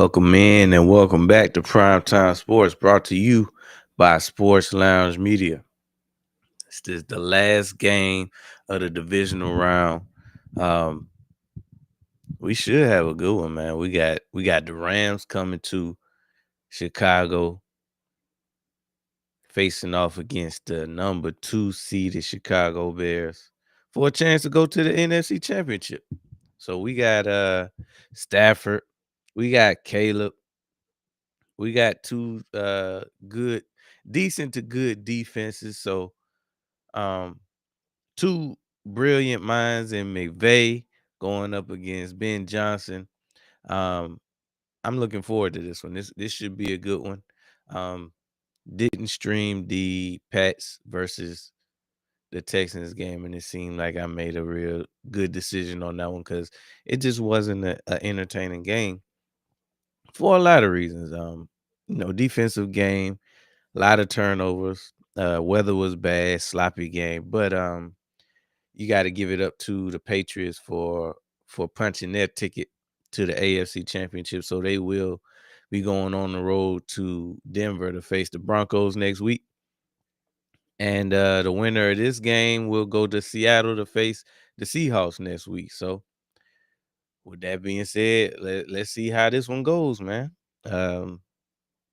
Welcome in and welcome back to Primetime Sports, brought to you by Sports Lounge Media. This is the last game of the divisional round. Um, we should have a good one, man. We got the Rams coming to Chicago, facing off against the number 2 seeded Chicago Bears for a chance to go to the NFC Championship. So we got Stafford, we got Caleb. We got two good, decent to good defenses. So um two brilliant minds in McVay going up against Ben Johnson. Um, I'm looking forward to this one. This should be a good one. Um, didn't stream the Pats versus the Texans game, and it seemed like I made a real good decision on that one because it just wasn't a entertaining game for a lot of reasons. Defensive game, a lot of turnovers. Weather was bad, sloppy game, but you got to give it up to the Patriots for punching their ticket to the AFC Championship. So they will be going on the road to Denver to face the Broncos next week. And the winner of this game will go to Seattle to face the Seahawks next week. So with that being said, let's see how this one goes, man.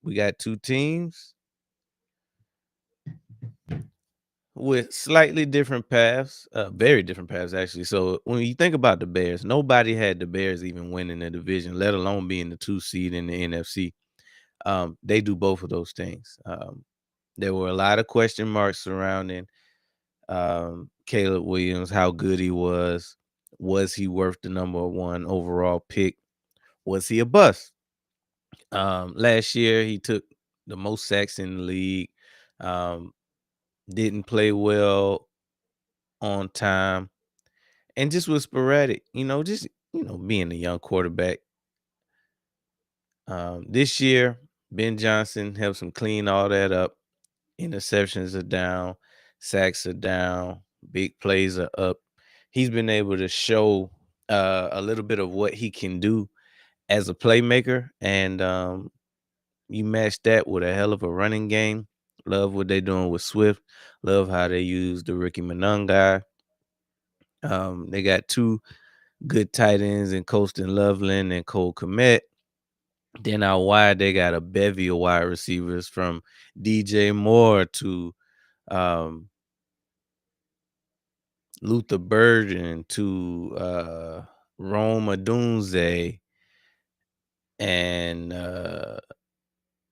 We got two teams with slightly different paths, very different paths actually. So when you think about the Bears, nobody had the Bears even winning the division, let alone being the 2 seed in the NFC. They do both of those things. There were a lot of question marks surrounding Caleb Williams, how good he was. Was he worth the number 1 overall pick? Was he a bust? Last year he took the most sacks in the league. Didn't play well on time, and just was sporadic, being a young quarterback. This year, Ben Johnson helps him clean all that up. Interceptions are down, sacks are down, big plays are up. He's been able to show a little bit of what he can do as a playmaker, and you match that with a hell of a running game. Love what they're doing with Swift. Love how they use the Ricky Manung guy. They got two good tight ends in Colston Loveland and Cole Kmet. Then out wide, they got a bevy of wide receivers from DJ Moore to Luther Burden to Rome Odunze. And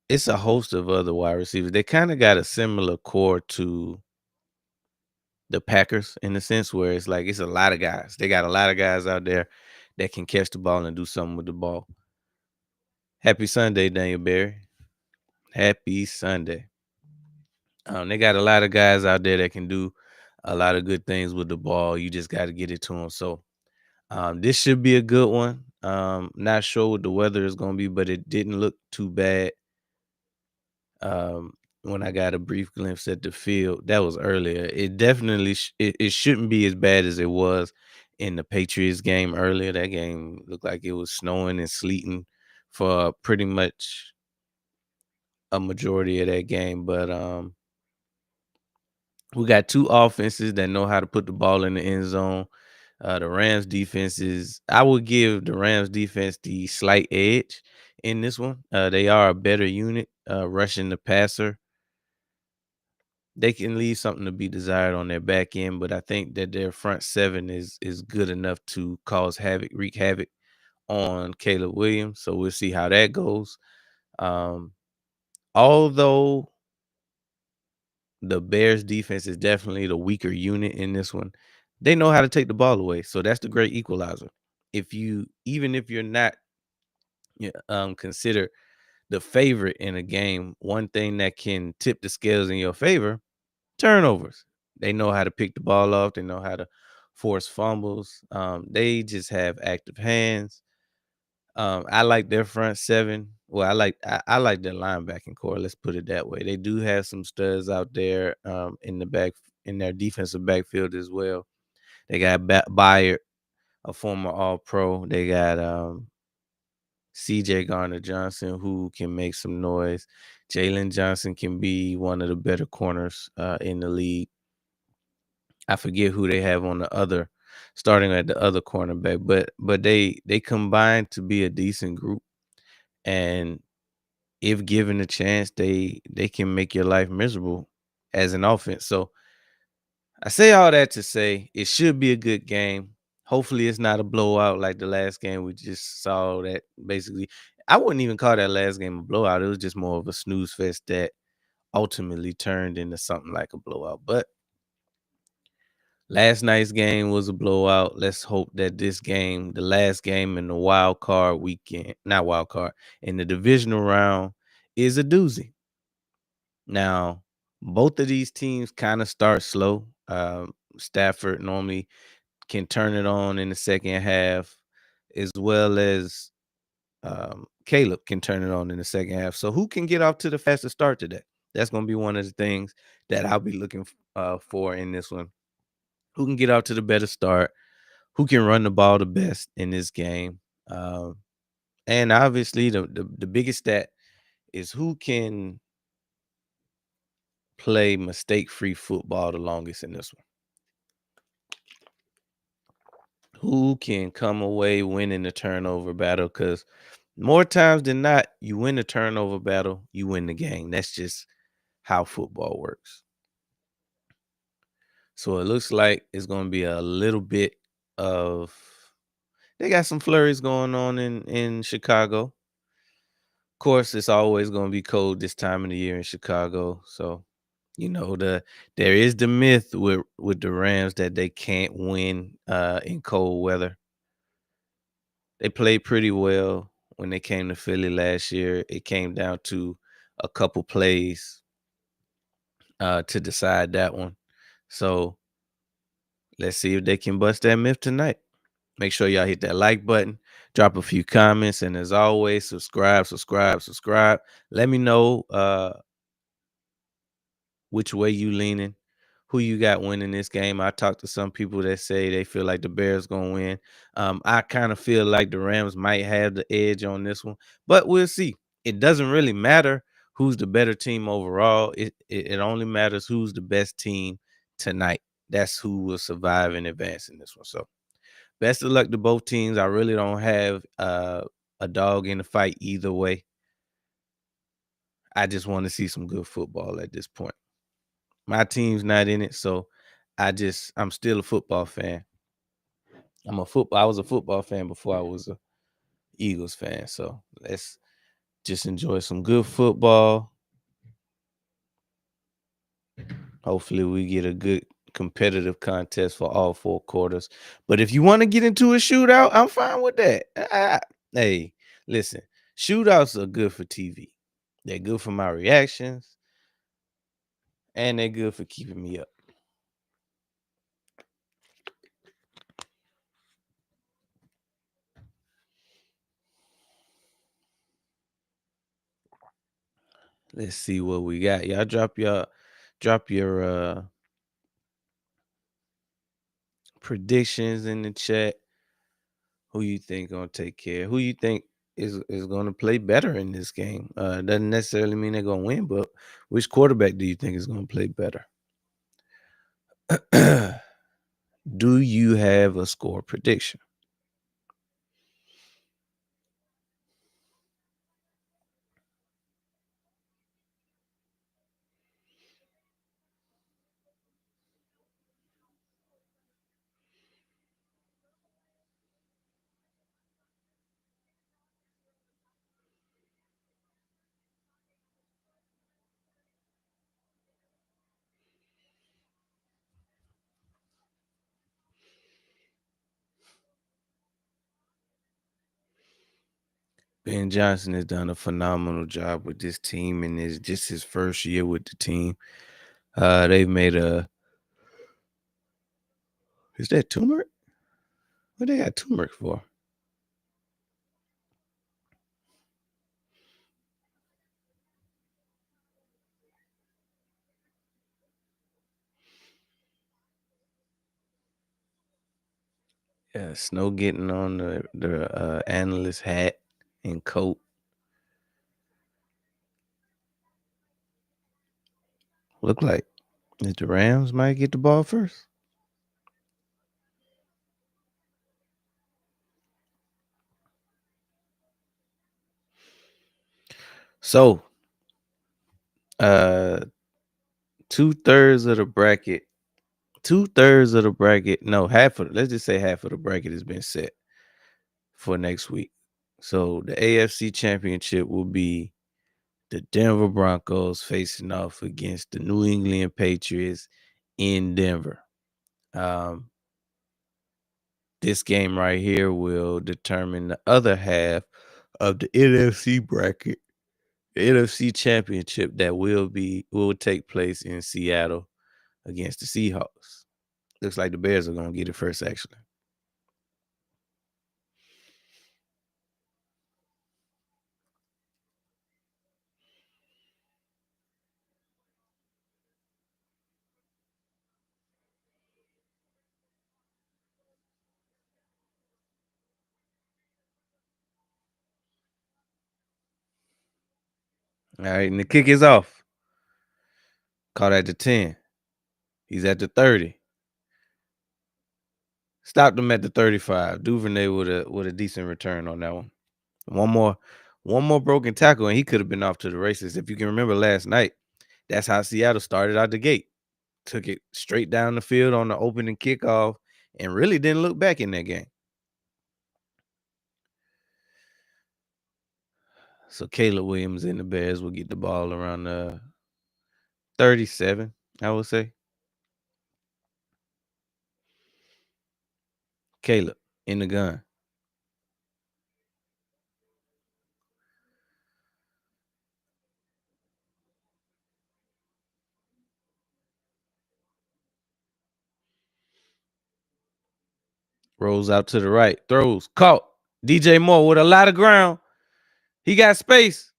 it's a host of other wide receivers. They kind of got a similar core to the Packers in the sense where it's like it's a lot of guys. They got a lot of guys out there that can catch the ball and do something with the ball. Happy Sunday, Daniel Berry. Happy Sunday. They got a lot of guys out there that can do a lot of good things with the ball. You just got to get it to them. So this should be a good one. Not sure what the weather is going to be, but it didn't look too bad. When I got a brief glimpse at the field, that was earlier. It definitely it shouldn't be as bad as it was in the Patriots game earlier. That game looked like it was snowing and sleeting for pretty much a majority of that game. But we got two offenses that know how to put the ball in the end zone. The Rams defenses, I would give the Rams defense the slight edge in this one. They are a better unit, rushing the passer. They can leave something to be desired on their back end, but I think that their front seven is good enough to wreak havoc on Caleb Williams. So we'll see how that goes. Although the Bears defense is definitely the weaker unit in this one, they know how to take the ball away. So that's the great equalizer. Even if you're not considered the favorite in a game, one thing that can tip the scales in your favor: turnovers. They know how to pick the ball off. They know how to force fumbles. They just have active hands. I like their front seven. Well, I like their linebacking core. Let's put it that way. They do have some studs out there in their defensive backfield as well. They got Byard, a former All-Pro. They got CJ Garner Johnson, who can make some noise. Jalen Johnson can be one of the better corners in the league. I forget who they have on the other, starting at the other cornerback, but they combine to be a decent group, and if given a chance, they can make your life miserable as an offense. So I say all that to say it should be a good game. Hopefully, it's not a blowout like the last game we just saw. That basically, I wouldn't even call that last game a blowout. It was just more of a snooze fest that ultimately turned into something like a blowout. But last night's game was a blowout. Let's hope that this game, the last game in the wild card weekend, not wild card, in the divisional round, is a doozy. Now, both of these teams kind of start slow. Stafford normally can turn it on in the second half, as well as Caleb can turn it on in the second half. So, who can get off to the fastest start today? That's going to be one of the things that I'll be looking for in this one. Who can get out to the better start? Who can run the ball the best in this game? And obviously, the biggest stat is who can play mistake-free football the longest in this one. Who can come away winning the turnover battle? Because more times than not, you win the turnover battle, you win the game. That's just how football works. So it looks like it's going to be a little bit of. They got some flurries going on in Chicago. Of course, it's always going to be cold this time of the year in Chicago. So, there is the myth with the Rams that they can't win in cold weather. They played pretty well when they came to Philly last year. It came down to a couple plays to decide that one. So let's see if they can bust that myth tonight. Make sure y'all hit that like button, drop a few comments, and as always, subscribe. Let me know which way you leaning, who you got winning this game. I talked to some people that say they feel like the Bears gonna win. I kind of feel like the Rams might have the edge on this one, but we'll see. It doesn't really matter who's the better team overall. It only matters who's the best team tonight. That's who will survive and advance in this one. So best of luck to both teams. I really don't have a dog in the fight either way. I just want to see some good football at this point. My team's not in it, so I'm still a football fan. I was a football fan before I was a Eagles fan. So let's just enjoy some good football. Hopefully we get a good competitive contest for all 4 quarters. But if you want to get into a shootout, I'm fine with that. Hey, listen, shootouts are good for TV. They're good for my reactions, and they're good for keeping me up. Let's see what we got. Y'all drop your predictions in the chat. Who you think gonna take care? Who you think is gonna play better in this game? Doesn't necessarily mean they're gonna win, but which quarterback do you think is gonna play better? Do you have a score prediction? Ben Johnson has done a phenomenal job with this team, and it's just his first year with the team. They've made a. Is that turmeric? What they got turmeric for? Yeah, Snow getting on the analyst hat and coat. Look like the Rams might get the ball first. So, uh, 2/3 of the bracket, 2/3 of the bracket. No, half of. Let's just say half of the bracket has been set for next week. So the AFC Championship will be the Denver Broncos facing off against the New England Patriots in Denver. Um, this game right here will determine the other half of the NFC bracket, the NFC Championship that will take place in Seattle against the Seahawks. Looks like the Bears are going to get it first, actually. All right, and the kick is off. Caught at the 10. He's at the 30. Stopped him at the 35. Duvernay with a decent return on that one. One more broken tackle, and he could have been off to the races. If you can remember last night, that's how Seattle started out the gate. Took it straight down the field on the opening kickoff and really didn't look back in that game. So Caleb Williams and the Bears will get the ball around 37, I would say. Caleb in the gun. Rolls out to the right. Throws. Caught. DJ Moore with a lot of ground. He got space.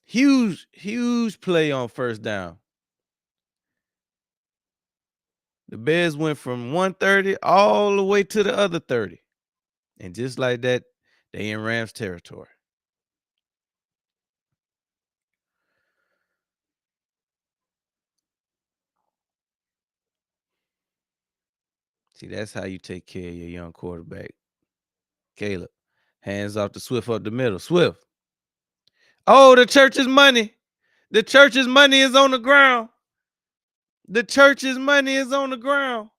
Huge play on first down. The Bears went from 130 all the way to the other 30. And just like that, they in Rams territory. See, that's how you take care of your young quarterback. Caleb. Hands off to Swift up the middle. Swift. Oh, the church's money. The church's money is on the ground. The church's money is on the ground.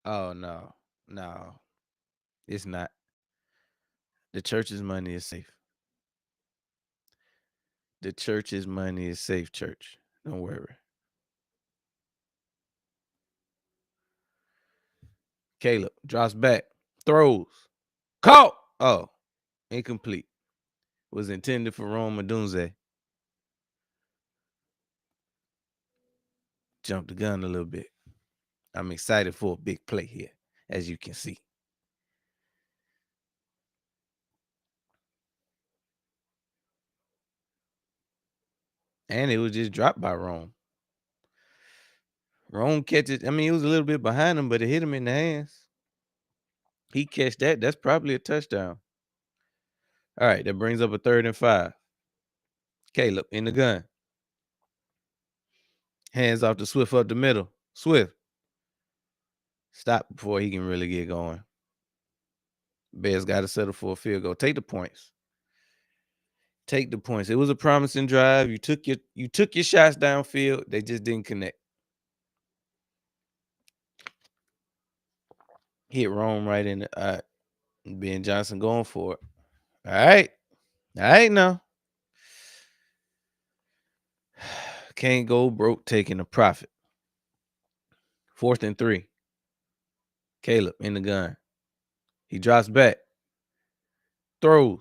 Oh, no. No, it's not. The church's money is safe. The church's money is safe, church. Don't worry. Caleb drops back. Throws. Caught. Oh, incomplete. Was intended for Rome Odunze. Jumped the gun a little bit. I'm excited for a big play here, as you can see. And it was just dropped by Rome. Rome catches. I mean, he was a little bit behind him, but it hit him in the hands. He catch that. That's probably a touchdown. All right, that brings up a 3rd and 5. Caleb in the gun. Hands off to Swift up the middle. Swift. Stop before he can really get going. Bears got to settle for a field goal. Take the points. Take the points. It was a promising drive. You took your shots downfield. They just didn't connect. Hit Rome right in the Ben Johnson going for it. All right. All right now. Can't go broke taking a profit. 4th and 3. Caleb in the gun. He drops back. Throws.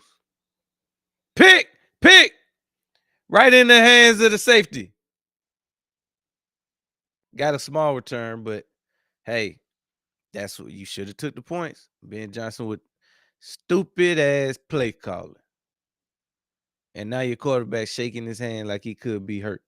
Pick. Right in the hands of the safety. Got a small return, but hey, that's what you should have took the points. Ben Johnson with stupid ass play calling. And now your quarterback shaking his hand like he could be hurt.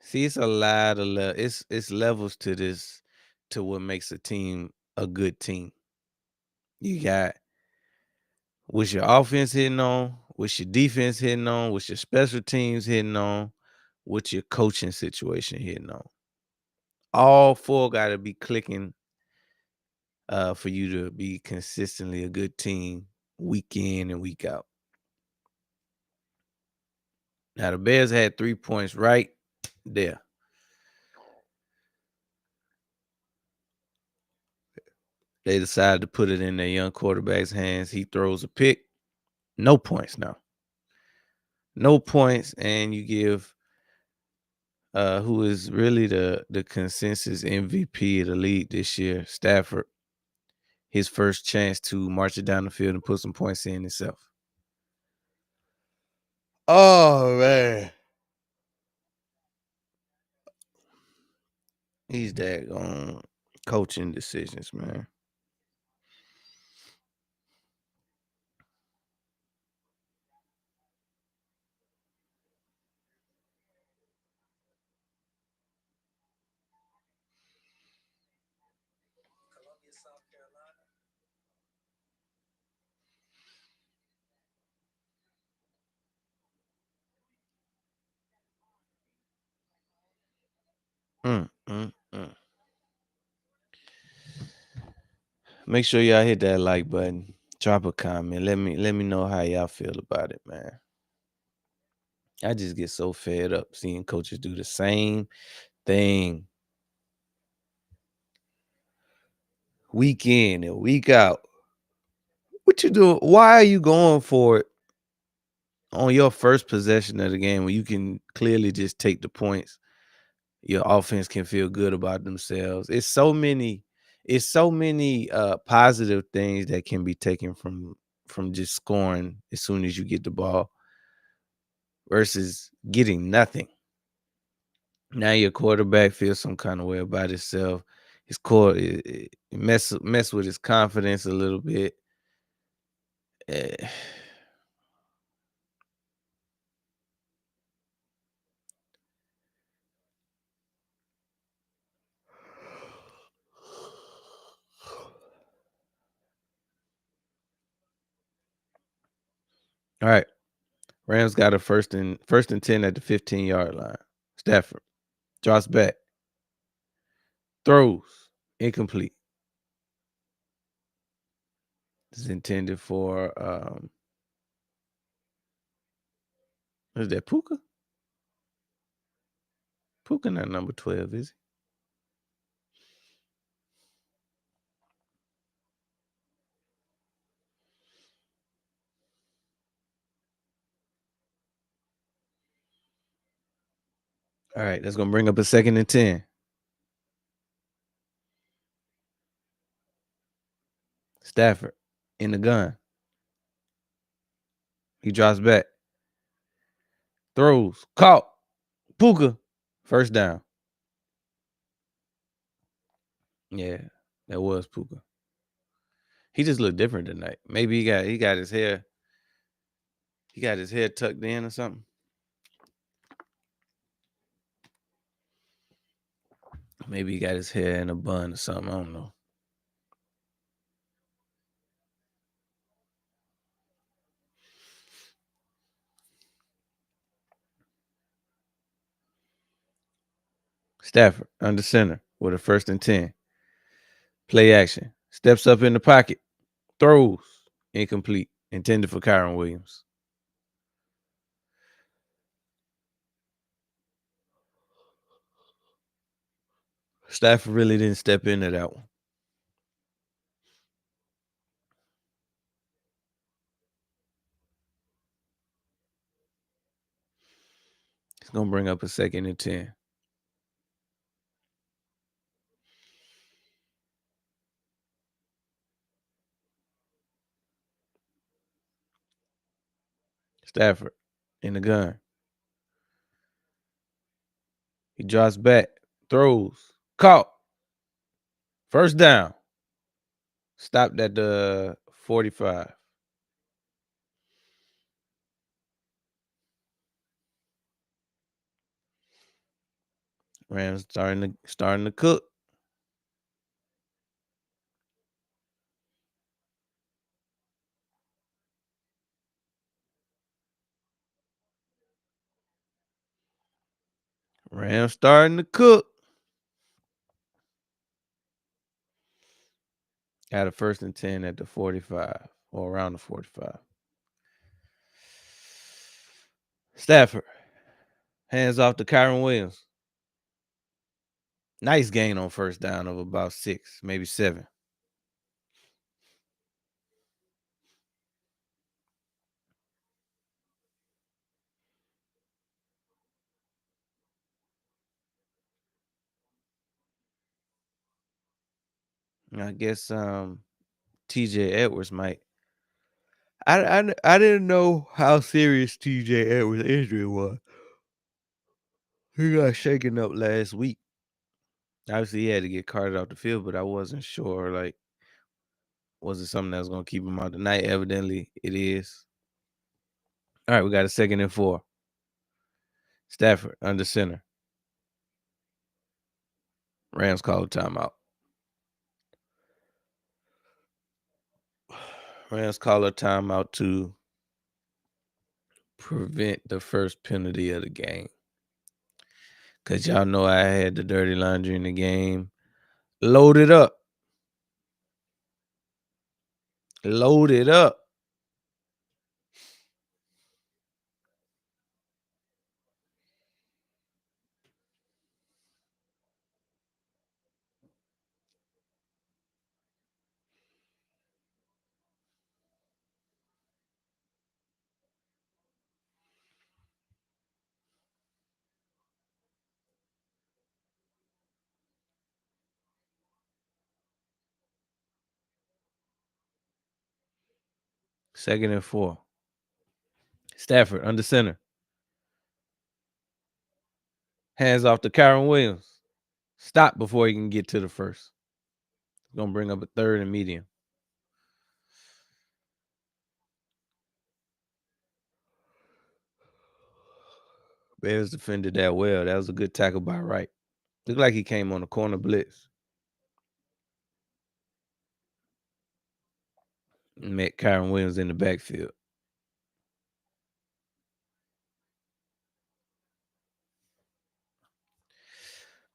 See, it's a lot of it's levels to this to what makes a team a good team. You got what's your offense hitting on, what's your defense hitting on, what's your special teams hitting on, what's your coaching situation hitting on. All four got to be clicking for you to be consistently a good team week in and week out. Now the Bears had 3 points right there. They decided to put it in their young quarterback's hands. He throws a pick. No points now. No points, and you give who is really the consensus MVP of the league this year, Stafford, his first chance to march it down the field and put some points in himself. Oh man. He's daggone coaching decisions, man. Mm, mm, mm. Make sure y'all hit that like button. Drop a comment. Let me know how y'all feel about it, man. I just get so fed up seeing coaches do the same thing week in and week out. What you doing? Why are you going for it on your first possession of the game when you can clearly just take the points? Your offense can feel good about themselves. It's so many positive things that can be taken from just scoring as soon as you get the ball versus getting nothing. Now your quarterback feels some kind of way about himself. His core it mess with his confidence a little bit. Eh, All right. Rams got a first and 10 at the 15-yard line. Stafford drops back, throws, incomplete. This is intended for is that Puka? Puka not number 12, is he? All right, that's gonna bring up a second and 10. Stafford in the gun. He drops back, throws, caught. Puka, first down. Yeah, that was Puka. He just looked different tonight. Maybe he got his hair tucked in or something. Maybe he got his hair in a bun or something. I don't know. Stafford under center with a first and 10. Play action. Steps up in the pocket. Throws. Incomplete. Intended for Kyron Williams. Stafford really didn't step into that one. It's going to bring up a second and 10. Stafford in the gun. He drops back. Throws. Caught. First down. Stopped at the 45. Rams starting to cook. Rams starting to cook. Got a 1st and 10 at the 45 or around the 45. Stafford. Hands off to Kyron Williams. Nice gain on 1st down of about 6, maybe 7. I guess TJ Edwards might. I didn't know how serious TJ Edwards' injury was. He got shaken up last week. Obviously, he had to get carted off the field, but I wasn't sure, like, was it something that was going to keep him out tonight? Evidently, it is. All right, we got a 2nd and 4. Stafford under center. Rams call a timeout. Rams call a timeout to prevent the first penalty of the game. Because y'all know I had the dirty laundry in the game. Load it up. Load it up. Second and 4. Stafford under center. Hands off to Kyron Williams. Stop before he can get to the first. Going to bring up a 3rd and medium. Bears defended that well. That was a good tackle by Wright. Looked like he came on a corner blitz. Met Kyron Williams in the backfield.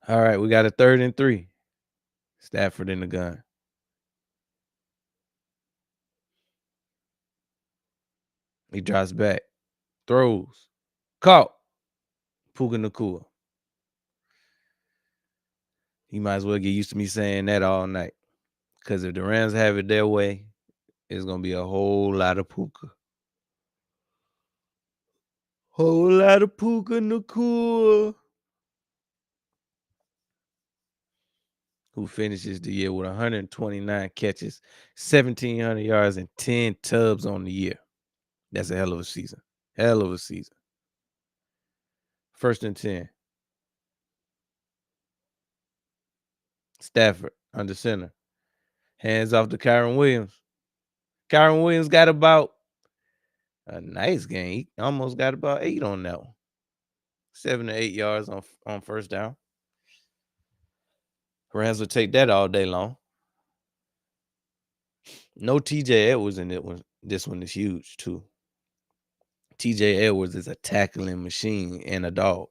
All right, we got a 3rd and 3. Stafford in the gun. He drops back. Throws. Caught. Puka Nakua. He might as well get used to me saying that all night. Because if the Rams have it their way, it's going to be a whole lot of Puka. Whole lot of Puka Nakua. Who finishes the year with 129 catches, 1,700 yards, and 10 tubs on the year. That's a hell of a season. Hell of a season. 1st and 10. Stafford under center. Hands off to Kyron Williams. Kyron Williams got about a nice game. He almost got about 8 on that one. 7 to 8 yards on 1st down. Rams will take that all day long. No TJ Edwards in it. This one is huge too. TJ Edwards is a tackling machine and a dog.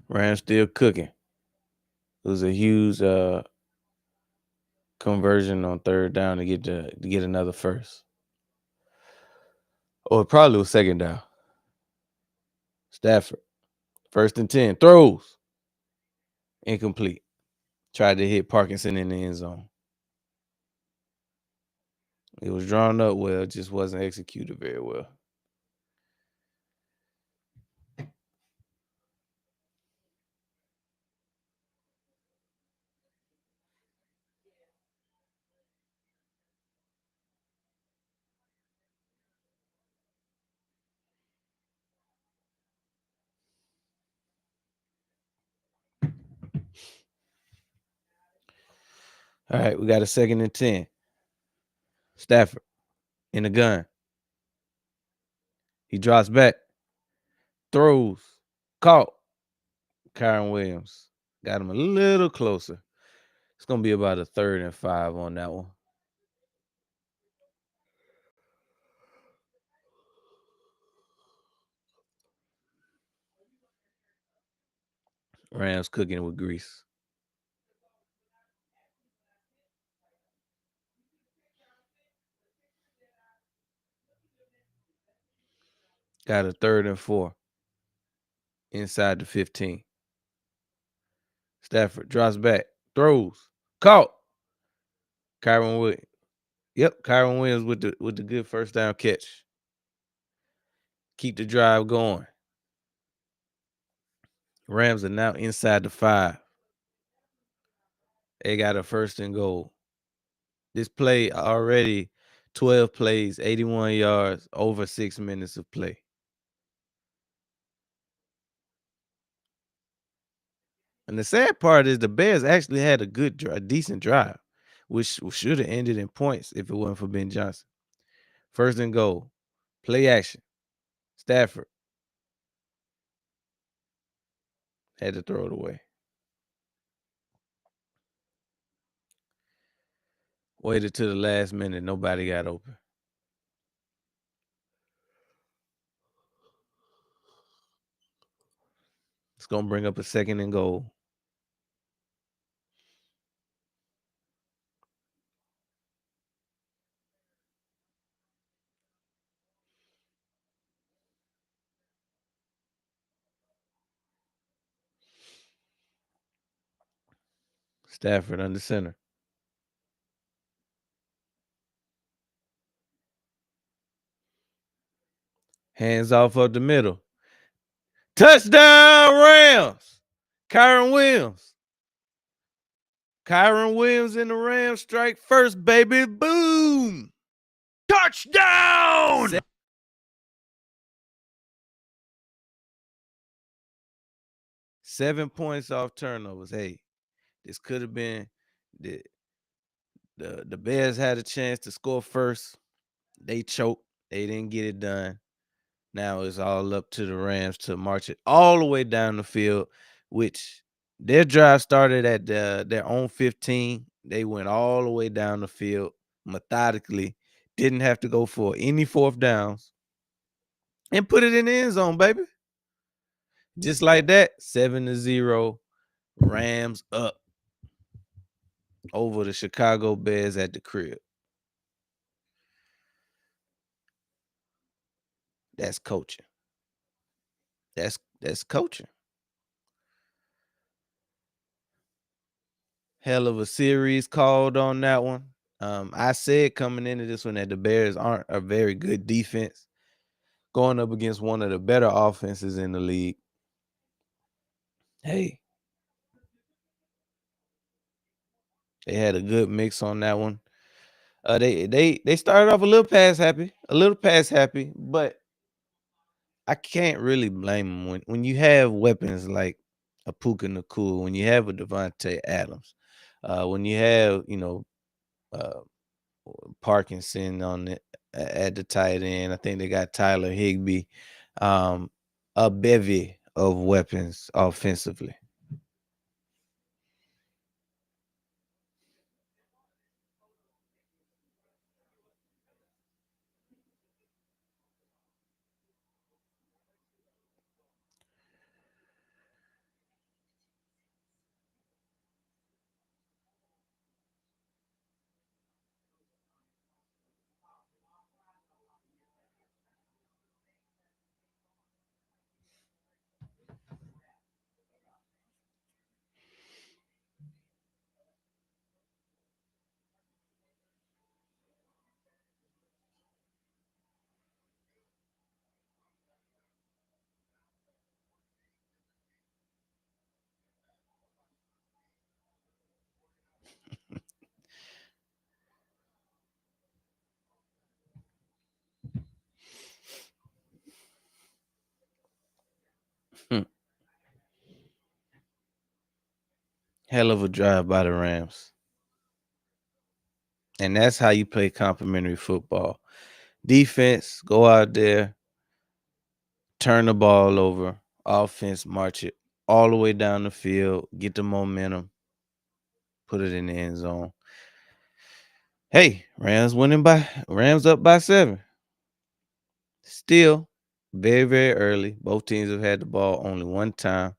Rams still cooking. It was a huge conversion on 3rd down to get another first. Or it probably was second down. Stafford. 1st and 10. Throws. Incomplete. Tried to hit Parkinson in the end zone. It was drawn up well, just wasn't executed very well. All right, we got a 2nd and 10. Stafford in the gun. He drops back. Throws. Caught. Kyron Williams got him a little closer. It's going to be about a 3rd and 5 on that one. Rams cooking with grease. Got a 3rd and 4 inside the 15. Stafford drops back, throws, caught. Kyron Williams. Yep, Kyron Williams with the good first down catch. Keep the drive going. Rams are now inside the 5. They got a 1st and goal. This play already 12 plays, 81 yards, over 6 minutes of play. And the sad part is the Bears actually had a decent drive, which should have ended in points if it wasn't for Ben Johnson. 1st and goal. Play action. Stafford had to throw it away. Waited to the last minute. Nobody got open. It's going to bring up a 2nd and goal. Stafford under center. Hands off up the middle. Touchdown Rams. Kyron Williams. Kyron Williams in the Rams strike first, baby. Boom. Touchdown! 7 points off turnovers. Hey, this could have been the Bears had a chance to score first. They choked. They didn't get it done. Now it's all up to the Rams to march it all the way down the field, which their drive started at their own 15. They went all the way down the field methodically. Didn't have to go for any 4th downs. And put it in the end zone, baby. Just like that, 7-0. Rams up over the Chicago Bears at the crib. That's coaching. That's coaching. Hell of a series called on that one. I said coming into this one that the Bears aren't a very good defense. Going up against one of the better offenses in the league. Hey, they had a good mix on that one. They started off a little pass happy, but I can't really blame them when you have weapons like a Puka Nakua, when you have a Devontae Adams, when you have uh, Parkinson on it at the tight end. I think they got Tyler Higbee, a bevy of weapons offensively. Hell of a drive by the Rams. And that's how you play complimentary football. Defense, go out there, turn the ball over. Offense, march it all the way down the field, get the momentum, put it in the end zone. Hey, Rams up by 7. Still very, very early. Both teams have had the ball only one time.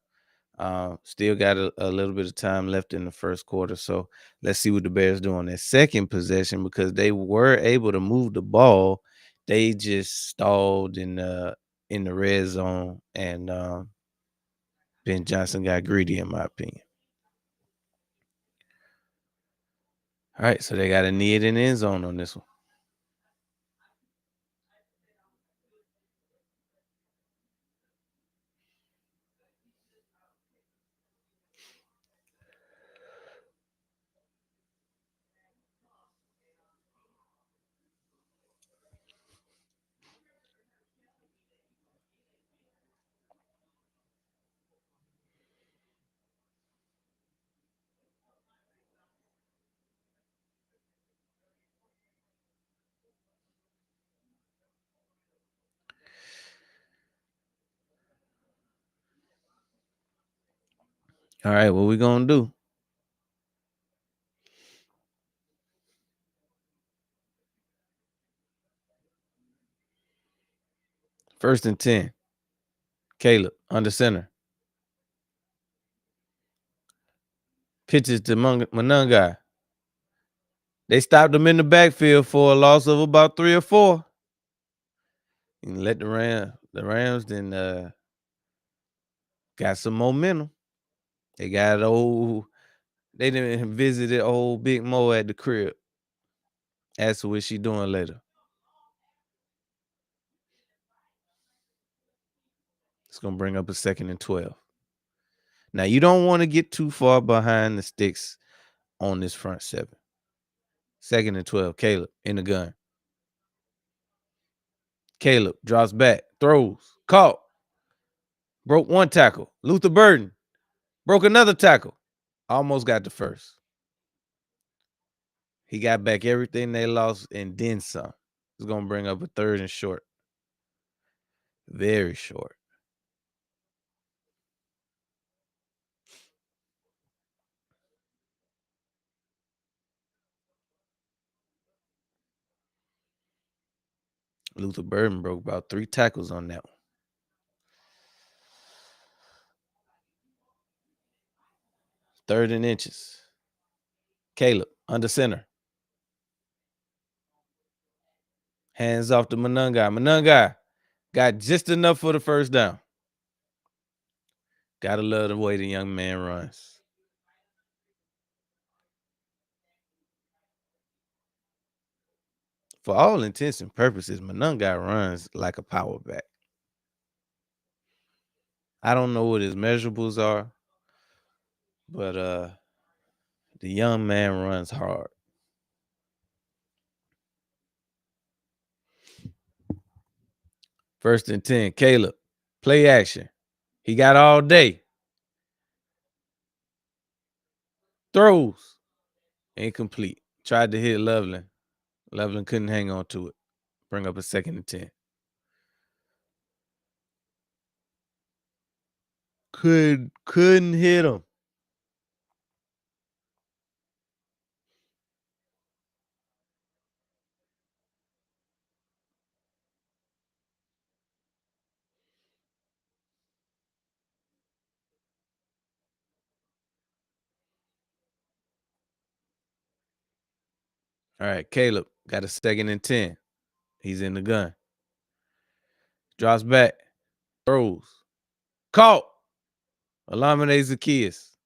Still got a little bit of time left in the first quarter. So let's see what the Bears do on that second possession, because they were able to move the ball. They just stalled in the red zone, and Ben Johnson got greedy, in my opinion. All right, so they got a knee it in the end zone on this one. All right, what we gonna do? First and 10. Caleb under center. Pitches to Monungai. They stopped him in the backfield for a loss of about 3 or 4. And let the Rams then got some momentum. They didn't visited old Big Mo at the crib. Asked her what she doing later. It's gonna bring up a 2nd and 12. Now you don't want to get too far behind the sticks on this front 7. 2nd and 12. Caleb in the gun. Caleb drops back, throws, caught, broke one tackle. Luther Burden broke another tackle. Almost got the first. He got back everything they lost and then some. It's gonna bring up a 3rd and short. Very short. Luther Burden broke about 3 tackles on that one. 3rd and inches. Caleb under center. Hands off to Monungai. Monungai got just enough for the first down. Gotta love the way the young man runs. For all intents and purposes, Monungai runs like a power back. I don't know what his measurables are, but the young man runs hard. First and 10, Caleb. Play action. He got all day. Throws. Incomplete. Tried to hit Loveland. Loveland couldn't hang on to it. Bring up a 2nd and 10. Couldn't hit him. All right, Caleb got a 2nd and 10. He's in the gun. Drops back. Throws. Caught. Alameda Zacchaeus.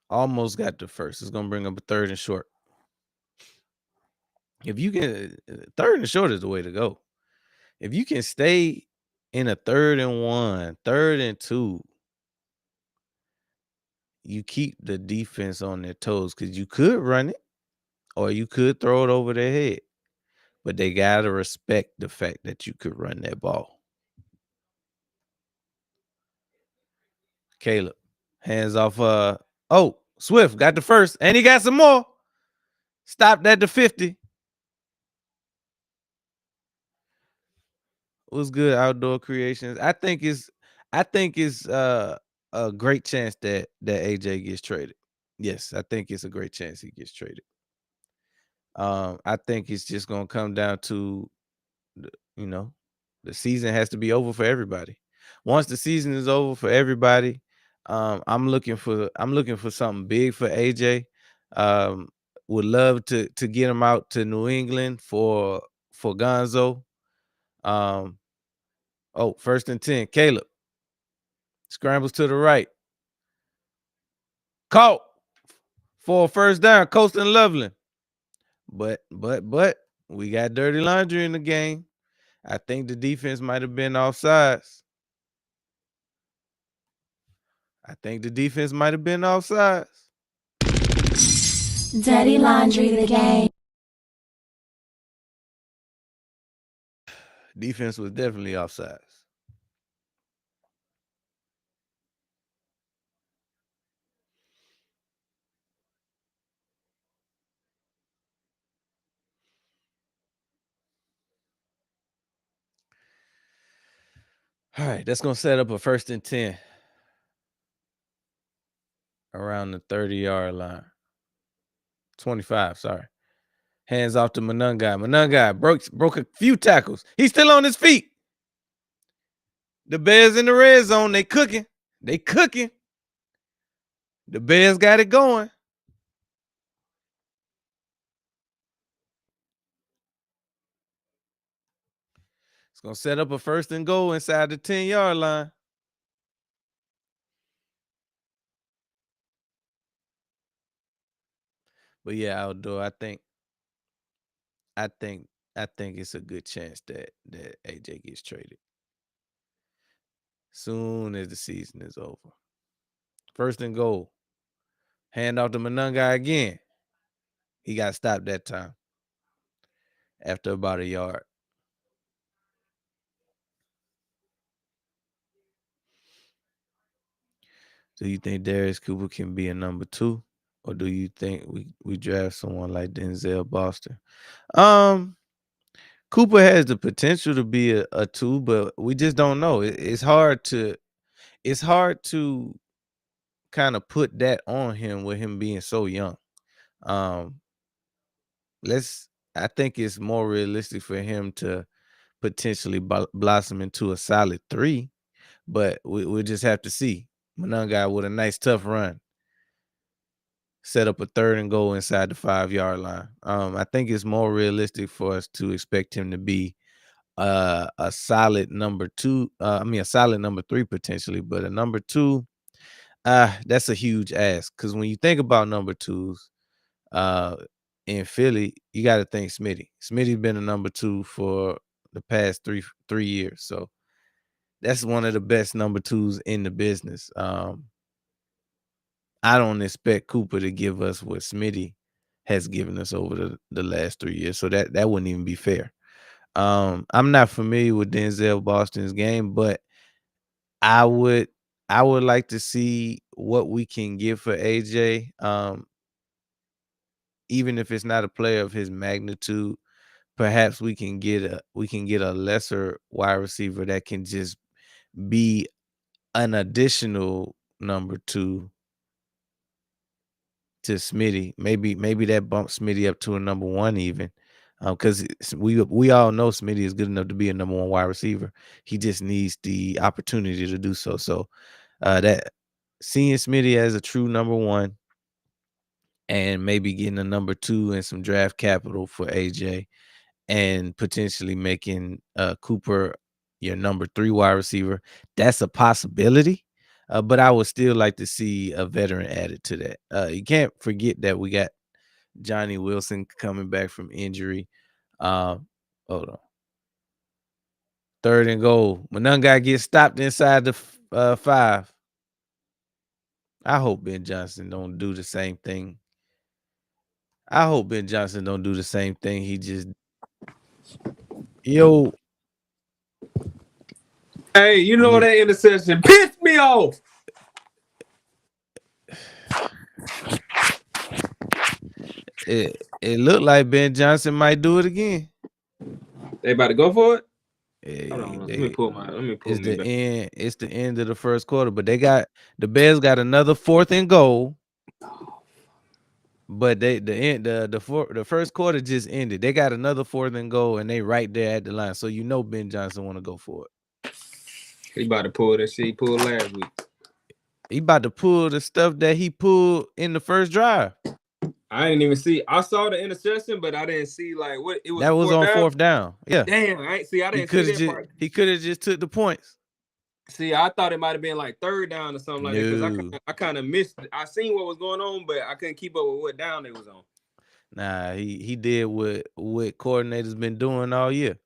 Almost got the first. It's going to bring up a 3rd and short. If you can, 3rd and short is the way to go. If you can stay in a 3rd and 1, 3rd and 2, you keep the defense on their toes, because you could run it or you could throw it over their head. But they got to respect the fact that you could run that ball. Caleb Hands off. Oh, Swift got the first, and he got some more. Stopped at the 50. What's good, Outdoor Creations? I think it's a great chance that AJ gets traded. Yes, I think it's a great chance he gets traded. I think it's just gonna come down to the, you know, the season has to be over for everybody. Once the season is over for everybody, I'm looking for something big for AJ. Um, would love to get him out to New England for Gonzo. Um, oh, 1st and 10. Caleb scrambles to the right. Caught for a first down, Coasting Loveland. But we got dirty laundry in the game. I think the defense might have been offsides. I think the defense might have been offsides. Dirty Laundry the game. Defense was definitely offsides. All right, that's gonna set up a 1st and 10 around the 30-yard line. 25, sorry. Hands off to Monungai. Monungai broke a few tackles. He's still on his feet. The Bears in the red zone. They cooking. They cooking. The Bears got it going. It's gonna set up a 1st-and-goal inside the 10-yard line. But yeah, Outdoor, I think I think it's a good chance that AJ gets traded soon as the season is over. 1st-and-goal. Hand off to Monungai again. He got stopped that time after about a yard. Do you think Darius Cooper can be a number 2? Or do you think we draft someone like Denzel Boston? Cooper has the potential to be a 2, but we just don't know. It's hard to kind of put that on him with him being so young. Um, I think it's more realistic for him to potentially blossom into a solid 3, but we'll just have to see. Monungai with a nice tough run. Set up a 3rd-and-goal inside the 5-yard line. I think it's more realistic for us to expect him to be a solid number 2. A solid number 3 potentially, but a number 2, that's a huge ask. Because when you think about number 2s, in Philly, you got to think Smitty. Smitty's been a number 2 for the past three years, so that's one of the best number 2s in the business. I don't expect Cooper to give us what Smitty has given us over the last 3 years, so that wouldn't even be fair. I'm not familiar with Denzel Boston's game, but I would like to see what we can get for AJ. Even if it's not a player of his magnitude, perhaps we can get a lesser wide receiver that can just be an additional number 2 to Smitty. Maybe that bumps Smitty up to a number 1 even. Because we all know Smitty is good enough to be a number 1 wide receiver. He just needs the opportunity to do so. So that seeing Smitty as a true number 1 and maybe getting a number 2 and some draft capital for AJ and potentially making Cooper your number 3 wide receiver, that's a possibility. But I would still like to see a veteran added to that. You can't forget that we got Johnny Wilson coming back from injury. Hold on. 3rd-and-goal. Monungai gets stopped inside the 5. I hope Ben Johnson don't do the same thing. He just yo. Hey, you know that interception pissed me off. It looked like Ben Johnson might do it again. They about to go for it. Hold Eh, on, let me they pull my. Let me pull it's me the back. end. It's the end of the first quarter, but the Bears got another 4th and goal. But the first quarter just ended. They got another 4th and goal, and they right there at the line. So Ben Johnson want to go for it. He about to pull that shit he pulled last week. He about to pull the stuff that he pulled in the first drive. I didn't even see. I saw the interception, but I didn't see like what it was. That was on 4th down. Yeah. Damn, I didn't see that part. He could have just took the points. See, I thought it might have been like 3rd down or something like that because I kind of missed. I seen what was going on, but I couldn't keep up with what down it was on. Nah, he did what coordinators been doing all year.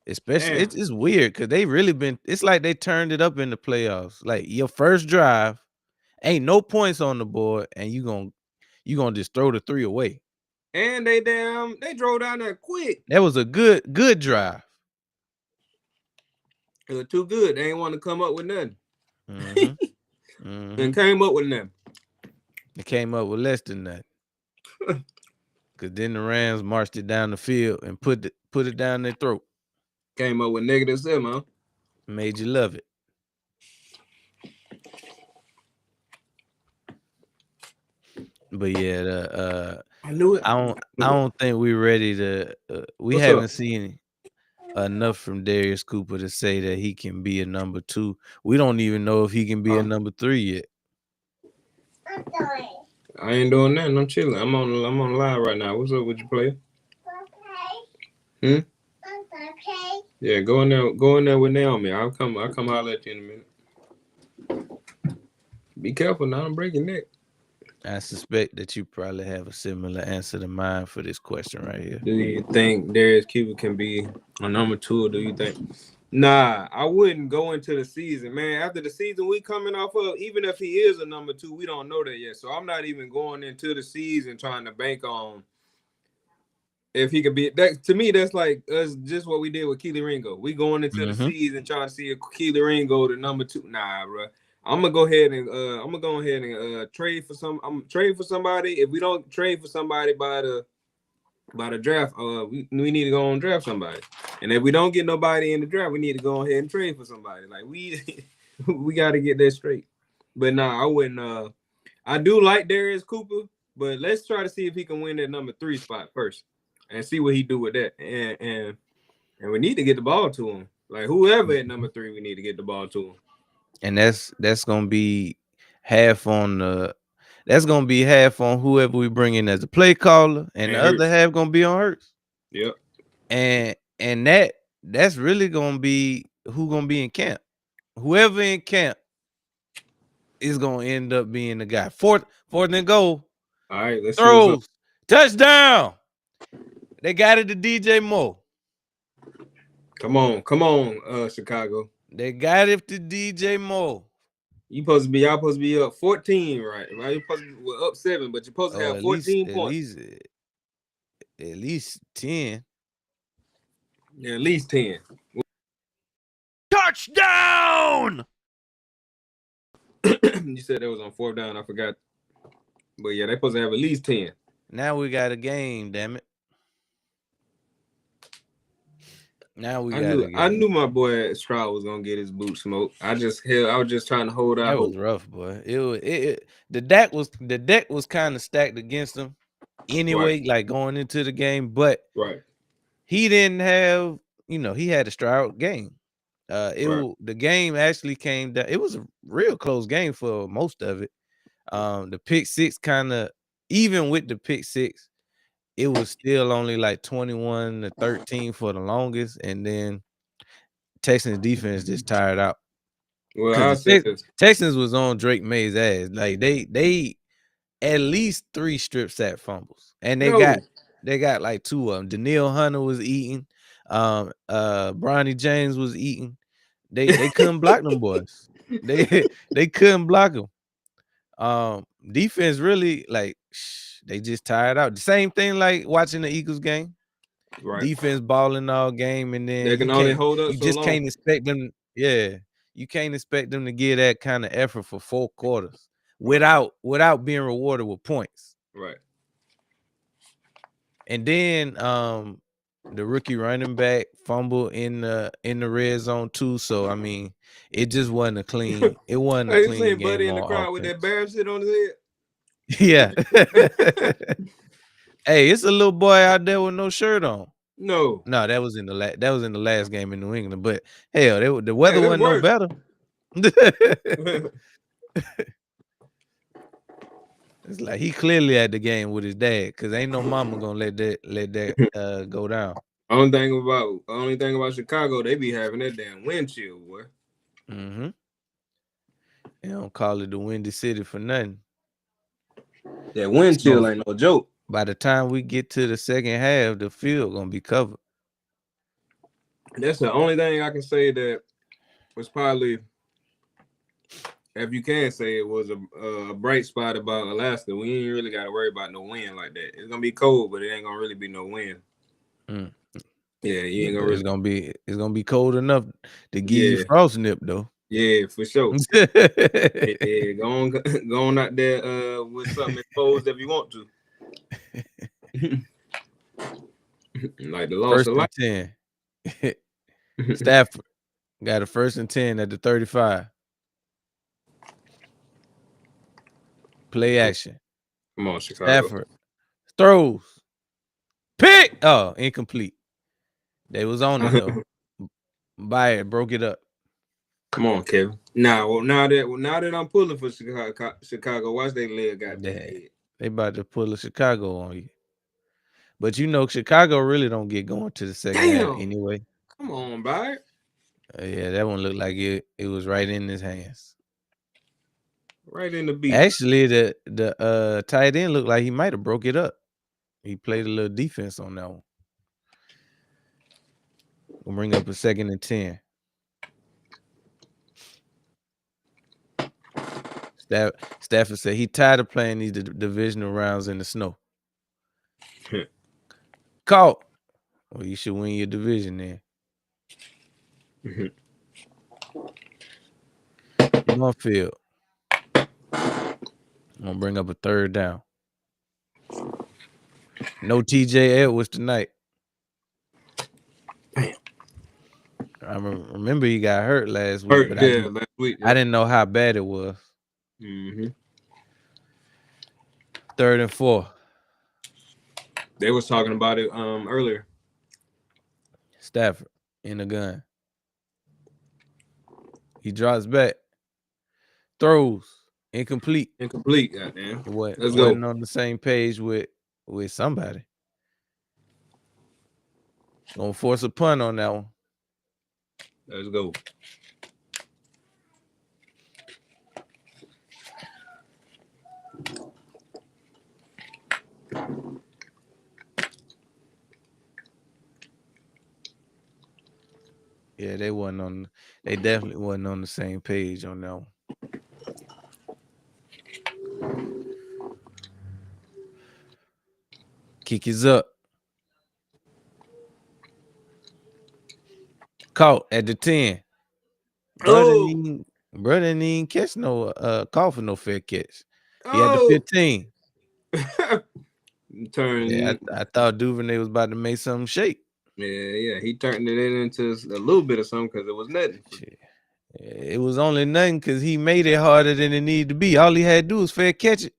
Especially it's weird because they really been. It's like they turned it up in the playoffs. Like your first drive, ain't no points on the board, and you gonna just throw the 3 away. And they drove down there quick. That was a good drive. It was too good. They ain't want to come up with nothing. And came up with nothing. They came up with less than that. Cause then the Rams marched it down the field and put it down their throat. Came up with -7, huh? Made you love it. But yeah, I knew it. I don't think we're ready to. We haven't seen enough from Darius Cooper to say that he can be a number 2. We don't even know if he can be a number 3 yet. I ain't doing nothing. I'm chilling. I'm on the line right now. What's up with you, player? Yeah, go in there with Naomi. I'll come holler at you in a minute. Be careful now, I'm breaking neck. I suspect that you probably have a similar answer to mine for this question right here. Do you think Darius Cooper can be a number 2, or do you think? Nah, I wouldn't go into the season, man. After the season we coming off of, even if he is a number 2, we don't know that yet. So I'm not even going into the season trying to bank on if he could be that. To me, that's like us just what we did with Keely Ringo. We going into the season trying to see if Keely Ringo the number 2. Nah, bro. I'm gonna go ahead and trade for somebody. If we don't trade for somebody by the draft, we need to go and draft somebody. And if we don't get nobody in the draft, we need to go ahead and trade for somebody. Like we got to get that straight. But nah, I wouldn't. I do like Darius Cooper, but let's try to see if he can win that number 3 spot first, and see what he do with that. And we need to get the ball to him. Like whoever at number 3, we need to get the ball to him. And that's gonna be half on whoever we bring in as a play caller, and the other half gonna be on Hurts. Yep. And that's really gonna be who gonna be in camp. Whoever in camp is gonna end up being the guy. Fourth and goal. All right, let's throws, touchdown. They got it to DJ Moore. Come on, Chicago. They got it to DJ Moore. Y'all supposed to be up 14, right? You're supposed to be up 7, but you're supposed to have 14 points. At least 10. Yeah, at least 10. Touchdown! You said that was on 4th down. I forgot. But yeah, they're supposed to have at least 10. Now we got a game, damn it. I knew my boy Stroud was gonna get his boot smoked. I was just trying to hold out. That was rough, boy. The deck was kind of stacked against him anyway, like going into the game, but he didn't have, he had a Stroud game. The game actually came down. It was a real close game for most of it. The pick 6 kind of, even with the pick 6, it was still only like 21-13 for the longest, and then Texans defense just tired out. Well, Texans was on Drake May's ass. Like they at least 3 strip sack fumbles, and they got like 2 of them. Danielle Hunter was eating. Bronny James was eating. They couldn't block them boys. They couldn't block them. Defense really they just tired out. The same thing like watching the Eagles game. Defense balling all game, and then they can only hold up. You just can't expect them. Yeah, you can't expect them to give that kind of effort for 4 quarters. without being rewarded with points. Right. And then the rookie running back fumble in the red zone too. So I mean, it just wasn't a clean. It wasn't a Hey, you clean seen Buddy game in the on crowd with that offense. bear shit on his Yeah. head? Hey, it's a little boy out there with no shirt on. No. No, that was in the last game in New England. But hell, the weather Hey, it's wasn't no worse. better. It's like he clearly at the game with his dad, because ain't no mama gonna let that go down. Only thing about Chicago, they be having that damn wind chill, boy. Mm-hmm. They don't call it the Windy City for nothing. That wind chill So ain't no joke. by the time we get to the second half, the field gonna be covered. That's the only thing I can say that was probably, if you can say it, was a bright spot about Alaska. We ain't really got to worry about no wind like that. It's gonna be cold, but it ain't gonna really be no wind. Mm. Yeah, you ain't But gonna really. it's gonna be cold enough to give you Yeah, frost nip though. yeah, for sure. Yeah, go on out there with something exposed if you want to. Like the loss First of and life. 10. Stafford got a 1st and 10 at the 35. Play action. Come on, Chicago. Stafford throws. Pick. Oh, incomplete. They was on it though. Bayer broke it up. Come on, Kevin. Now that I'm pulling for Chicago, watch they leg got that head. They about to pull a Chicago on you. But you know, Chicago really don't get going to the second half anyway. Come on, Bayer. Yeah, that one looked like it was right in his hands. Right in the beat. Actually, the tight end looked like he might have broke it up. He played a little defense on that one. We'll bring up a 2nd and 10. Stafford said he tired of playing these divisional rounds in the snow. Caught. Well, you should win your division then. On field. I'm gonna bring up a 3rd down. No TJ Edwards tonight. I remember he got hurt last week, but last week. I didn't know how bad it was. 3rd and 4. They was talking about it earlier. Stafford in the gun. He drops back. Throws. Incomplete. Goddamn. Let's go. Wasn't on the same page with somebody. Gonna force a punt on that one. Let's go. Yeah, they definitely wasn't on the same page on that one. Kick is up. Caught at the 10. Brother didn't even catch no call for no fair catch. He had the 15. Yeah, I thought Duvernay was about to make something shake. Yeah, he turned it into a little bit of something because it was nothing. It was only nothing because he made it harder than it needed to be. All he had to do was fair catch it.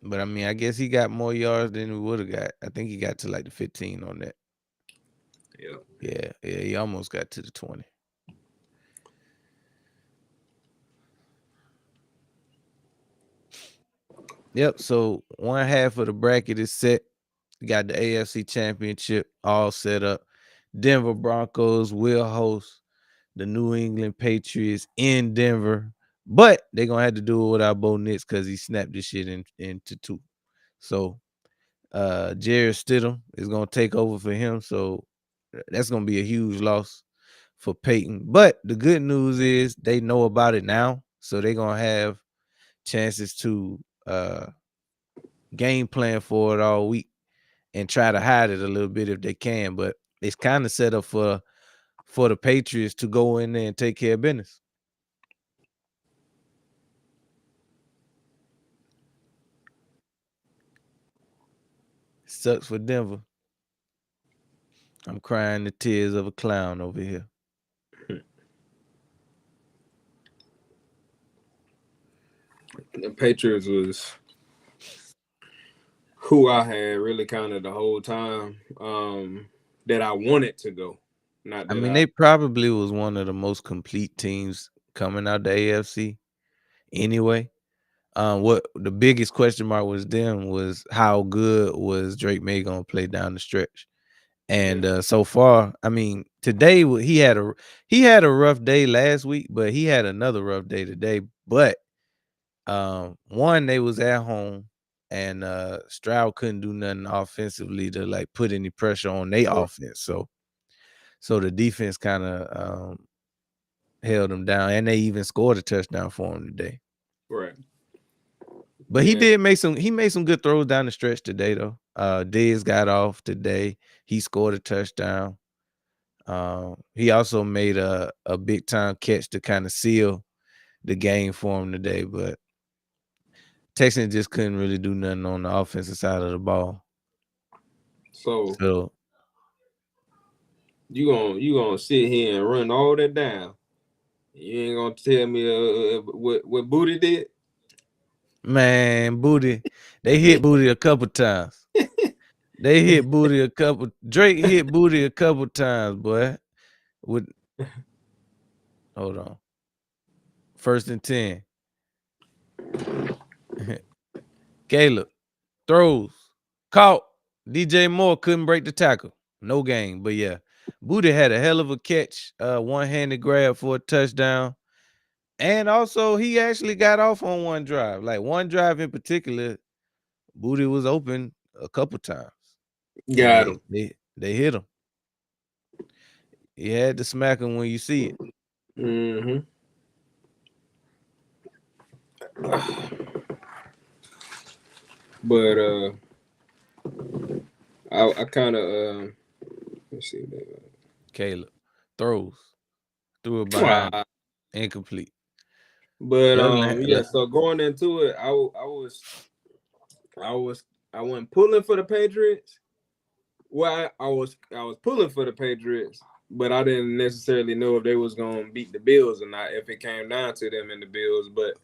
But I mean, I guess he got more yards than he would have got. I think he got to like the 15 on that. Yeah, he almost got to the 20. Yep, so one half of the bracket is set. We got the AFC Championship all set up. Denver Broncos will host the New England Patriots in Denver, but they're going to have to do it without Bo Nix because he snapped this shit into 2. So Jared Stidham is going to take over for him, so that's going to be a huge loss for Peyton. But the good news is they know about it now, so they're going to have chances to game plan for it all week and try to hide it a little bit if they can. But it's kind of set up for the Patriots to go in there and take care of business. Sucks for Denver. I'm crying the tears of a clown over here. The Patriots was who I had really kind of the whole time that I wanted to go. Not I that mean, I they probably was one of the most complete teams coming out the AFC anyway. What the biggest question mark was them was how good was Drake May gonna play down the stretch. And so far, I mean, today he had a rough day last week, but he had another rough day today. But one, they was at home, and Stroud couldn't do nothing offensively to like put any pressure on their offense. So the defense kind of held them down, and they even scored a touchdown for him today. right. But he did make some. He made some good throws down the stretch today, though. Diz got off today. He scored a touchdown. He also made a big time catch to kind of seal the game for him today. But Texans just couldn't really do nothing on the offensive side of the ball. So you gonna sit here and run all that down? You ain't gonna tell me what Booty did? Man, Booty, they hit Booty a couple times. They hit Booty a couple. Drake hit Booty a couple times, boy. Hold on. 1st and 10. Caleb throws, caught. DJ Moore couldn't break the tackle. No game, but yeah. Booty had a hell of a catch, one-handed grab for a touchdown. And also, he actually got off on one drive. Like one drive in particular, Booty was open a couple times. Got him. They hit him. He had to smack him when you see it. Mm-hmm. But I kind of let's see. Caleb throws, threw it behind, incomplete. But yeah. So going into it, I went pulling for the Patriots. Well, I was pulling for the Patriots, but I didn't necessarily know if they was gonna beat the Bills or not. If it came down to them and the Bills, but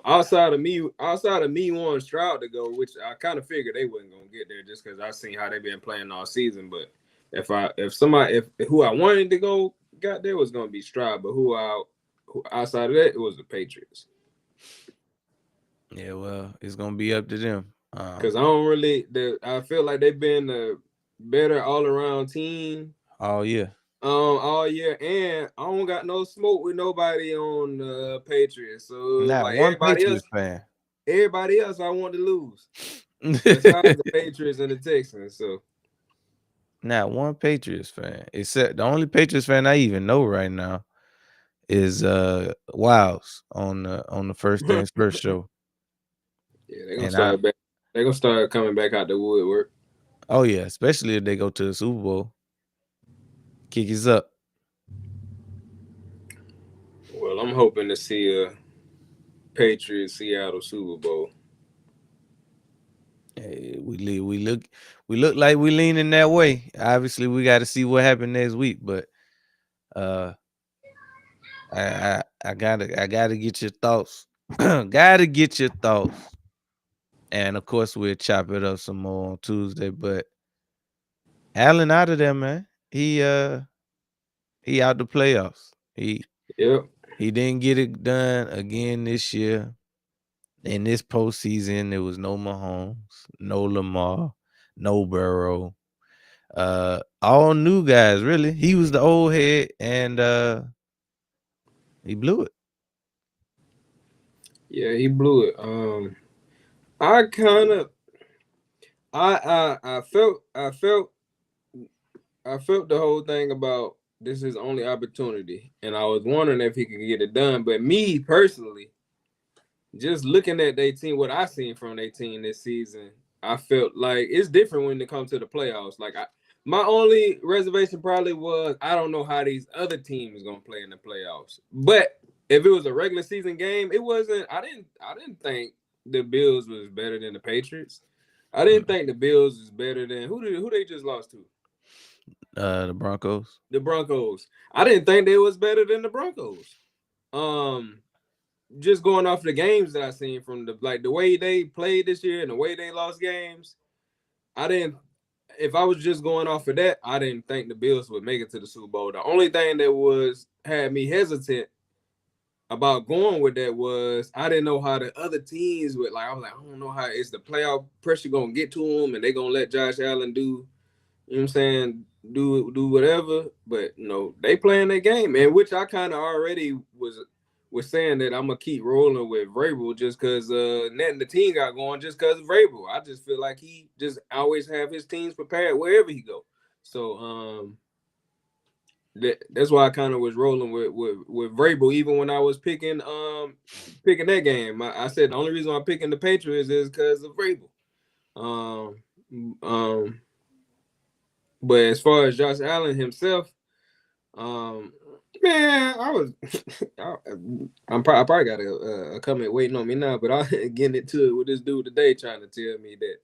outside of me wanting Stroud to go, which I kind of figured they wasn't gonna get there just because I seen how they've been playing all season. But if who I wanted to go got there was gonna be Stroud, but who outside of that it was the Patriots. Yeah, well, it's gonna be up to them. Because I feel like they've been a better all around team. Oh yeah. All year, and I don't got no smoke with nobody on the Patriots. So Not like one Patriots fan. Everybody else I want to lose. Besides the Patriots and the Texans. So not one Patriots fan. Except the only Patriots fan I even know right now is Wiles on the First Things First show. Yeah, they're gonna start coming back out the woodwork. Oh yeah, especially if they go to the Super Bowl. Kick us up. Well, I'm hoping to see a Patriots Seattle Super Bowl. Hey, we look like we leaning that way. Obviously, we got to see what happens next week, but I gotta get your thoughts. Gotta get your thoughts. And of course, we'll chop it up some more on Tuesday. But Allen out of there, man. He out the playoffs. He didn't get it done again this year. In this postseason, there was no Mahomes, no Lamar, no Burrow. All new guys, really. He was the old head, and he blew it. Yeah, he blew it. I felt the whole thing about this is his only opportunity, and I was wondering if he could get it done. But me personally, just looking at their team, what I seen from their team this season, I felt like it's different when it comes to the playoffs. Like my only reservation probably was I don't know how these other teams gonna play in the playoffs. But if it was a regular season game, it wasn't. I didn't think the Bills was better than the Patriots. I didn't think the Bills is better than who they just lost to. The Broncos. The Broncos. I didn't think they was better than the Broncos. Just going off the games that I seen from the way they played this year and the way they lost games, I didn't. If I was just going off of that, I didn't think the Bills would make it to the Super Bowl. The only thing that had me hesitant about going with that was I didn't know how the other teams would like. I was like, I don't know how is the playoff pressure gonna get to them, and they gonna let Josh Allen do, you know what I'm saying, do whatever. But they playing their game, and which I kind of already was saying that I'm gonna keep rolling with Vrabel just because nothing the team got going just because of Vrabel. I just feel like he just always have his teams prepared wherever he go. So that's why I kind of was rolling with Vrabel even when I was picking that game. I said the only reason I'm picking the Patriots is because of Vrabel. But as far as Josh Allen himself, man, I probably got a comment waiting on me now, but I'm getting into it with this dude today trying to tell me that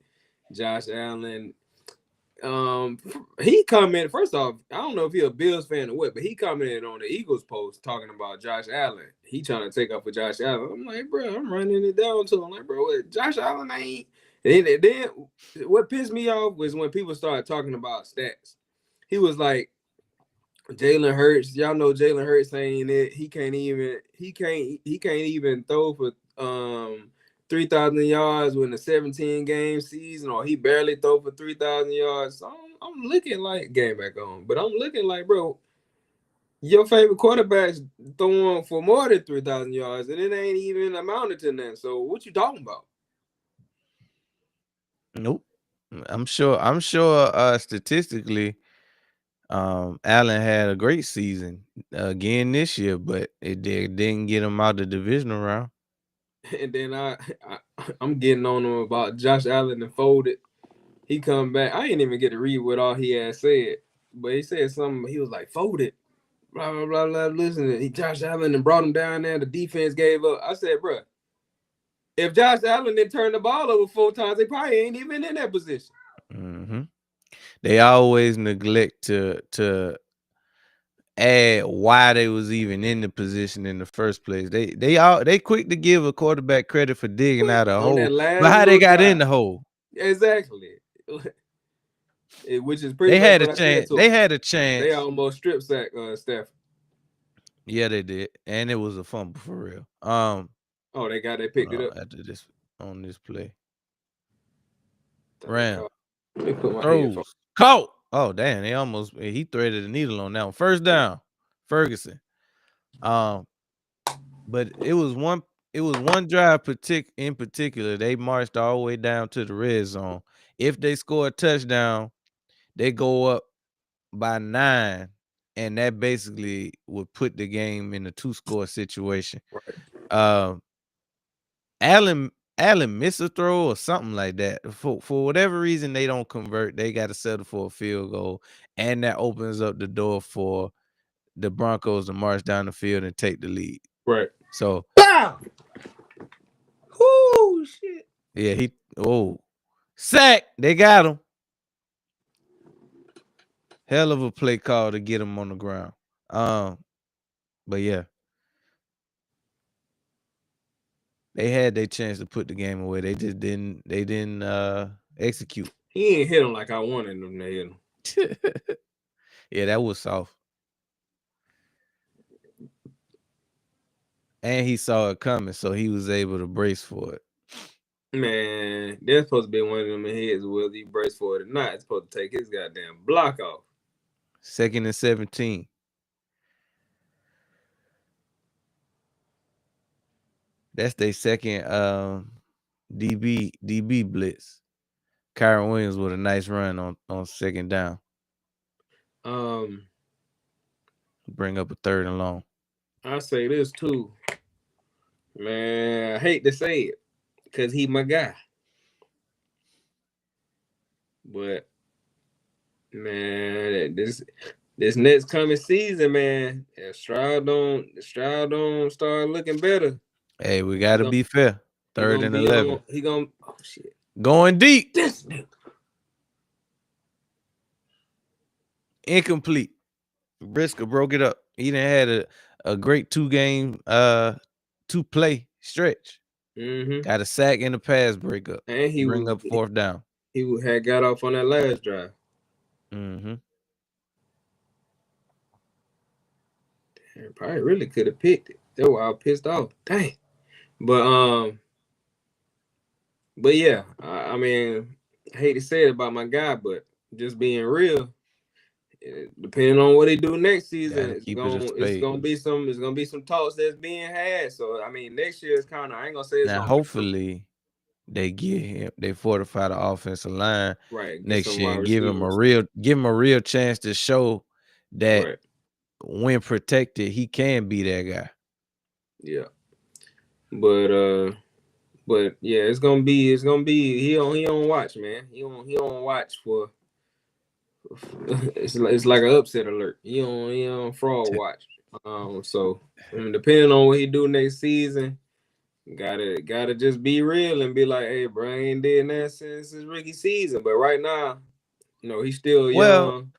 Josh Allen, he commented, first off, I don't know if he's a Bills fan or what, but he commented on the Eagles post talking about Josh Allen. He trying to take up for Josh Allen. I'm like, bro, I'm running it down to him. Like, bro, what, Josh Allen ain't. And then what pissed me off was when people started talking about stats. He was like, Jalen Hurts, y'all know Jalen Hurts saying it. He can't even throw for 3,000 yards in a 17-game season, or he barely throw for 3,000 yards. So I'm looking like game back on, but I'm looking like, bro, your favorite quarterback's throwing for more than 3,000 yards, and it ain't even amounted to that. So what you talking about? Nope. I'm sure statistically Allen had a great season again this year, but it didn't get him out the divisional round. And then I'm getting on him about Josh Allen and folded. He come back. I didn't even get to read what all he had said, but he said something. He was like, folded, blah, blah, blah, blah. Listen, Josh Allen and brought him down there. The defense gave up. I said, bro, if Josh Allen didn't turn the ball over 4 times, they probably ain't even in that position. Mm-hmm. They always neglect to add why they was even in the position in the first place. They quick to give a quarterback credit for digging out a hole, but how they got in the hole? Exactly. Which is pretty They much had a what I chance. said to They him. had a chance. They almost strip sack Stafford. Yeah, they did, and it was a fumble for real. They picked it up after this on this play. Ran. Let me put my throws caught. Oh damn! He threaded the needle on that one. First down, Ferguson. But it was one drive in particular. They marched all the way down to the red zone. If they score a touchdown, they go up by 9, and that basically would put the game in a 2-score situation. Right. Allen missed a throw or something like that. For whatever reason, they don't convert. They got to settle for a field goal, and that opens up the door for the Broncos to march down the field and take the lead. Right. So, BAM! Oh shit! Yeah, sack. They got him. Hell of a play call to get him on the ground. But yeah. They had their chance to put the game away. They just didn't execute. He ain't hit him like I wanted him to hit him. Yeah, that was soft. And he saw it coming, so he was able to brace for it. Man, that's supposed to be one of them heads, whether he brace for it or not. It's supposed to take his goddamn block off. 2nd and 17. That's their second DB blitz. Kyron Williams with a nice run on 2nd down. Bring up a 3rd and long. I say this too. Man, I hate to say it, because he my guy. But man, this next coming season, man, if Stroud don't start looking better. Hey, we gotta be fair. 3rd and 11. Oh shit. Going deep. This nigga. Incomplete. Brisker broke it up. He done had a great 2-game 2-play stretch. Mm-hmm. Got a sack and a pass breakup. And Bring up 4th down. He had got off on that last drive. Mm-hmm. Probably really could have picked it. That's why I was pissed off. Dang. But yeah, I mean, I hate to say it about my guy, but just being real, depending on what he do next season, it's gonna be some talks that's being had. So I mean, next year is kind of, I ain't gonna say it's now. gonna Hopefully, they fortify the offensive line next year and give him a real chance to show that when protected, he can be that guy. Yeah, but yeah, it's gonna be he on watch, man. He on watch for. It's like an upset alert. He on fraud watch. So depending on what he do next season, gotta just be real and be like, hey, bro, I ain't did that since his rookie season. But right now, he's still young.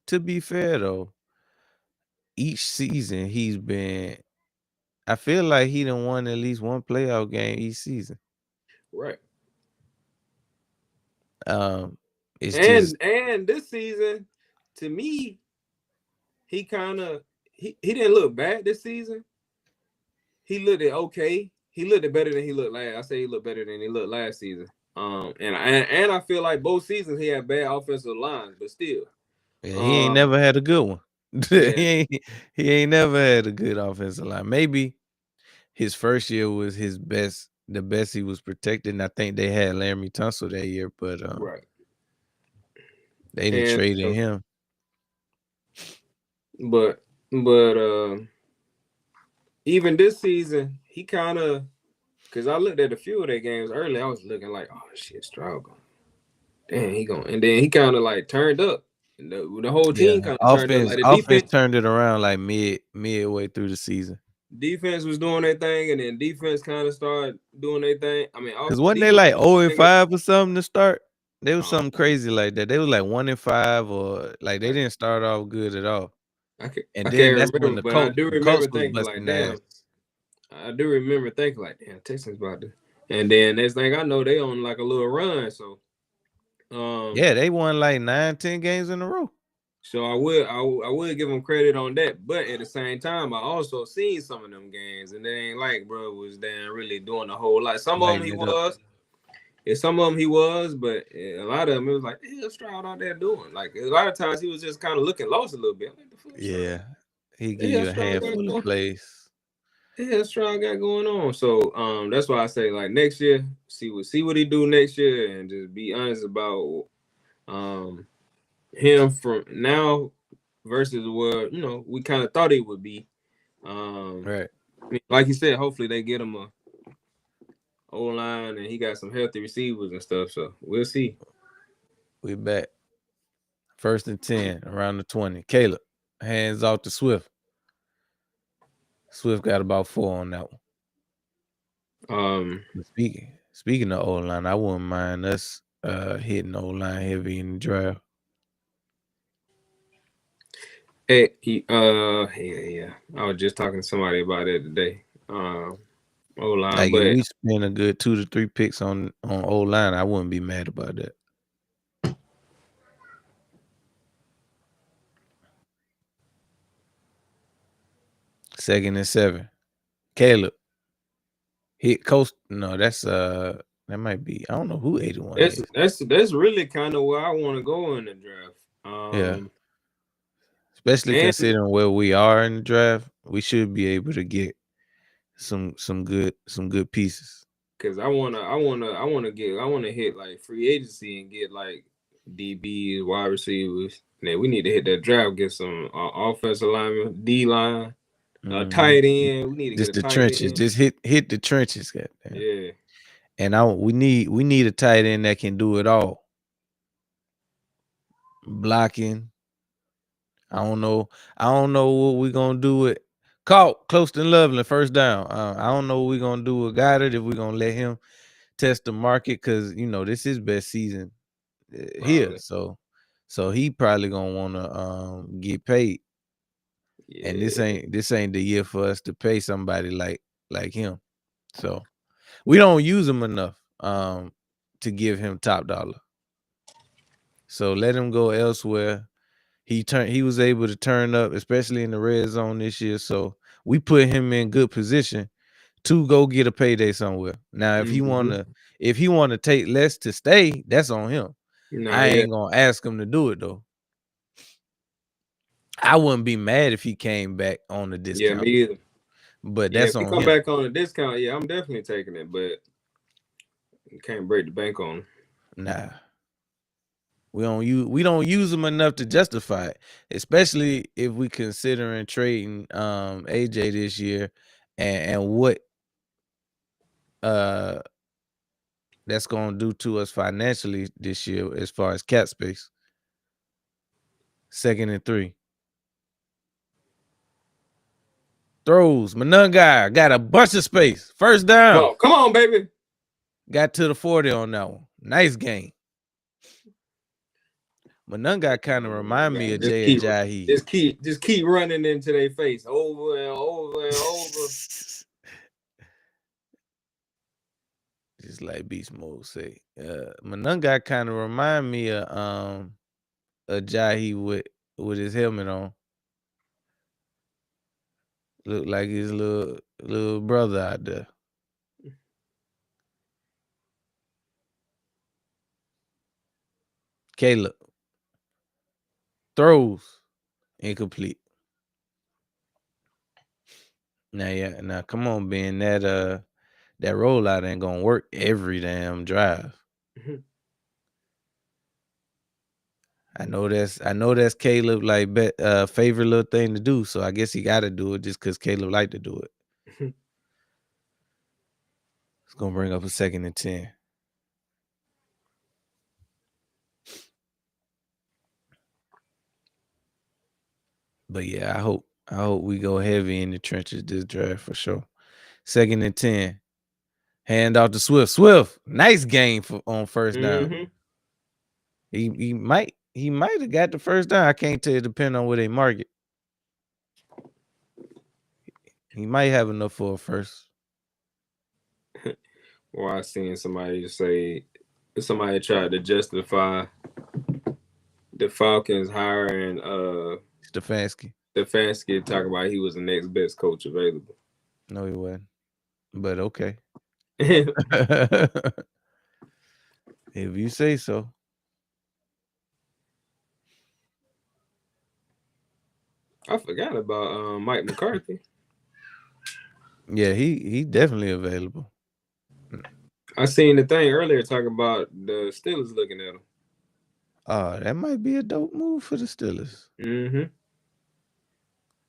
To be fair though, each season he's been, I feel like he done won at least one playoff game each season. Right. And this season, to me, he kind of he didn't look bad this season. He looked okay. He looked better than he looked last. I say he looked better than he looked last season. And I feel like both seasons he had bad offensive lines, but still, he ain't never had a good one. Yeah. he ain't never had a good offensive line. Maybe his first year was his best, the best he was protected. And I think they had Laramie Tunsil that year, but right. They didn't trade him. But even this season, he kind of, because I looked at a few of their games early, I was looking like, oh shit, Stroud gone. Damn, he gone. And then he kind of like turned up. The whole team kind of turned up. Like the offense turned it around like midway through the season. Defense was doing their thing, and then defense kind of started doing their thing. I mean, because wasn't they like 0-5 or something to start? They was something crazy like that. They was like 1-5, or like they didn't start off good at all. I can't remember, but I do remember thinking like, damn. Ass. I do remember thinking like, damn, Texans about to. And then next thing I know, they on like a little run. So, yeah, they won like 9-10 games in a row. So I would give them credit on that, but at the same time, I also seen some of them games, and they ain't like bro was damn really doing a whole lot. Some of them he was, and some of them he was, but a lot of them it was like, hey, Stroud out there doing. Like a lot of times he was just kind of looking lost a little bit. Like, the fuck, yeah, he give you a handful of plays. Yeah, Stroud got going on. So that's why I say like next year, see what he do next year, and just be honest about him from now versus what we kind of thought he would be. Right. Like you said, hopefully they get him a O-line and he got some healthy receivers and stuff. So we'll see. We back. 1st and 10 around the 20. Caleb, hands off to Swift. Swift got about 4 on that one. Speaking of O-line, I wouldn't mind us hitting O-line heavy in the draft. Hey, yeah. I was just talking to somebody about it today. O-line, like but if we spend a good 2 to 3 picks on O-line, I wouldn't be mad about that. Second and 7. Caleb. Hit coast. No, that's that might be. I don't know who 81 is. That's really kind of where I want to go in the draft. Yeah. Especially considering where we are in the draft, we should be able to get some good pieces. Because I wanna hit like free agency and get like DBs, wide receivers. Man, we need to hit that draft, get some offensive lineman, D line, tight end. We need to just get the trenches. end. Just hit the trenches, goddamn. Yeah. And we need a tight end that can do it all. Blocking. I don't know what we're gonna do with caught close to Loveland, 1st down. I don't know what we're gonna do with Goddard, if we're gonna let him test the market because this is best season here. Probably. So he probably gonna want to get paid. Yeah. And this ain't the year for us to pay somebody like him. So we don't use him enough to give him top dollar. So let him go elsewhere. He was able to turn up, especially in the red zone this year. So we put him in good position to go get a payday somewhere. Now, if he wanna take less to stay, that's on him. Nah, I yeah. ain't gonna ask him to do it though. I wouldn't be mad if he came back on the Yeah, discount. me either. But Yeah, that's if he on come him. back on a discount, yeah, I'm definitely taking it, but you can't break the bank on him. Nah. We don't use them enough to justify it, especially if we considering trading AJ this year and what that's gonna do to us financially this year as far as cap space. 2nd and 3. Throws. Manungai got a bunch of space. First down. Oh, come on, baby. Got to the 40 on that one. Nice game. Manungai kind of remind me of Jay Ajayi. Just keep running into their face over and over and over. Just like Beast Mode say. Manungai kind of remind me of Ajayi with his helmet on. Look like his little brother out there. Caleb throws incomplete. Now come on, Ben. That rollout ain't gonna work every damn drive. I know that's Caleb like favorite little thing to do. So I guess he got to do it just because Caleb like to do it. It's gonna bring up a 2nd and 10. But yeah, I hope we go heavy in the trenches this draft for sure. 2nd and 10. Hand off to Swift. Swift, nice game on first down. He might have got the first down. I can't tell you, depending on where they mark it. He might have enough for a first. Well, I seen somebody say somebody tried to justify the Falcons hiring Stefanski talking about he was the next best coach available. No, he wasn't. But okay. If you say so. I forgot about Mike McCarthy. Yeah, he definitely available. I seen the thing earlier talking about the Steelers looking at him. Oh, that might be a dope move for the Steelers.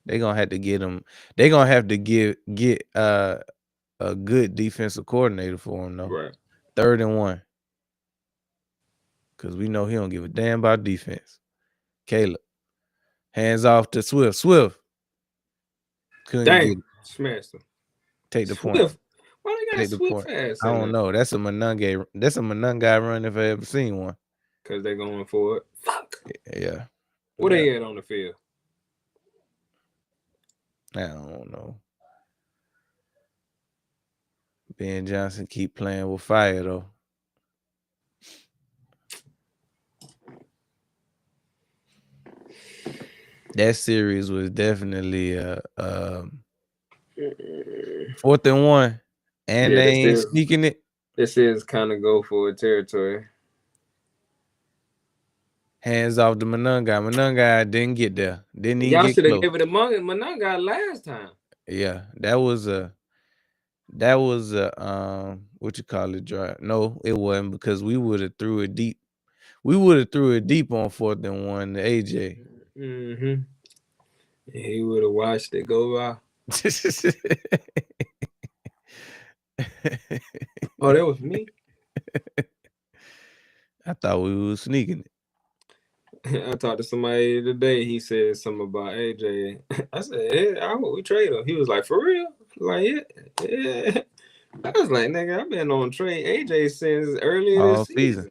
They're gonna have to get him. They're gonna have to get a good defensive coordinator for him though. Right. 3rd and 1. Cause we know he don't give a damn about defense. Caleb. Hands off to Swift. Swift. Couldn't get it. Smashed him. Take the Swift. point. Why they got Take the Swift point. fast? I don't know. That's a Manungai run if I ever seen one. Cause they're going for it. Fuck. Yeah. What they at on the field? I don't know. Ben Johnson keep playing with fire though. That series was definitely 4th and 1, and they ain't sneaking it. This is kind of go for a territory. Hands off to Manungai. Manungai didn't get there. Didn't even Y'all get should have close. given it to Manungai last time. Yeah, that was a what you call it drive. No, it wasn't, because we would have threw it deep. We would have threw it deep on 4th and 1 to AJ. He would have watched it go by. Oh, that was me. I thought we were sneaking it. I talked to somebody today. He said something about AJ. I said, "Yeah, I hope we trade him." He was like, "For real?" Like, yeah. I was like, nigga, I've been on Trey AJ since earlier all this season. season.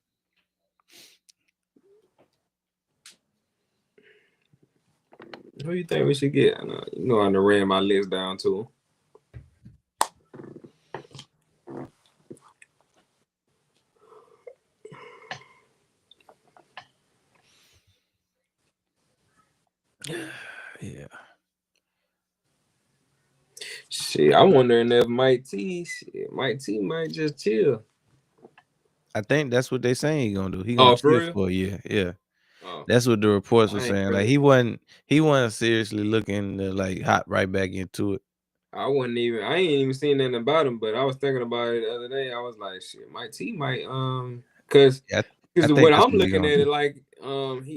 Who you think we should get? I done ran my list down to. Yeah. Shit, I'm wondering if Mike T might just chill. I think that's what they saying he gonna do. He gonna Oh, for chill real? for a year. Yeah. Oh, That's what the reports were I ain't saying. Like really. he wasn't seriously looking to like hop right back into it. I ain't even seen nothing about him, but I was thinking about it the other day. I was like, shit, Mike T might, cause, Yeah, I cause think when that's I'm what he looking gonna at it, do. like,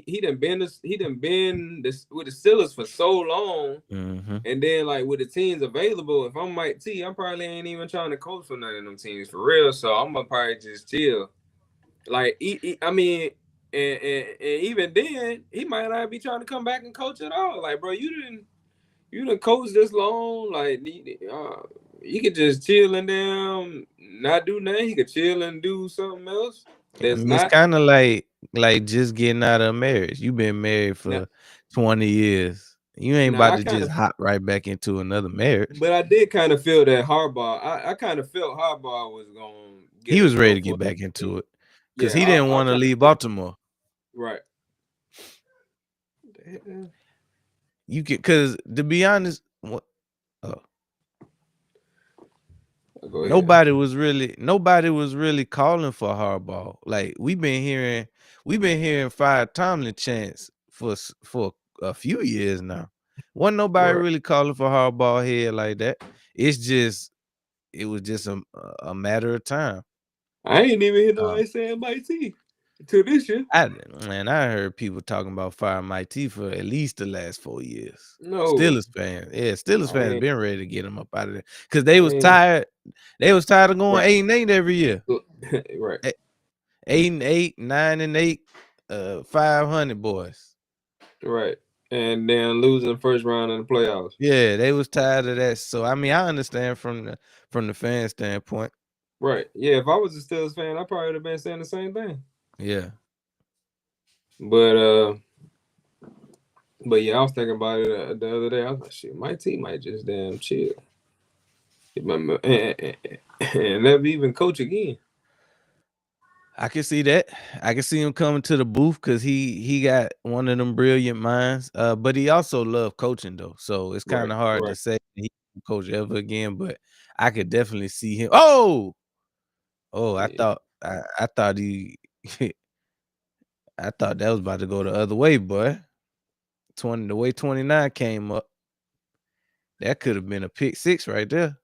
he done been this with the Steelers for so long, Mm-hmm. and then like with the teams available, if I'm Mike T, I probably ain't even trying to coach for none of them teams for real. So I'm gonna probably just chill. Like, I mean, and even then, he might not be trying to come back and coach at all. Like, bro, you done coach this long, like you could just chill and damn not do nothing. He could chill and do something else. I That's mean, it's not kind of like just getting out of a marriage. You've been married not. for 20 years. You ain't Now about I to kind just of, hop right back into another marriage. but I did kind of feel that Harbaugh. I kind of felt Harbaugh was gonna get He his was ready go to for get back another into team. it because Yeah, he didn't I want to kind of leave felt Baltimore. right. You can, because to be honest, uh, Go ahead. nobody was really calling for Harbaugh. Like we've been hearing Fire Tomlin chants for a few years now. Wasn't nobody Right. really calling for Harbaugh here like that. It was just a matter of time. I ain't even hear Uh, nobody saying Mike T till this year. I heard people talking about firing Mike T for at least the last 4 years. No, Steelers fans I been ready to get him up out of there because they was ain't. tired. They was tired of going Right. 8-8 every year. Right. 8-8, 9-8, 500 boys. Right. And then losing the first round in the playoffs. Yeah, they was tired of that. So I mean, I understand from the fan standpoint. Right. Yeah, if I was a Steelers fan, I probably would have been saying the same thing. Yeah, But but yeah, I was thinking about it the other day. I was like, shit, my team might just damn chill. And never even coach again. I can see that. I can see him coming to the booth because he got one of them brilliant minds. But he also loved coaching though, so it's kind Right. of hard to Right. say he can coach ever again. But I could definitely see him. Oh! I Yeah. thought I thought he I thought that was about to go the other way, boy. The way 29 came up, that could have been a pick six right there.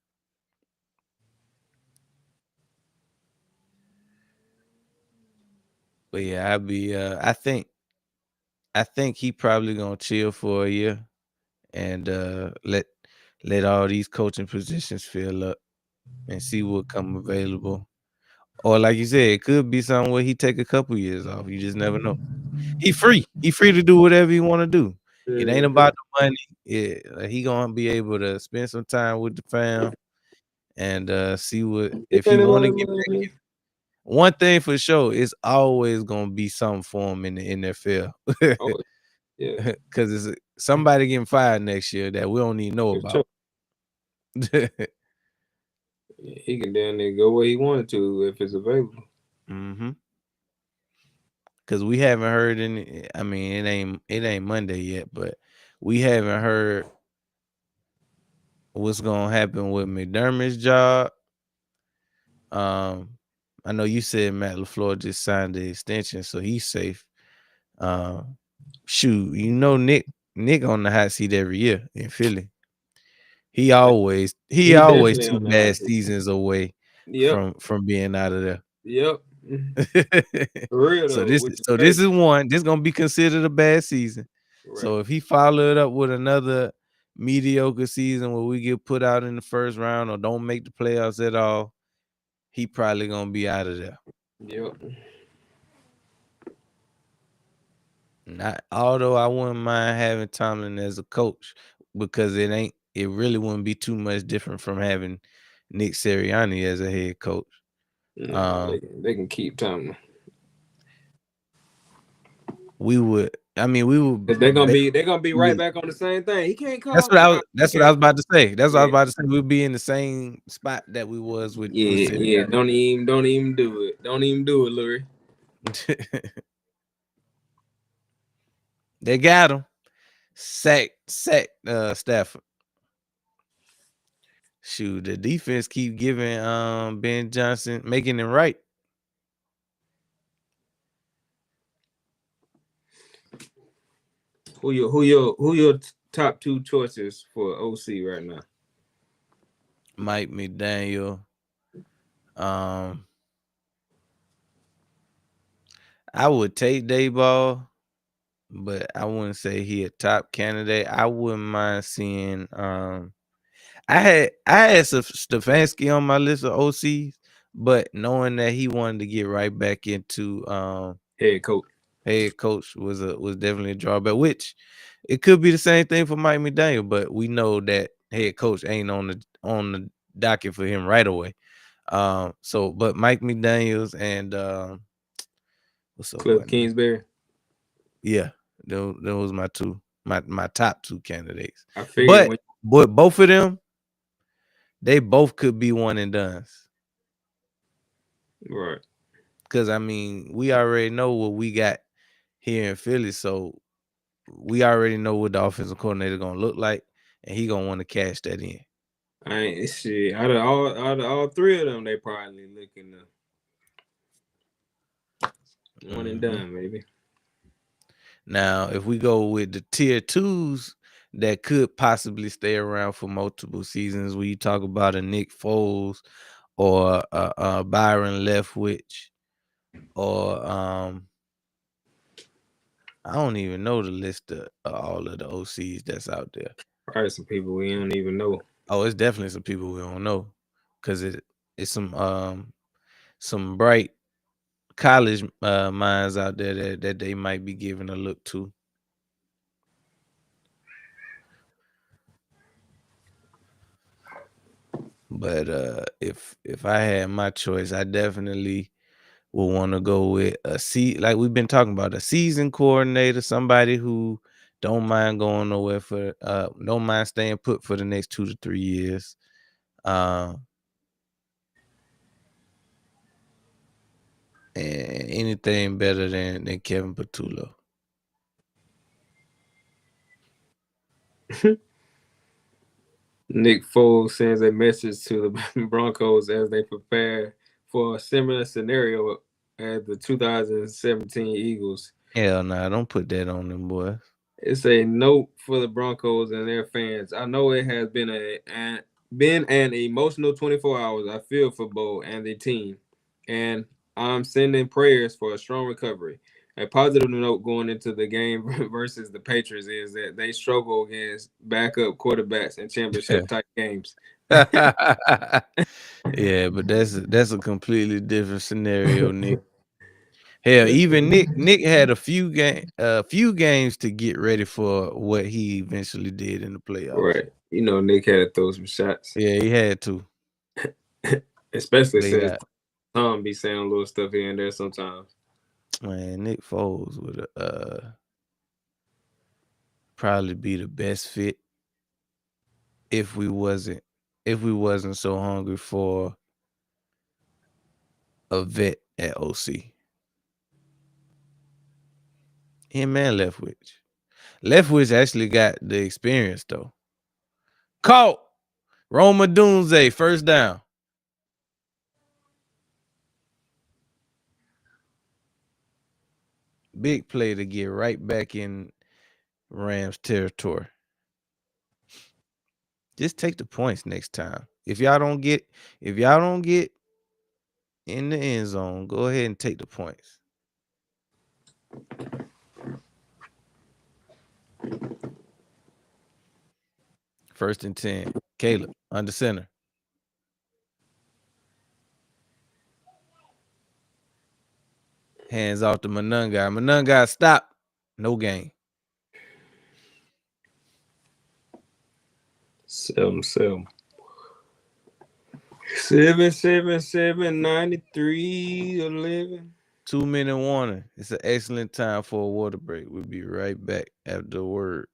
But yeah, I think he probably gonna chill for a year and let all these coaching positions fill up and see what come available. Or like you said, it could be something where he take a couple years off. You just never know. He free. He free to do whatever he want to do. It ain't Mhm. about the money. Yeah, he gonna be able to spend some time with the fam and see what It if he ain't want about to the get back. money. One thing for sure, it's always gonna be something for him in the NFL. Oh yeah, Because it's somebody getting fired next year that we don't even know for sure. about. Yeah, he can down there go where he wanted to if it's available. Mm-hmm. Because we haven't heard any. I mean, it ain't Monday yet, but we haven't heard what's gonna happen with McDermott's job. Um, I know you said Matt LaFleur just signed the extension, so he's safe. Shoot, Nick on the hot seat every year in Philly. He Man, always he he always definitely two on the hot bad seat. seasons away Yep, from being out of there. yep. For real so though, this which is so this crazy. is one. This gonna be considered a bad season. Right. So if he follow it up with another mediocre season where we get put out in the first round or don't make the playoffs at all, he probably gonna be out of there. Yep. Not although I wouldn't mind having Tomlin as a coach because it really wouldn't be too much different from having Nick Sirianni as a head coach. No, they can keep Tomlin. We would. I mean, we would. They're gonna be right back on the same thing. He can't That's call. what I Nah, was. That's what I okay. was about to say. That's what I was Yeah, about to say. We'll be in the same spot that we was with yeah. Sirianni. Don't even do it. Don't even do it, Lurie. They got him. Sack. Stafford. Shoot, the defense keep giving Ben Johnson, making it right. Who your top two choices for OC right now? Mike McDaniel. I would take Dayball, but I wouldn't say he a top candidate. I wouldn't mind seeing I had Stefanski on my list of OCs, but knowing that he wanted to get right back into Head coach. head coach was definitely a drawback, which it could be the same thing for Mike McDaniel, but we know that head coach ain't on the docket for him right away. But Mike McDaniels and what's up, boy Cliff name? Kingsbury. Yeah, those my two, my top two candidates. I figured But both of them, they both could be one and dones. right. Because I mean, we already know what we got here in Philly, so we already know what the offensive coordinator gonna look like, and he gonna want to cash that in. I ain't shit. Out of all three of them, they probably looking one and done, maybe. Now, if we go with the tier twos that could possibly stay around for multiple seasons, when you talk about a Nick Foles or Byron Leftwich, or I don't even know the list of all of the OCs that's out there. Probably some people we don't even know. Oh, it's definitely some people we don't know, because it's some bright college minds out there that they might be giving a look to. But if I had my choice, I definitely would want to go with like we've been talking about, a season coordinator, somebody who don't mind going nowhere don't mind staying put for the next 2 to 3 years. And anything better than Kevin Patullo. Nick Foles sends a message to the Broncos as they prepare for a similar scenario as the 2017 Eagles. Hell nah, don't put that on them boys. It's a note for the Broncos and their fans. I know it has been an emotional 24 hours. I feel for Bo and the team, and I'm sending prayers for a strong recovery. A positive note going into the game versus the Patriots is that they struggle against backup quarterbacks in championship type games. Yeah, but that's a completely different scenario, Nick. Hell, even Nick had a few games to get ready for what he eventually did in the playoffs. Right. You know, Nick had to throw some shots. Yeah, he had to. Especially But since yeah, Tom be saying a little stuff here and there sometimes. man, Nick Foles would probably be the best fit if we wasn't so hungry for a vet at OC. Him and Leftwich. Leftwich actually got the experience though. Caught Roma Dunze, first down. Big play to get right back in Rams territory. Just take the points next time. If y'all don't get in the end zone, go ahead and take the points. First and 10. Caleb, under center. Hands off to Monungai. Monungai, stop. No gain. Sell. 7779311. 2-minute warning. It's an excellent time for a water break. We'll be right back after the word.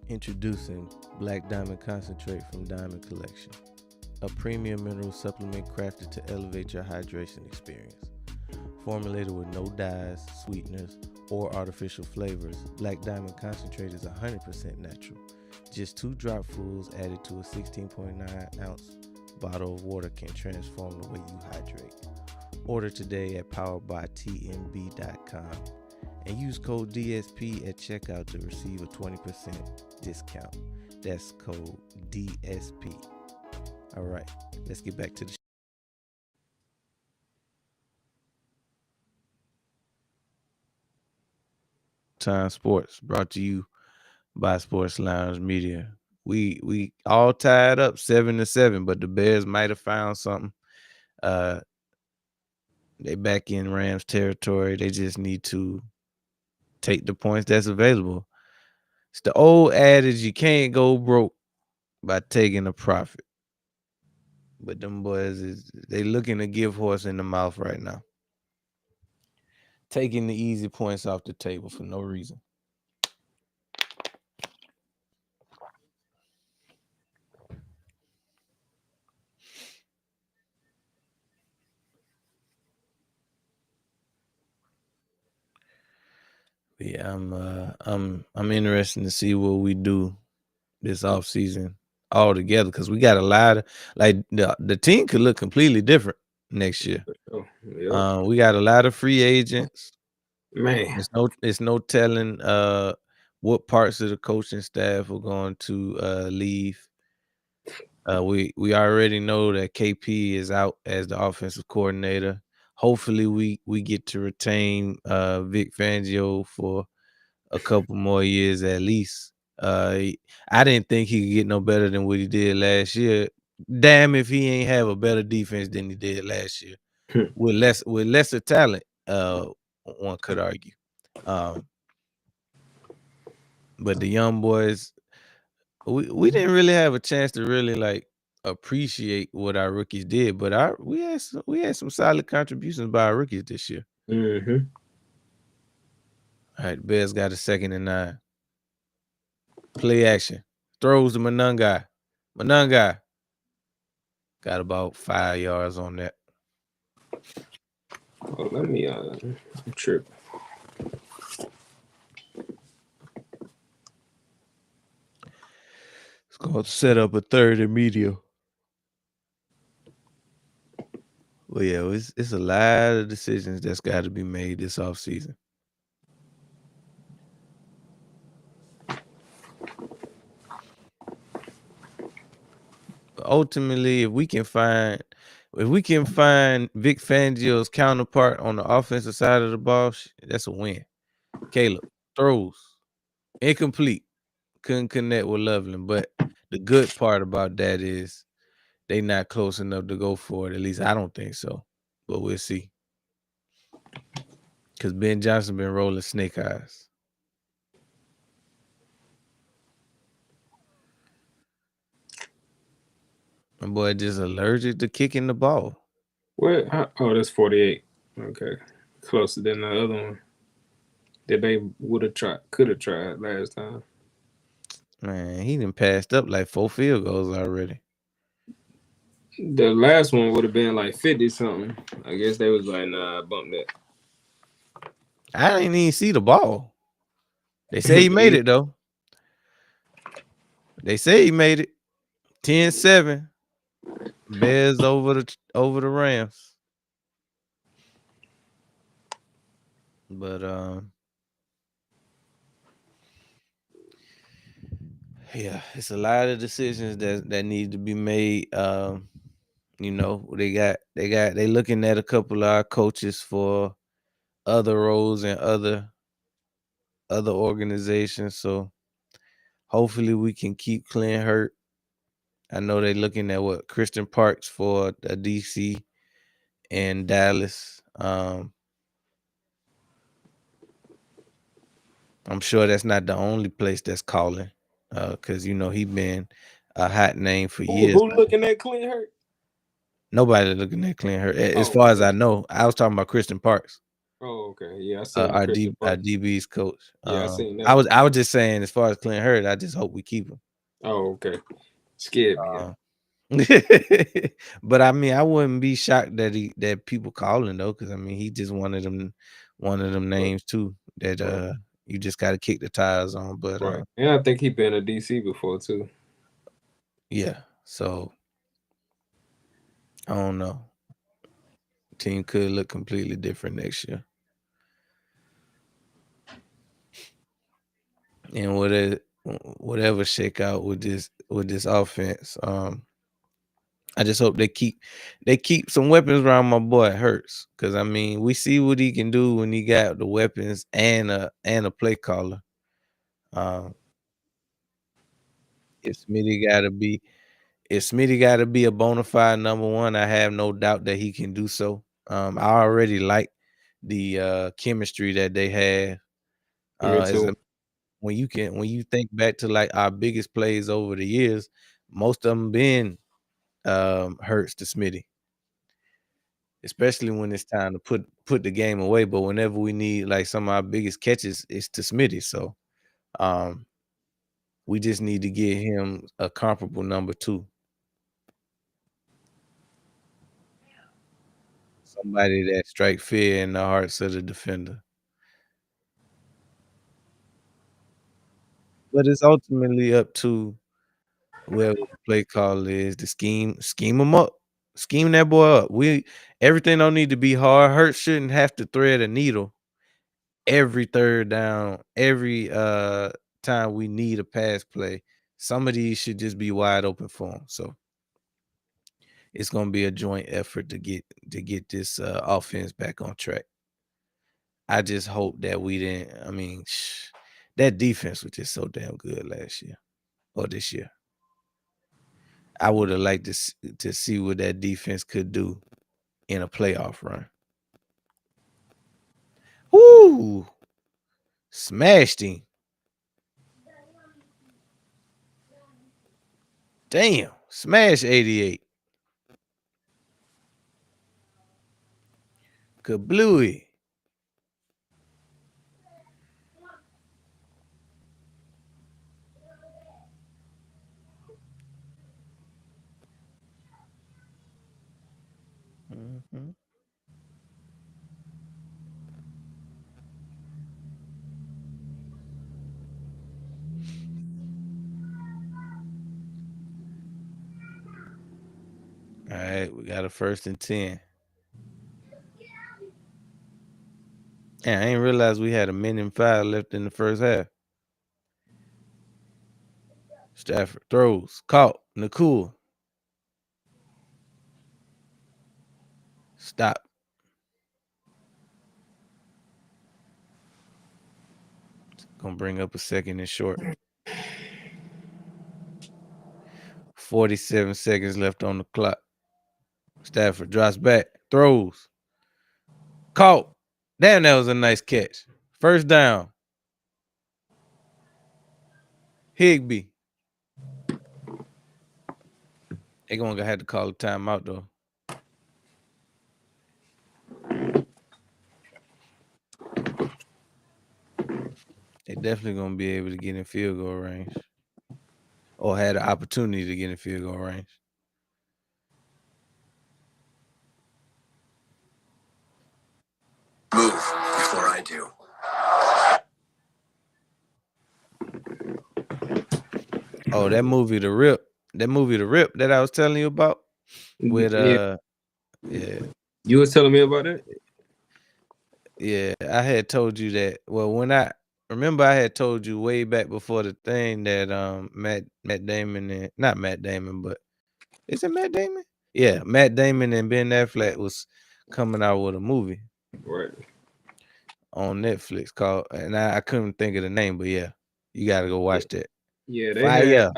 Introducing Black Diamond Concentrate from Diamond Collection, a premium mineral supplement crafted to elevate your hydration experience. Formulated with no dyes, sweeteners, or artificial flavors, Black Diamond Concentrate is 100% natural. Just 2 dropfuls added to a 16.9 ounce bottle of water can transform the way you hydrate. Order today at poweredbytmb.com and use code DSP at checkout to receive a 20% discount. That's code DSP. All right, let's get back to the Time Sports, brought to you by Sports Lounge Media. We all tied up 7-7, but the Bears might have found something. They back in Rams territory. They just need to take the points that's available. It's the old adage, you can't go broke by taking a profit. But them boys they looking to give horse in the mouth right now. Taking the easy points off the table for no reason. Yeah, I'm interested to see what we do this offseason all together, because we got a lot of, like, the team could look completely different next year. Oh, yeah. We got a lot of free agents. Man. It's no telling what parts of the coaching staff are going to leave. We already know that KP is out as the offensive coordinator. Hopefully we get to retain Vic Fangio for a couple more years at least. I didn't think he could get no better than what he did last year. Damn if he ain't have a better defense than he did last year. With lesser talent, one could argue. But the young boys, we didn't really have a chance to really like appreciate what our rookies did, but we had some solid contributions by our rookies this year. Mm-hmm. All right, the Bears got a 2nd and 9. Play action. Throws to Monungai. Monungai got about 5 yards on that. Oh, let me trip. It's going to set up a 3rd and medium. Well, yeah, it's a lot of decisions that's got to be made this offseason. Ultimately, if we can find Vic Fangio's counterpart on the offensive side of the ball, that's a win. Caleb throws incomplete, couldn't connect with Loveland, but the good part about that is they not close enough to go for it. At least I don't think so, but we'll see. Because Ben Johnson been rolling snake eyes. My boy just allergic to kicking the ball. What? Oh, that's 48. Okay, closer than the other one that they could have tried last time. Man, he done passed up like 4 field goals already. The last one would have been like 50 something. I guess they was like, nah, bump that. I didn't even see the ball. They say he made it though. They say he made it. 10-7. Bears over the Rams. But yeah, it's a lot of decisions that need to be made. You know, they looking at a couple of our coaches for other roles and other organizations. So hopefully we can keep Clint Hurt. I know they're looking at Christian Parks for DC and Dallas. I'm sure that's not the only place that's calling, because you know he been a hot name for Who, years who now. looking at Clint Hurt? Nobody looking at Clint Hurt. As Oh, far as okay. I know, I was talking about Christian Parks, Oh, okay. Yeah, I seen our Christian our Parks. DB's coach. Yeah, I seen I that. was just saying, as far as Clint Hurt, I just hope we keep him. Oh, okay. Scared me. Uh, but I mean, I wouldn't be shocked that people calling though, because I mean, he just one of them Right. names too that Right. you just got to kick the tires on. But Right. And I think he been a DC before too. yeah, so I don't know. Team could look completely different next year, and whatever shake out with this offense. I just hope they keep some weapons around my boy Hurts, because I mean we see what he can do when he got the weapons and a play caller. Um, if Smitty got to be if Smitty got to be a bona fide number one, I have no doubt that he can do so. I already like the chemistry that they have. Me As too. a when you think back to like our biggest plays over the years, most of them been Hurts to Smitty, especially when it's time to put the game away. But whenever we need like some of our biggest catches, it's to Smitty. So um, we just need to get him a comparable number two, somebody that strike fear in the hearts of the defender. But it's ultimately up to whoever the play call is, the scheme them up, scheme that boy up. Everything don't need to be hard. Hurt shouldn't have to thread a needle every third down, every time we need a pass play. Some of these should just be wide open for him. So it's gonna be a joint effort to get this offense back on track. I just hope that we didn't. I mean, that defense was just so damn good last year or this year. I would have liked to see what that defense could do in a playoff run. Woo! Smashed him. Damn. Smash 88. Kablooey. Mhm. All right, we got a 1st and 10. Yeah, I ain't realized we had a minute and 5 left in the first half. Stafford throws, caught, Nakua. Stop. Gonna bring up a 2nd and short. 47 seconds left on the clock. Stafford drops back, throws, caught. Damn, that was a nice catch. First down. Higbee. They gonna have to call a timeout though. They definitely gonna be able to get in field goal range, or had an opportunity to get in field goal range. Move before I do. Oh, that movie, The Rip. That movie, The Rip, that I was telling you about with Yeah. yeah. You was telling me about that? Yeah, I had told you that. Well, when I remember, I had told you way back before the thing that Matt Damon and not Matt Damon, but is it Matt Damon? Yeah, Matt Damon and Ben Affleck was coming out with a movie Right. on Netflix called, and I couldn't think of the name, but yeah, you got to go Yeah. watch that. Yeah, they had. Fire.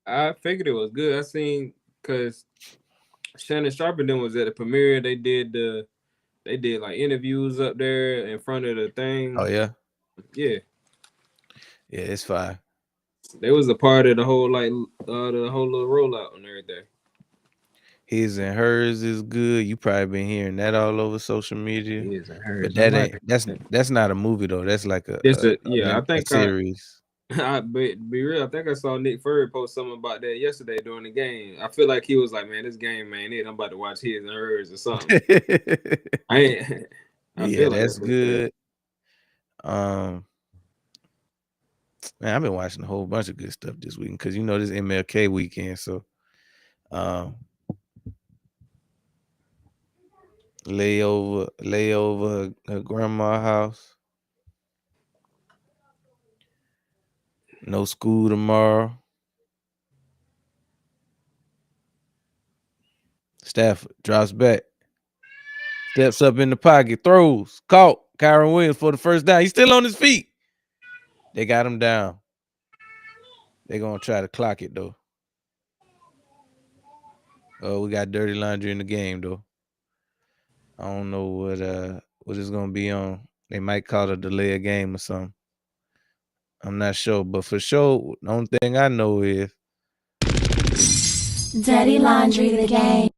I figured it was good. I seen because Shannon Sharp and them was at the premiere. They did like interviews up there in front of the thing. Oh yeah, Yeah. yeah, it's fire. They was a part of the whole the whole little rollout and everything. His and Hers is good. You probably been hearing that all over social media. His and Hers. But that ain't that's not a movie though. That's like a I a think series. be real. I think I saw Nick Fury post something about that yesterday during the game. I feel like he was like, "Man, this game, man, I'm about to watch His and Hers or something." I ain't. I Yeah, feel like that's that's what it is. good. Man, I've been watching a whole bunch of good stuff this week because this MLK weekend. So, layover her grandma's house. No school tomorrow. Stafford drops back, steps up in the pocket, throws, caught. Kyron Williams for the first down. He's still on his feet. They got him down. They're gonna try to clock it though. Oh, we got dirty laundry in the game though. I don't know what it's gonna be on. They might call it a delay a game or something. I'm not sure, but for sure, the only thing I know is Dirty Laundry the game.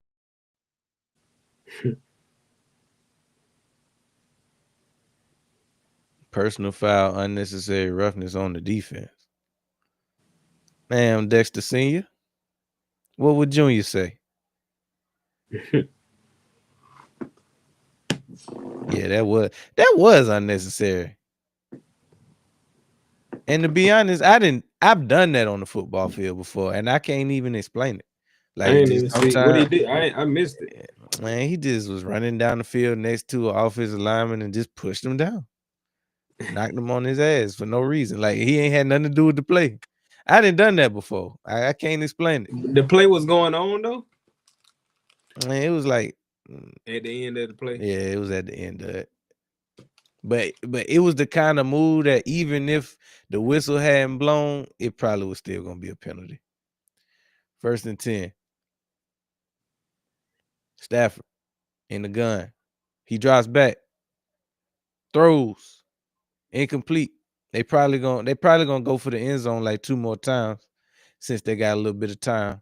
personal foul, unnecessary roughness on the defense. Man, Dexter Senior. What would Junior say? Yeah, that was unnecessary. And to be honest, I've done that on the football field before, and I can't even explain it. I Like, ain't just even see what he sometimes, did. I missed it. man, he just was running down the field next to an offensive lineman and just pushed him down, knocked him on his ass for no reason. Like, he ain't had nothing to do with the play. I done done that before. I can't explain it. The play was going on though. Man, it was like At the end of the play. yeah, it was at the end of it. But it was the kind of move that even if the whistle hadn't blown, it probably was still gonna be a penalty. 1st and 10. Stafford in the gun. He drops back, throws, incomplete. They probably gonna go for the end zone like 2 more times since they got a little bit of time.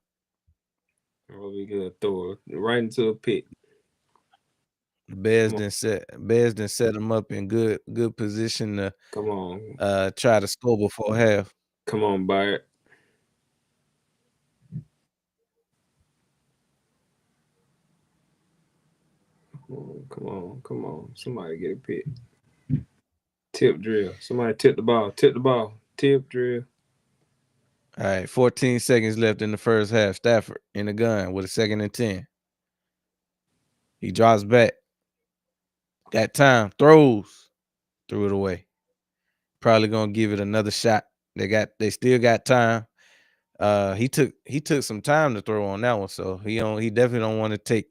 Oh, we could throw it right into a pit. The Bears then set them up in good position to Come on. try to score before half. Come on, Byard. Come on. Somebody get a pick. Tip drill. Somebody tip the ball. Tip drill. All right, 14 seconds left in the first half. Stafford in the gun with a 2nd and 10. He drops back. Got time. Throws. Threw it away. Probably gonna give it another shot. They still got time. He took some time to throw on that one, so he definitely don't want to take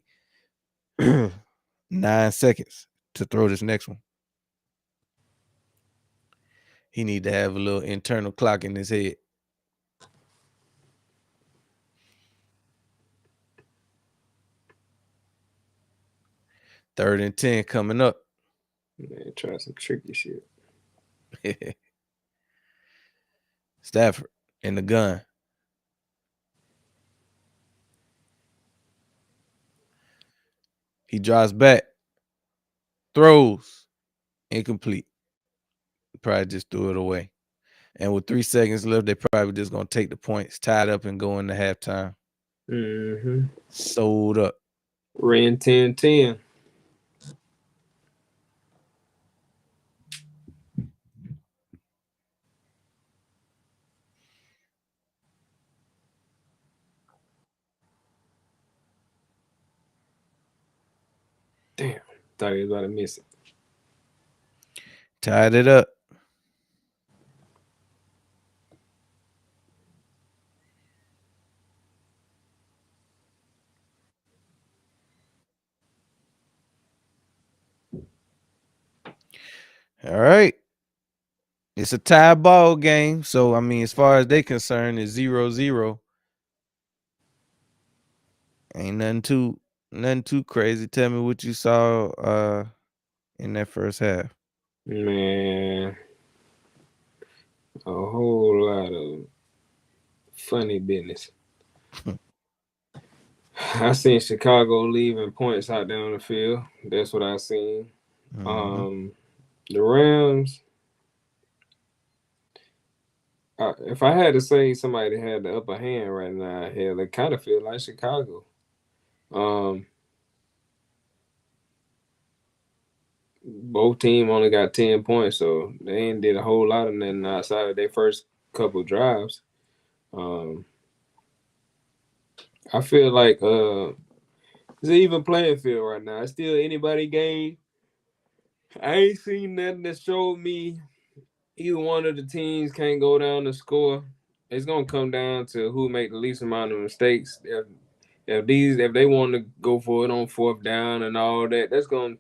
9 seconds to throw this next one. He need to have a little internal clock in his head. Third and 10 coming up. Man, try some tricky shit. Stafford in the gun. He drops back. Throws. Incomplete. Probably just threw it away. And with 3 seconds left, they probably just gonna take the points, tied up, and go into halftime. Sold up. Ran 10-10. Damn. Thought he was about to miss it. Tied it up. All right. It's a tie ball game. So, I mean, as far as they concerned, it's 0-0. Ain't nothing too crazy. Tell me what you saw in that first half. Man. A whole lot of Funny business. I seen Chicago leaving points out there on the field. That's what I seen. Mm-hmm. Um, the Rams. If I had to say somebody had the upper hand right now, hell, it kind of feel like Chicago. Um, both team only got 10 points, so they ain't did a whole lot of nothing outside of their first couple drives. Um, I feel like it's an even playing field right now. It's still anybody game. I ain't seen nothing that showed me either one of the teams can't go down and score. It's gonna come down to who make the least amount of mistakes. If they want to go for it on fourth down and all that, that's gonna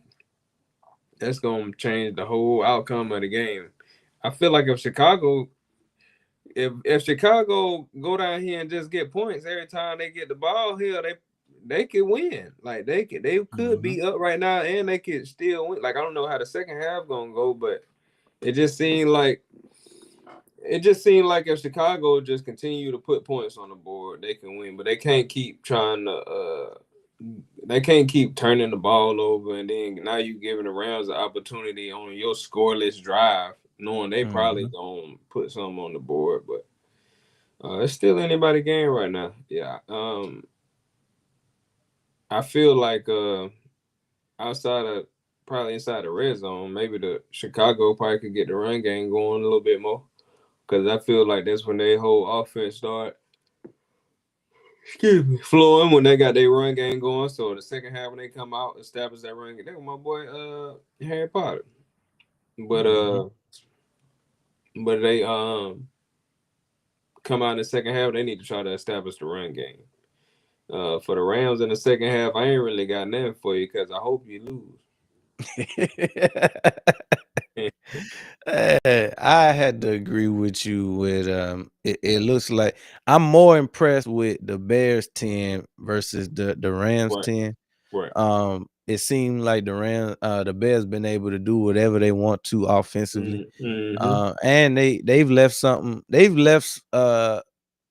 change the whole outcome of the game. I feel like if Chicago go down here and just get points every time they get the ball here, they could win. Like they could Mm-hmm. be up right now and they could still win. Like I don't know how the second half gonna go, but it just seemed like if Chicago just continue to put points on the board, they can win. But they can't keep trying to. They can't keep turning the ball over, and then now you giving the Rams an opportunity on your scoreless drive, knowing they probably Mm-hmm. gonna put something on the board. But it's still anybody game right now. Yeah. I feel like outside of probably inside the red zone, maybe the Chicago probably could get the run game going a little bit more. Because I feel like that's when their whole offense start, excuse me, flowing when they got their run game going. So the second half when they come out, establish that run game. That was my boy Harry Potter. But Mm-hmm. they come out in the second half, they need to try to establish the run game. For the Rams in the second half, I ain't really got nothing for you because I hope you lose. I had to agree with you with it looks like I'm more impressed with the Bears 10 versus the Rams Right, 10. right. It seemed like the Bears been able to do whatever they want to offensively. Mm-hmm. And they've left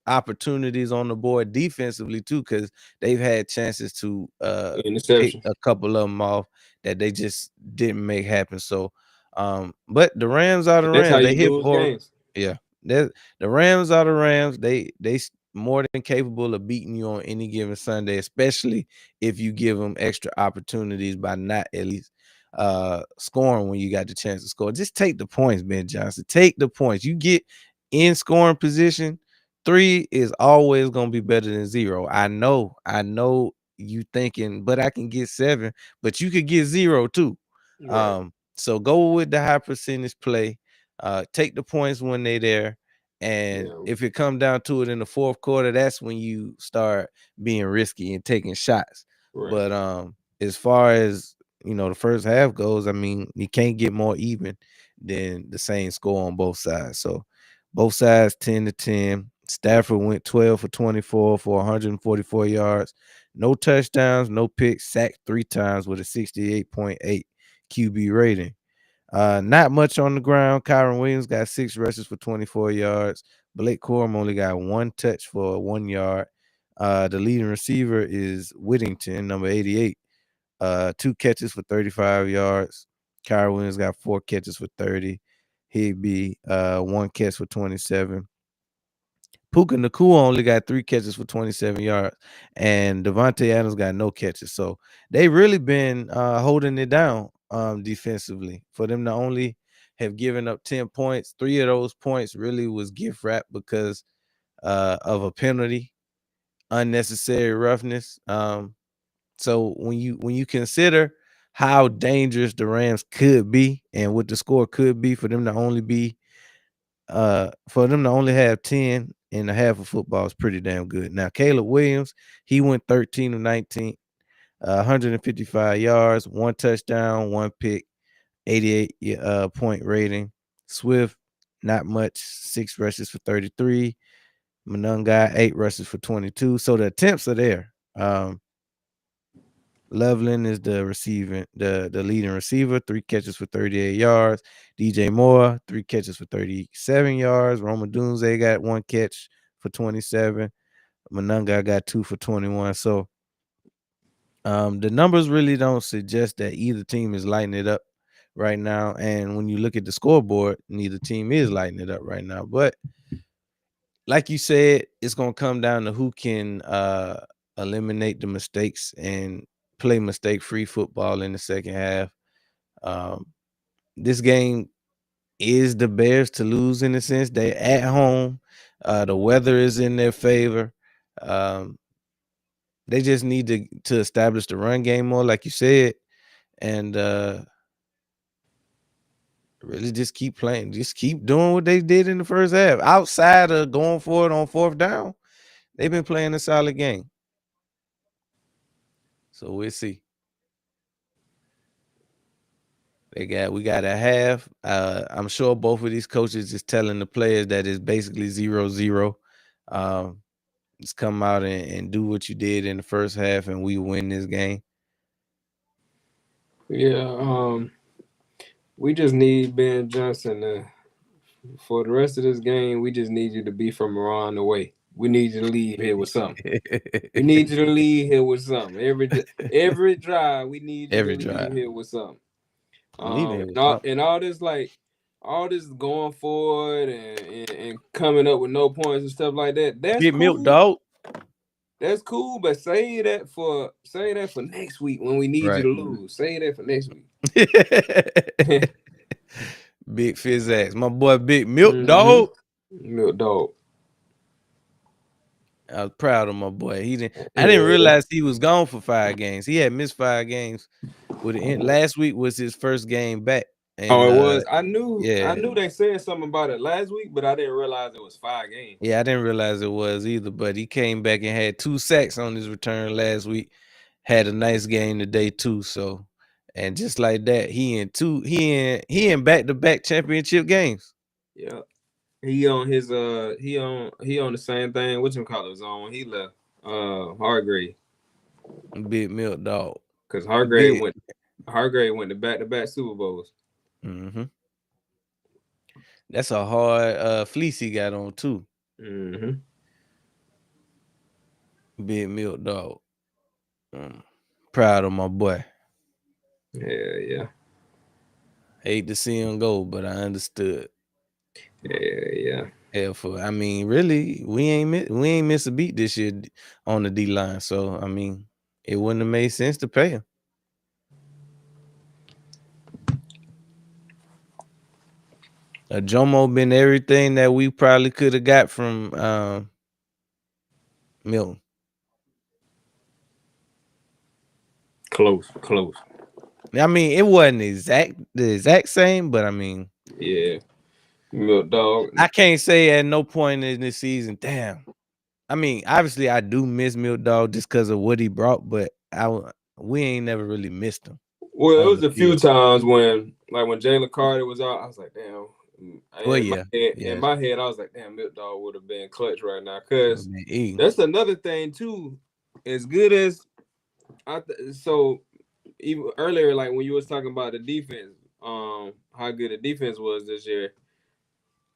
opportunities on the board defensively too, because they've had chances to pick Interception. a couple of them off that they just didn't make happen. So but the Rams are the That's how Rams. They you hit lose hard. games. Yeah. The Rams are the Rams. They more than capable of beating you on any given Sunday, especially if you give them extra opportunities by not at least scoring when you got the chance to score. Just take the points, Ben Johnson. Take the points. You get in scoring position. 3 is always gonna be better than 0. I know you thinking, but I can get 7, but you could get 0 too. Right. So go with the high percentage play. Take the points when they there. And Yeah. if it come down to it in the fourth quarter, that's when you start being risky and taking shots. Right. But as far as the first half goes, I mean, you can't get more even than the same score on both sides. So both sides 10-10. Stafford went 12 for 24 for 144 yards, no touchdowns, no picks, sacked 3 times with a 68.8 QB rating. Not much on the ground. Kyron Williams got 6 rushes for 24 yards. Blake Corum only got 1 touch for 1 yard. The leading receiver is Whittington, number 88. 2 catches for 35 yards. Kyron Williams got 4 catches for 30. Higby, 1 catch for 27. Puka Nakua only got 3 catches for 27 yards, and Devontae Adams got no catches. So they really been holding it down defensively. For them to only have given up 10 points, 3 of those points really was gift wrap because of a penalty, unnecessary roughness. So when you consider how dangerous the Rams could be and what the score could be for them to only have 10 and a half of football is pretty damn good. Now, Caleb Williams, he went 13 of 19, 155 yards, 1 touchdown, 1 pick, 88 point rating. Swift, not much, 6 rushes for 33. Monungai, 8 rushes for 22. So the attempts are there. Loveland is the leading receiver, 3 catches for 38 yards. DJ Moore, 3 catches for 37 yards. Roma Dunze got 1 catch for 27. Monunga got 2 for 21. So the numbers really don't suggest that either team is lighting it up right now. And when you look at the scoreboard, neither team is lighting it up right now. But like you said, it's gonna come down to who can eliminate the mistakes and play mistake-free football in the second half. Um, this game is the Bears to lose in a sense. They're at home. The weather is in their favor. Um, they just need to establish the run game more, like you said, and really just keep playing. Just keep doing what they did in the first half. Outside of going for it on fourth down, they've been playing a solid game. So we'll see. We got a half. I'm sure both of these coaches is telling the players that it's basically 0-0. Just come out and do what you did in the first half, and we win this game. Yeah, we just need Ben Johnson for the rest of this game. We just need you to be from around the way. We need you to leave here with something. We need you to leave here with something. Every drive, we need you to Every leave drive. here with something. Leaving here with And all this all this going forward and coming up with no points and stuff like that. That's Get cool. milk, dog. That's cool, but say that for next week when we need you Right. to lose. Say that for next week. Big Fizzax. My boy Big Milk Dog. Milk Dog. I was proud of my boy. I didn't realize he was gone for 5 games. He had missed 5 games. Last week was his first game back. And, it was. I knew yeah. they said something about it last week, but I didn't realize it was 5 games. Yeah, I didn't realize it was either, but he came back and had 2 sacks on his return last week. Had a nice game today too. So, and just like that, he in back-to-back championship games. Yeah. He on his he on the same thing. Whatchamacallit on when he left Hargrave. Big Milk Dog. Because Hargrave went to back-to-back Super Bowls. Mm-hmm. That's a hard fleece he got on too. Mm-hmm. Big Milk Dog. Proud of my boy. Yeah. Hate to see him go, but I understood. Yeah. I mean, really, we ain't miss a beat this year on the D line. So I mean, it wouldn't have made sense to pay him. Jomo been everything that we probably could have got from Milton. Close. I mean, it wasn't the exact same, but I mean, yeah. Milk Dog. I can't say at no point in this season, damn. I mean, obviously, I do miss Milk Dog just because of what he brought, but we ain't never really missed him. Well, it was a few times when Jalen Carter was out, I was like, damn. In my head, I was like, damn, Milk Dog would have been clutch right now. Because that's another thing, too. As good as so even earlier, like when you was talking about the defense, how good the defense was this year.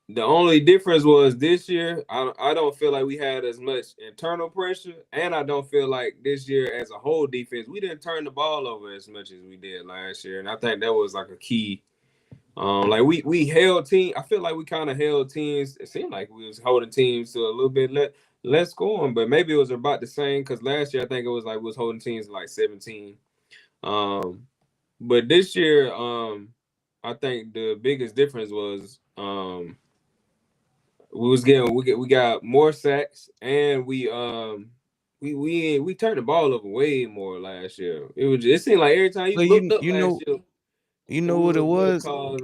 The only difference was this year, I don't feel like we had as much internal pressure, and I don't feel like this year as a whole defense, we didn't turn the ball over as much as we did last year, and I think that was like a key. Like we held team. I feel like we kind of held teams. It seemed like we was holding teams to a little bit less scoring, but maybe it was about the same because last year I think it was like we was holding teams like 17. But this year, I think the biggest difference was we got more sacks and we turned the ball over way more last year. It seemed like every time you looked up last year. You know what it was? Our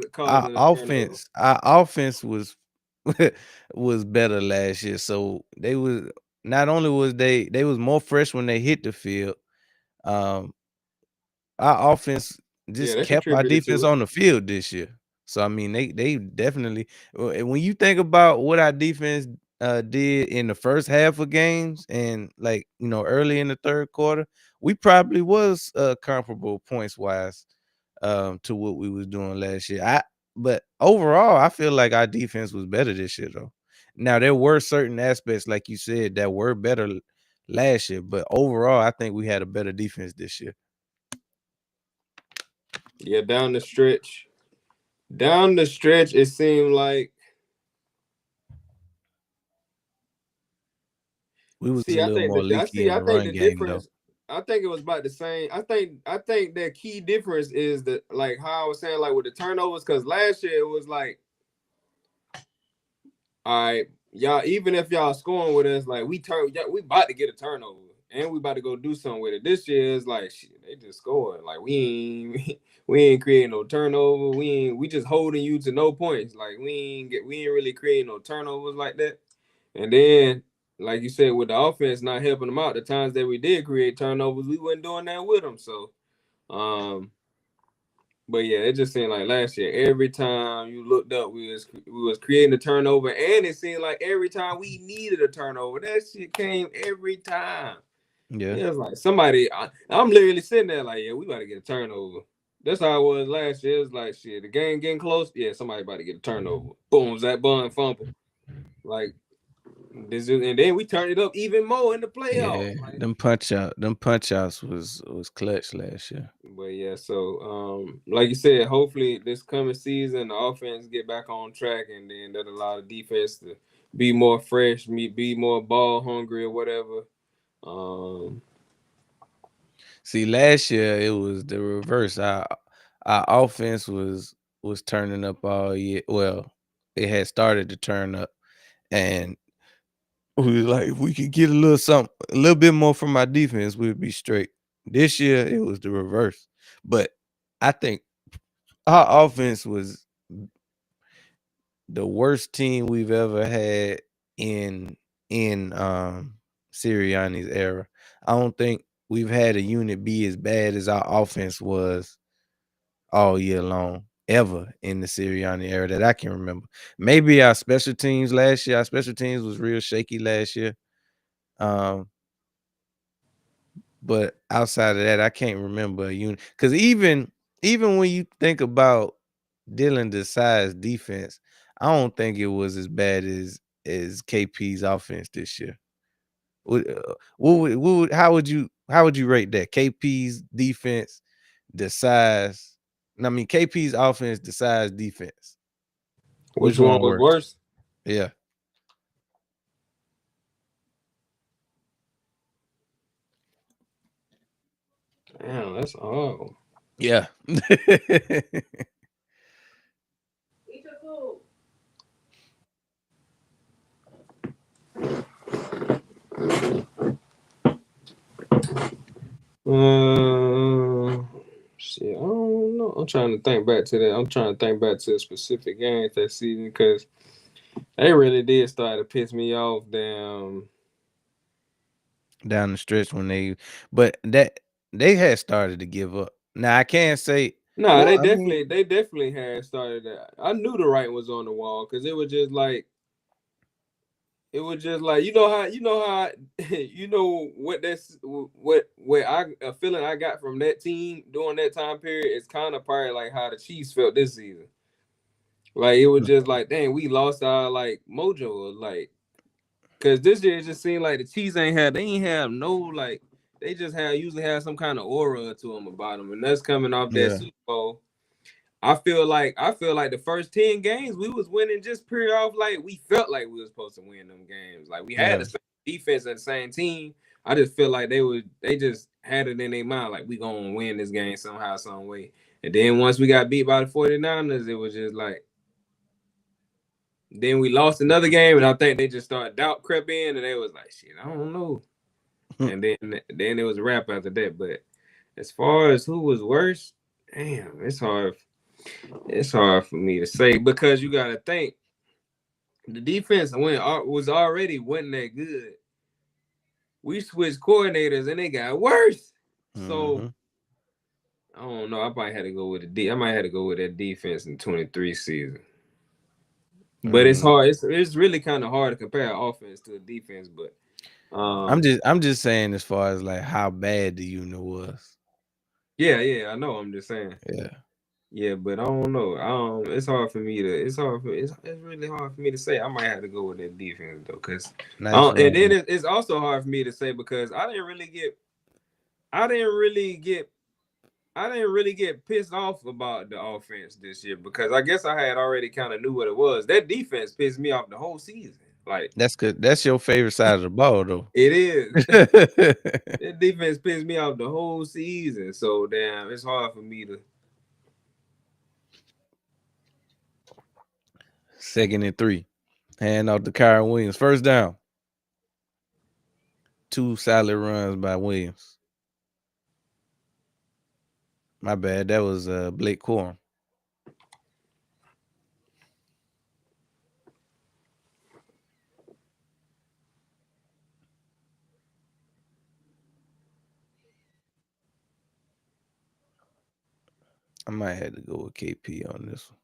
offense was was better last year. So they was not only was they was more fresh when they hit the field. Our offense just kept our defense on the field this year. So I mean, they definitely. When you think about what our defense did in the first half of games and early in the third quarter, we probably was comparable points wise to what we was doing last year. But overall, I feel like our defense was better this year though. Now there were certain aspects, like you said, that were better last year, but overall, I think we had a better defense this year. Yeah, down the stretch, it seemed like. We was a See, I little think more leaky in I the think run the game, though. difference. I think it was about the same. I think that key difference is that, like how I was saying, like with the turnovers, because last year it was like, all right, y'all, even if y'all scoring with us, like we about to get a turnover and we about to go do something with it. This year is like shit, they just scoring. Like we ain't we ain't creating no turnover. We just holding you to no points. Like we ain't really creating no turnovers like that. And then, like you said, with the offense not helping them out, the times that we did create turnovers, we wasn't doing that with them. So, but yeah, it just seemed like last year, every time you looked up, we was creating a turnover, and it seemed like every time we needed a turnover, that shit came every time. Yeah. It was like somebody. I'm literally sitting there like, yeah, we about to get a turnover. That's how it was last year. It was like shit, the game getting close. Yeah, somebody about to get a turnover. Boom, Zach Bun fumble. Like this, and then we turned it up even more in the playoffs. Yeah, Like, them punch outs was clutch last year. but yeah, so like you said, hopefully this coming season the offense get back on track, and then that allow the defense to be more fresh, be more ball hungry or whatever. See, last year it was the reverse. Our offense was turning up all year. Well, it had started to turn up, and we was like, if we could get a little something, a little bit more from our defense, we'd be straight. This year it was the reverse. But I think our offense was the worst team we've ever had in Sirianni's era. I don't think we've had a unit be as bad as our offense was all year long, ever in the Sirianni era that I can remember. Maybe our special teams last year. Our special teams was real shaky last year. But outside of that, I can't remember a unit. Because even when you think about Dylan Desai's defense, I don't think it was as bad as KP's offense this year. How would you rate that? KP's defense, Desai's. I mean, KP's offense, Desai's defense. Which Which one one was worse? worse? Yeah. Damn, that's all. Yeah. Shit, I don't know. I'm trying to think back to that. I'm trying to think back to the specific games that season because they really did start to piss me off. Damn. Down the stretch but that they had started to give up. Now I can't say, Nah, well, I mean, they definitely had started that. I knew the writing was on the wall because it was just like you know what that's what I a feeling I got from that team during that time period is kind of probably like how the Chiefs felt this season. Like it was just like, dang, we lost our like mojo, like because this year it just seemed like the Chiefs they ain't have no like they just usually have some kind of aura to them about them, and that's coming off that yeah, Super Bowl. I feel like the first 10 games we was winning just pure off like we felt like we was supposed to win them games. Like we had yeah. the same defense and the same team. I just feel like they just had it in their mind like we gonna win this game somehow, some way. And then once we got beat by the 49ers, it was just like then we lost another game, and I think they just started doubt crept in, and they was like, shit, I don't know. And then it was a wrap after that. But as far as who was worse, damn, it's hard. It's hard for me to say because you got to think the defense was already wasn't that good. We switched coordinators and they got worse. So Mm-hmm. I don't know. I might have to go with I might have to go with that defense in 23 season. But it's Mm. hard. It's really kind of hard to compare offense to a defense. But I'm just saying as far as like how bad the unit was. yeah, I know. I'm just saying. Yeah. Yeah, but I don't know. It's hard for me to. It's really hard for me to say. I might have to go with that defense though, cause Nice and run. then it's also hard for me to say because I didn't really get I didn't really get pissed off about the offense this year because I guess I had already kind of knew what it was. That defense pissed me off the whole season. Like That's good. That's your favorite side of the ball, though. it is. That defense pissed me off the whole season. So damn, it's hard for me to. 2nd and 3. Hand off to Kyron Williams. First down. 2 solid runs by Williams. My bad. That was Blake Corum. I might have to go with KP on this one.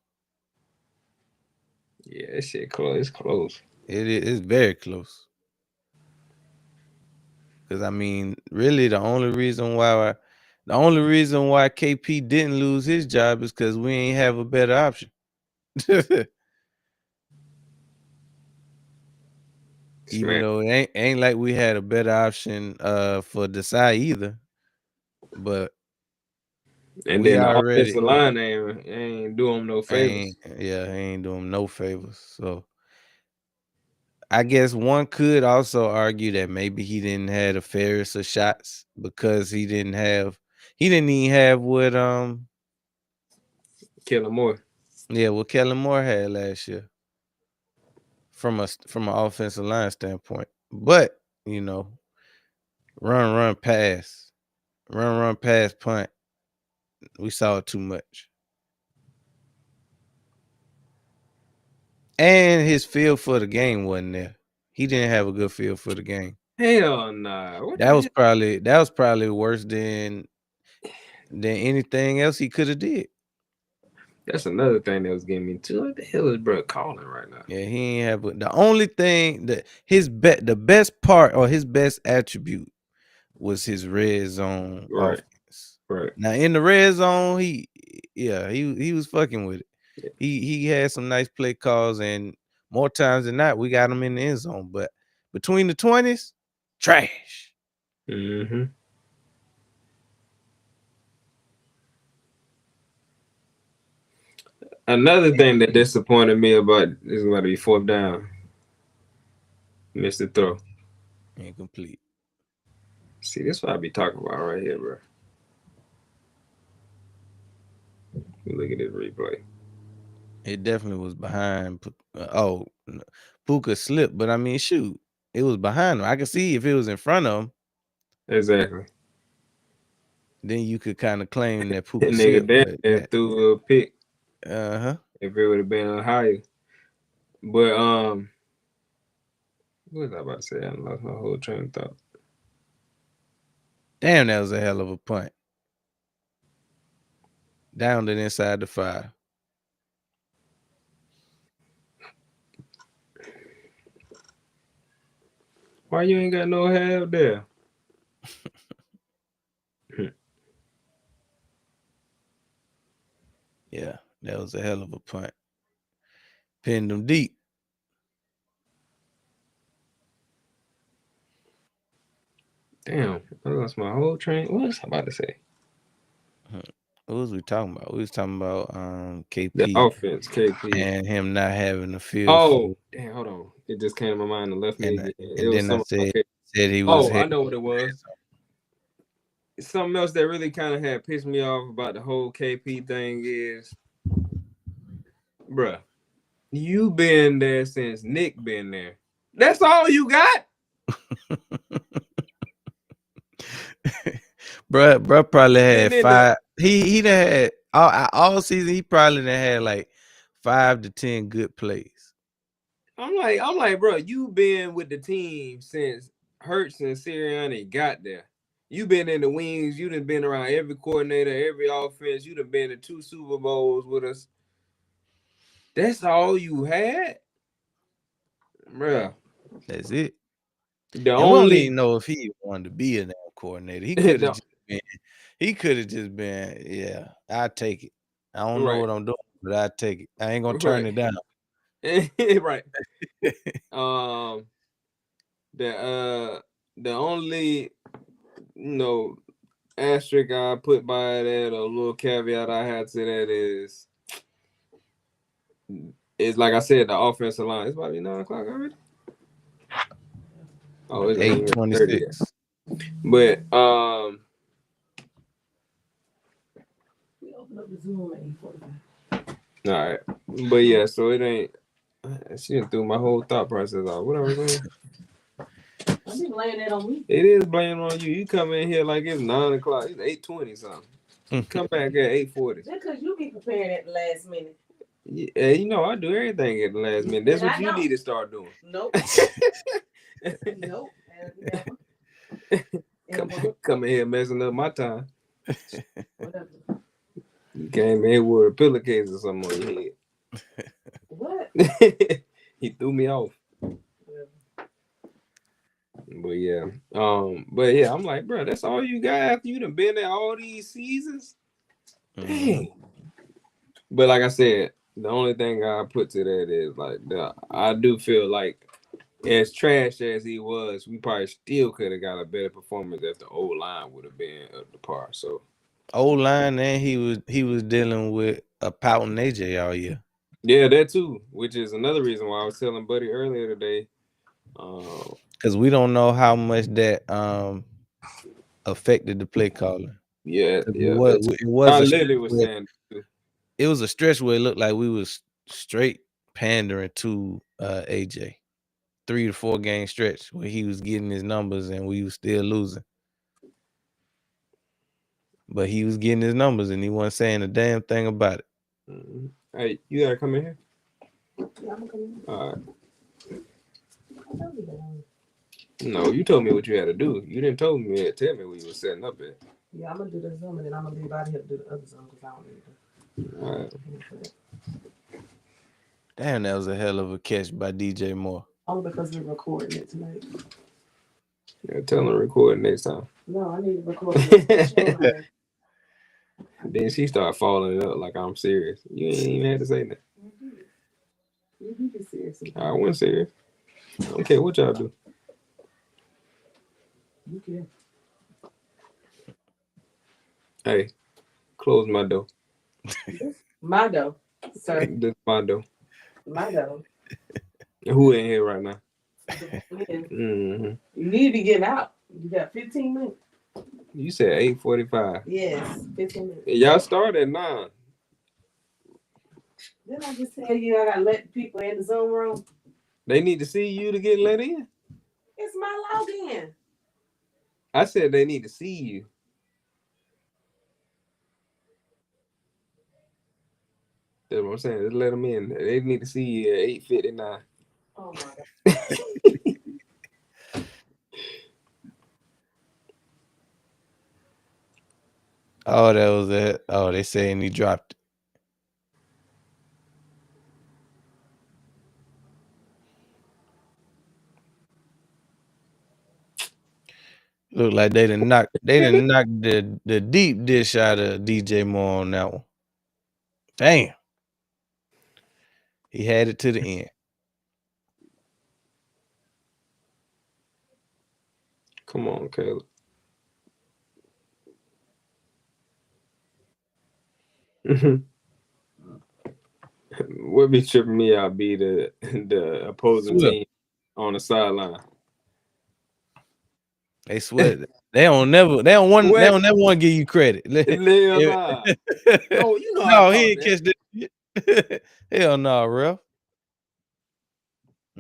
Yeah, that shit close. It's close. It's very close. Because I mean, really, the only reason why KP didn't lose his job is because we ain't have a better option. Even though it ain't like we had a better option for Desai either. But and we then the already offensive line ain't doing him no favors. he ain't doing no favors. So I guess one could also argue that maybe he didn't have the fairest of shots because he didn't even have what Kellen Moore. Yeah, what Kellen Moore had last year from an offensive line standpoint. But, you know, run, pass, run, pass, punt. We saw it too much. And his feel for the game wasn't there. He didn't have a good feel for the game. Hell nah. That was probably worse than anything else he could have did. That's another thing that was getting me too. What the hell is bro calling right now? Yeah, he ain't have the only thing that the best part or his best attribute was his red zone offense. Right. Now in the red zone, he was fucking with it. Yeah. He had some nice play calls, and more times than not, we got him in the end zone. But between the 20s, trash. Mm-hmm. Another thing that disappointed me about this is about to be 4th down. Missed the throw. Incomplete. See, this is what I be talking about right here, bro. Look at this replay. It definitely was behind. Puka slipped, but I mean, shoot, it was behind him. I could see if it was in front of him. Exactly. Then you could kind of claim that Puka Nigga slipped. that threw a pick. Uh-huh. If it would have been higher. But what was I about to say? I lost my whole train of thought. Damn, that was a hell of a punt. Down it inside the 5. Why you ain't got no half there? Yeah, that was a hell of a punt. Pinned him deep. Damn, I lost my whole train. What was I about to say? What was we talking about? We was talking about KP. The offense, KP. And him not having the field. Oh, damn, hold on. It just came to my mind and left me again. And then I said he was. Oh, I know what it was. Something else that really kind of had pissed me off about the whole KP thing is, bruh, you been there since Nick been there. That's all you got? Bruh probably had 5. He done had all season. He probably done had like 5 to 10 good plays. I'm like, bro, you been with the team since Hurts and Sirianni got there. You been in the wings. You done been around every coordinator, every offense. You done been to 2 Super Bowls with us. That's all you had, bro. That's it. The and only we don't even know if he wanted to be a coordinator. He could have just been. He could have just been. Yeah, I take it. I don't know what I'm doing, but I take it. I ain't gonna turn it down. Right. The only asterisk I put by that, a little caveat I had to that is like I said, the offensive line. It's about to be 9 o'clock already. Oh, it's 8:26. But we open up the Zoom at 8:45. all right. But yeah, so it ain't. She done threw my whole thought process off. What I was saying? I be laying that on me. It is blaming on you. You come in here like it's 9 o'clock. It's 8:20 something. Come back at 8:40. Just because you be preparing at the last minute. Yeah, I do everything at the last minute. That's what you need to start doing. Nope. Nope. Come in here messing up my time. Whatever. You came in here with a pillowcase or something on your head. What? He threw me off. But yeah, I'm like, bro, that's all you got after you done been there all these seasons. Dang. But like I said, the only thing I put to that is like, I do feel like as trash as he was, we probably still could have got a better performance if the old line would have been up to par. So old line, and he was dealing with a pouting AJ all year. Yeah, that too, which is another reason why I was telling Buddy earlier today. Because we don't know how much that affected the play calling. Yeah. It was I literally was saying it was a stretch where it looked like we was straight pandering to AJ. 3 to 4 game stretch where he was getting his numbers and we was still losing. But he was getting his numbers and he wasn't saying a damn thing about it. Mm-hmm. Hey, you gotta come in here. Yeah, I'm coming. All right. No, you told me what you had to do. You didn't tell me where you were setting up at. Yeah, I'm gonna do the Zoom and then I'm gonna leave out here to do the other Zoom because I don't need to. All right. Damn, that was a hell of a catch by DJ Moore. Only because we're recording it tonight. Yeah, tell him to record next time. No, I need to record it. Then she started following up like I'm serious. You ain't even had to say that. You be serious. I wasn't serious. I don't care what y'all do. You can. Hey, close my door. My door, sir. This is my door. My door. Who in here right now? Mm-hmm. You need to be getting out. You got 15 minutes. You said 8:45. Yes, 15 minutes. Y'all start at 9. Didn't I just tell you I gotta let people in the Zoom room? They need to see you to get let in. It's my login. I said they need to see you. That's what I'm saying. Just let them in. They need to see you at 8:59. Oh my God. Oh, that was it. Oh, they saying he dropped it. Look like they didn't knock the deep dish out of DJ Moore on that one. Damn. He had it to the end. Come on, Caleb. What be tripping me out be the opposing team on the sideline. They swear they don't never want to give you credit. No, you know no, he ain't catch that. Hell no, ref.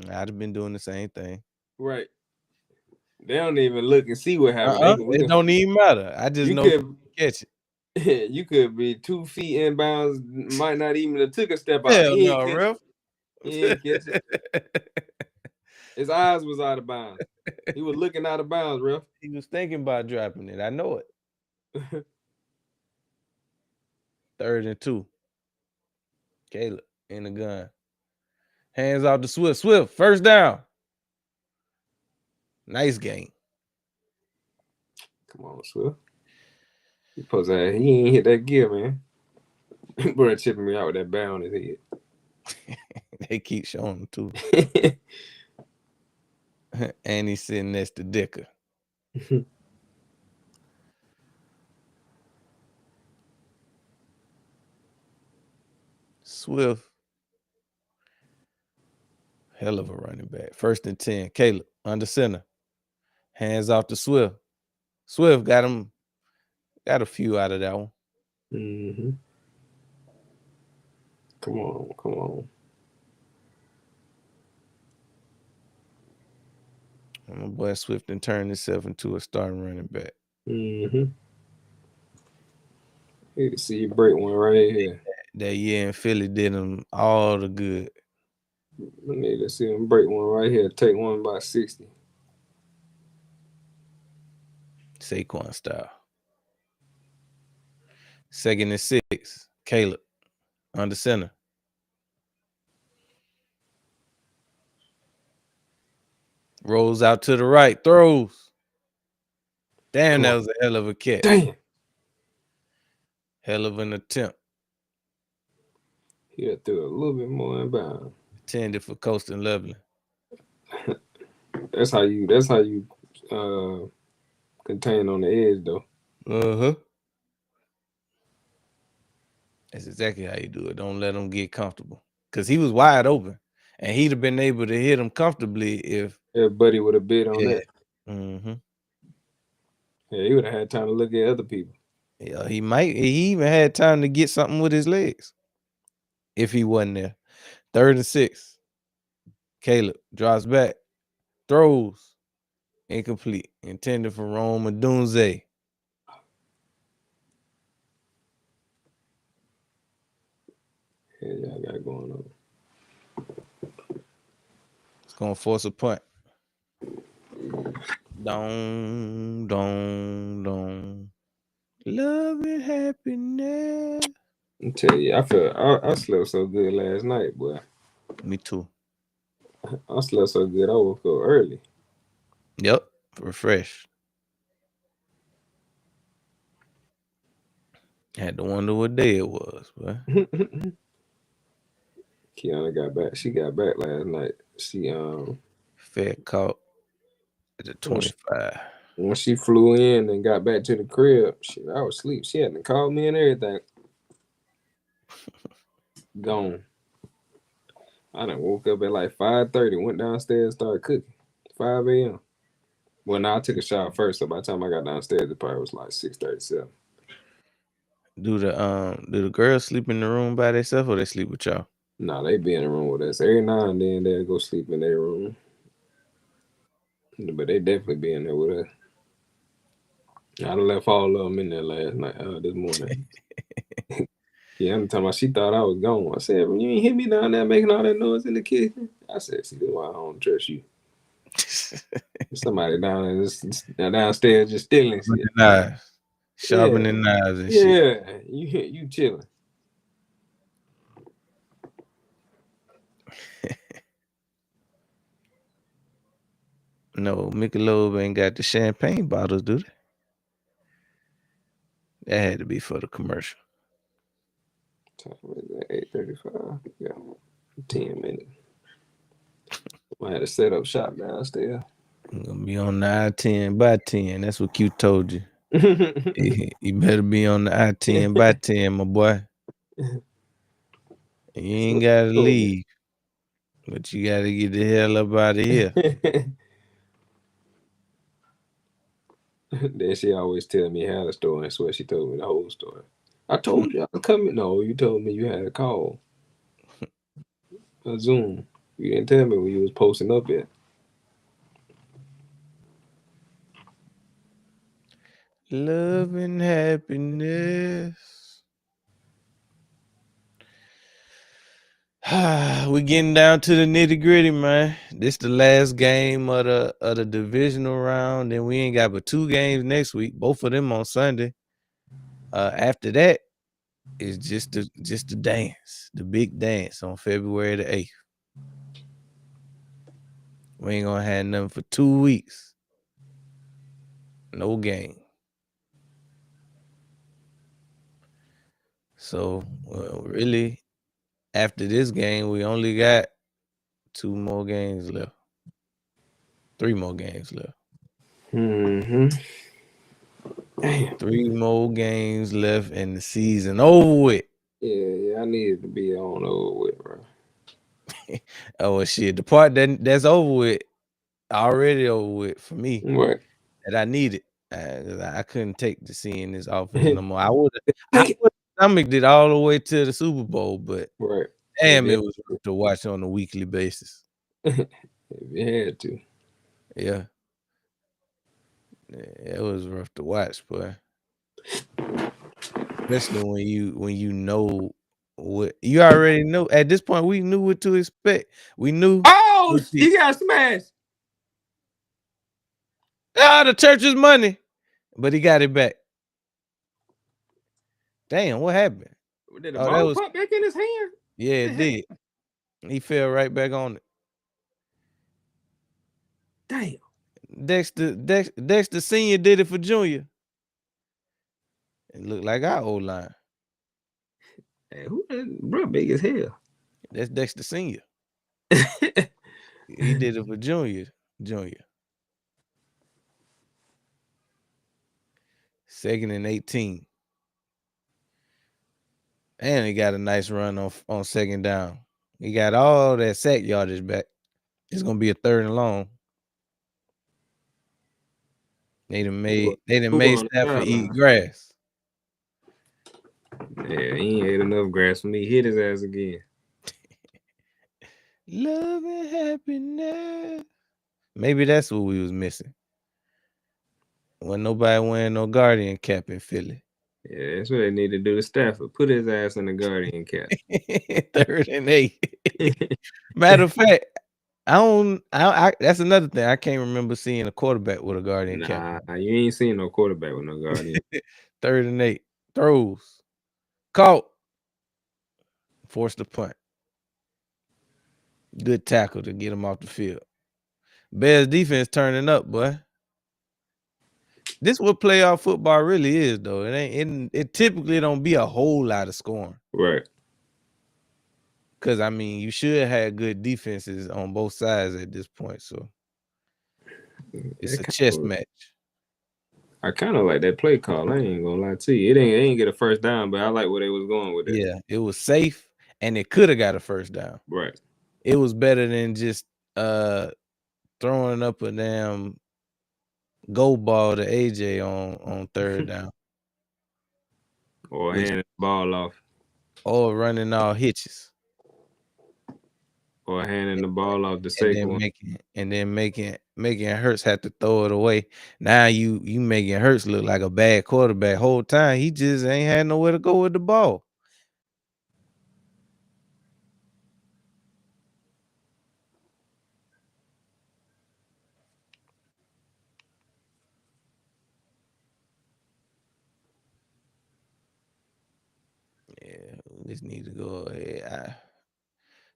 I'd have been doing the same thing. Right. They don't even look and see what happened. It don't even matter. I just know you catch it. You could be 2 feet inbounds, might not even have took a step out. Hell no, ref. He ain't catch it. His eyes was out of bounds. He was looking out of bounds, ref. He was thinking about dropping it. I know it. 3rd and 2. Caleb in the gun. Hands off to Swift. Swift, first down. Nice game. Come on, Swift. He ain't hit that gear, man. Bro, chipping me out with that bat on his head. They keep showing him too. And he's sitting next to Dicker. Swift. Hell of a running back. 1st and 10. Caleb under center. Hands off to Swift. Swift got a few out of that one. Mm-hmm. Come on. And my boy Swift and turned himself into a starting running back. Mm-hmm. Need to see you break one right here. That year in Philly did him all the good. I need to see him break one right here. Take one by 60. Saquon style. 2nd and 6. Caleb under center. Rolls out to the right. Throws. Damn, that was a hell of a catch. Damn. Hell of an attempt. He threw a little bit more inbound. Intended for Coastal Loveland. That's how you contain on the edge though. Uh-huh. That's exactly how you do it. Don't let him get comfortable. Because he was wide open. And he'd have been able to hit him comfortably if Buddy would have bid on that. Mm-hmm. Yeah, he would have had time to look at other people. Yeah, he even had time to get something with his legs. If he wasn't there. 3rd and 6. Caleb drops back. Throws. Incomplete. Intended for Rome Odunze. Yeah, y'all got going on. It's gonna force a punt. Dong. Love and happiness. I tell you, I slept so good last night, boy. Me too. I slept so good I woke up early. Yep, refreshed. Had to wonder what day it was, boy. Kiana got back. She got back last night. She Fed caught at the 25. When she flew in and got back to the crib, I was asleep. She hadn't called me and everything. Gone. I done woke up at like 5:30, went downstairs, started cooking. 5 a.m. Well, now I took a shower first, so by the time I got downstairs, it probably was like 6:37. Do the girls sleep in the room by themselves or they sleep with y'all? Nah, they be in the room with us. Every now and then they'll go sleep in their room. But they definitely be in there with us. I done left all of them in there last night, this morning. Yeah, I'm talking about she thought I was gone. I said, "You ain't hear me down there making all that noise in the kitchen." I said, "See, that's why I don't trust you." Somebody downstairs just stealing shit. Knives. Sharpening knives and shit. Yeah, you chilling. No, Michelob ain't got the champagne bottles, do they? That had to be for the commercial. 8:35. Yeah, 10 minutes. I had to set up shop downstairs. I'm gonna be on the I-10 by 10. That's what Q told you. You better be on the I-10 by 10, my boy. You ain't gotta leave, but you gotta get the hell up out of here. Then she always tell me how the story. I swear she told me the whole story. I told you I was coming. No, you told me you had a call. A Zoom. You didn't tell me when you was posting up yet. Love and happiness. We getting down to the nitty gritty, man. This the last game of the divisional round. Then we ain't got but 2 games next week. Both of them on Sunday. After that, it's just the dance, the big dance on February the 8th. We ain't gonna have nothing for 2 weeks. No game. So really, after this game, we only got 2 more games left. 3 more games left. Mm-hmm. Damn. 3 more games left and the season over with. Yeah, I needed to be on over with, bro. Oh shit, the part that's over with, already over with for me, What? that I needed. I couldn't take the seeing this offense no more. I would Take it. have stomached it all the way to the Super Bowl, but Right. damn, If it was rough to watch on a weekly basis. you had to. Yeah. Yeah, it was rough to watch, boy. Especially when you know what you already know. At this point, we knew what to expect. We knew Oh, he got smashed. the church's money, but he got it back. Damn, what happened? Did the Oh, that ball was pop back in his hand? yeah, it did. He fell right back on it. Damn. Dexter Senior did it for Junior. It looked like our old line. Hey, who that bro big as hell? That's Dexter Senior. He did it for Junior. 2nd and 18. And he got a nice run on 2nd down. He got all that sack yardage back. It's gonna be a 3rd and long. They done made Who on the Stafford eat sideline? grass. Yeah, he ain't ate enough grass for me. Hit his ass again. Love and happiness. Maybe that's what we was missing. When nobody wearing no Guardian cap in Philly. Yeah, that's what they need to do to Stafford. Put his ass in the Guardian cap. 3rd and 8. Matter of fact, that's another thing. I can't remember seeing a quarterback with a Guardian cap. Nah, you ain't seen no quarterback with no Guardian. 3rd and 8. Throws. Caught. Forced the punt. Good tackle to get him off the field. Bears defense turning up, boy. This what playoff football really is, though. It typically don't be a whole lot of scoring. Right. Because I mean, you should have good defenses on both sides at this point. So it's a chess match. I kind of like that play call. I ain't gonna lie to you. It ain't get a first down, but I like where they was going with it. Yeah, it was safe, and it could have got a first down. Right. It was better than just throwing up a damn go ball to AJ on 3rd down. Or handing the ball off. Or running all hitches. Or handing the ball off the second one. Making Hurts have to throw it away. Now you making Hurts look like a bad quarterback whole time. He just ain't had nowhere to go with the ball. Yeah, we just need to go ahead.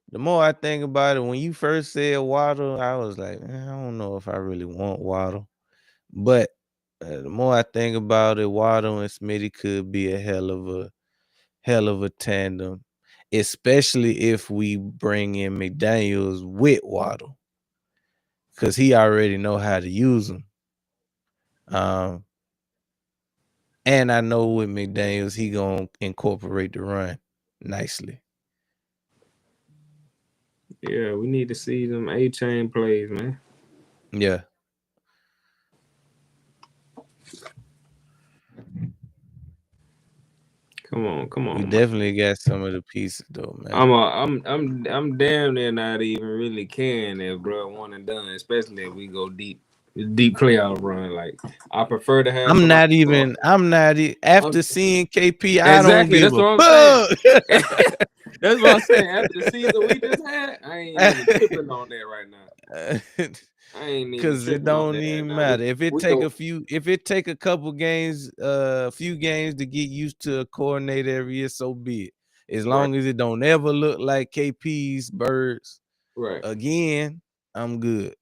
The more I think about it, when you first said Waddle, I was like, I don't know if I really want Waddle. But the more I think about it, Waddle and Smitty could be a hell of a tandem, especially if we bring in McDaniels with Waddle, because he already know how to use them. And I know with McDaniels, he gonna incorporate the run nicely. Yeah, we need to see them A-chain plays, man. Yeah. Come on. We definitely got some of the pieces though, man. I'm damn near not even really caring if bro one and done, especially if we go deep playoff run. Like I prefer to have. I'm not after seeing KP. I don't Exactly. give That's a what I'm fuck. saying. That's what I'm saying. After the season we just had, I ain't even tripping on that right now. I ain't even Because it tripping on don't that even right now. matter. If it take a couple games, a few games to get used to a coordinator every year, so be it. As long as it don't ever look like KP's Birds again, I'm good.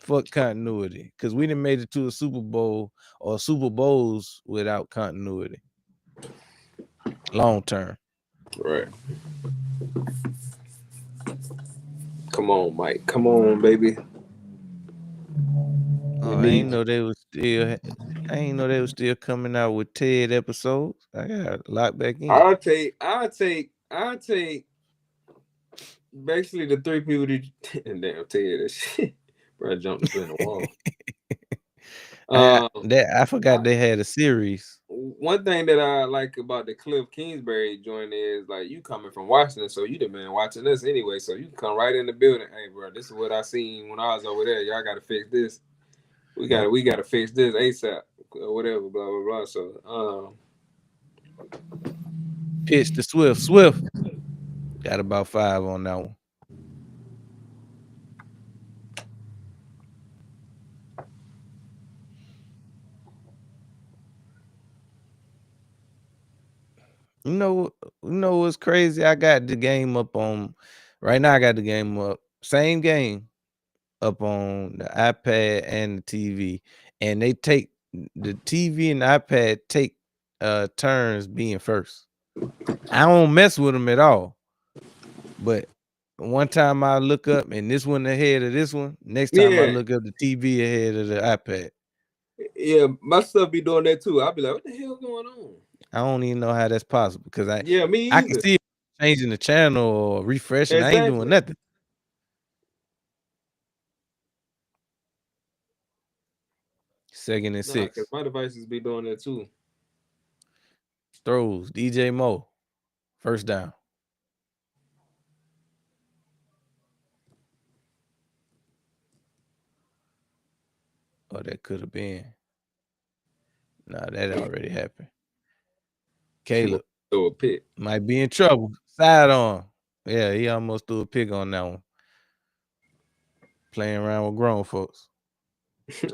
Fuck continuity. Because we done made it to a Super Bowl or Super Bowls without continuity. long term. Right. Come on, Mike. Come on, baby. We Oh, I ain't need know they was still. I ain't know they was still coming out with Ted episodes. I got locked back you. in. I'll take basically the three people that and damn tell you that shit. Bro, I jumped up in the wall. I forgot I, they had a series. one thing that I like about the Cliff Kingsbury joint is like you coming from Washington, so you the man watching us anyway, so you can come right in the building. Hey, bro, this is what I seen when I was over there. Y'all got to fix this. Yep. We got to fix this ASAP or whatever. Blah blah blah. So Pitch to Swift. Swift got about 5 on that one. You know what's crazy? I got the game up on right now. I got the game up, same game up on the iPad and the TV, and they take the TV and the iPad take turns being first. I don't mess with them at all, but one time I look up and this one ahead of this one. Next time I yeah, look up the TV ahead of the iPad. yeah, my stuff be doing that too. I'll be like, what the hell going on? I don't even know how that's possible because Yeah, me I can either. see it changing the channel or refreshing. I ain't doing Exactly. nothing. Second and Nah, cause 6. my devices be doing that too. Throws. DJ Moe. First down. Oh, that could have been. Nah, that already happened. Caleb Throw a pick. might be in trouble. Side on. Yeah, he almost threw a pick on that one. Playing around with grown folks.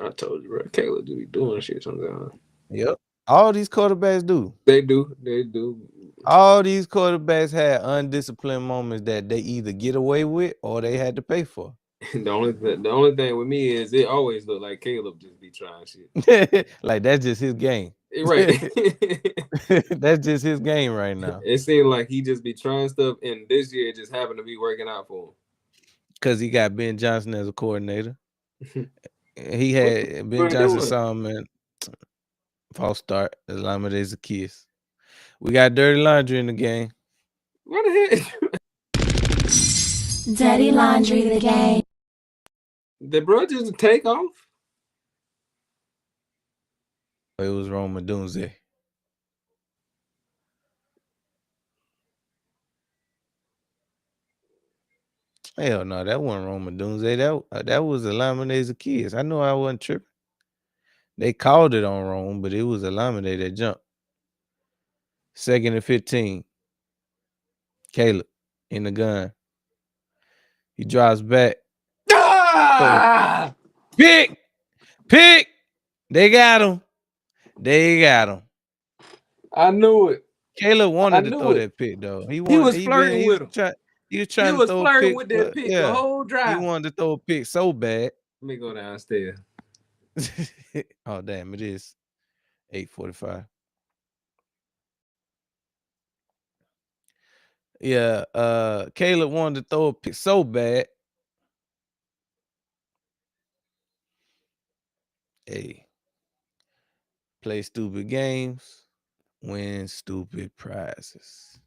I told you, bro. Caleb do be doing shit sometimes. Yep. All these quarterbacks do. They do. They do. All these quarterbacks had undisciplined moments that they either get away with or they had to pay for. The only thing with me is it always look like Caleb just be trying shit. Like that's just his game. Right. That's just his game right now. It seemed like he just be trying stuff, and this year it just happened to be working out for Because he got Ben Johnson as a coordinator. him. He had Ben What he Johnson doing? saw him in false start. Lama is a kiss. We got dirty laundry in the game. What the heck? Dirty Laundry the game. The bro just take off? It was Roma Dunze. Hell no, that wasn't Roma Dunze. That was Alameda Zacchaeus. I know I wasn't tripping. They called it on Rome, but it was Alameda that jumped. 2nd and 15. Caleb in the gun. He drives back. Ah! Pick! Pick! They got him. They got him. I knew it. Caleb I wanted to knew throw it. that pick though. He was flirting with him. He was He trying to was throw a flirting pick with that for pick the whole he drive. wanted to throw a pick so bad. Let me go downstairs. Oh damn, it is 8:45. Yeah, Caleb wanted to throw a pick so bad. Hey, play stupid games, win stupid prizes.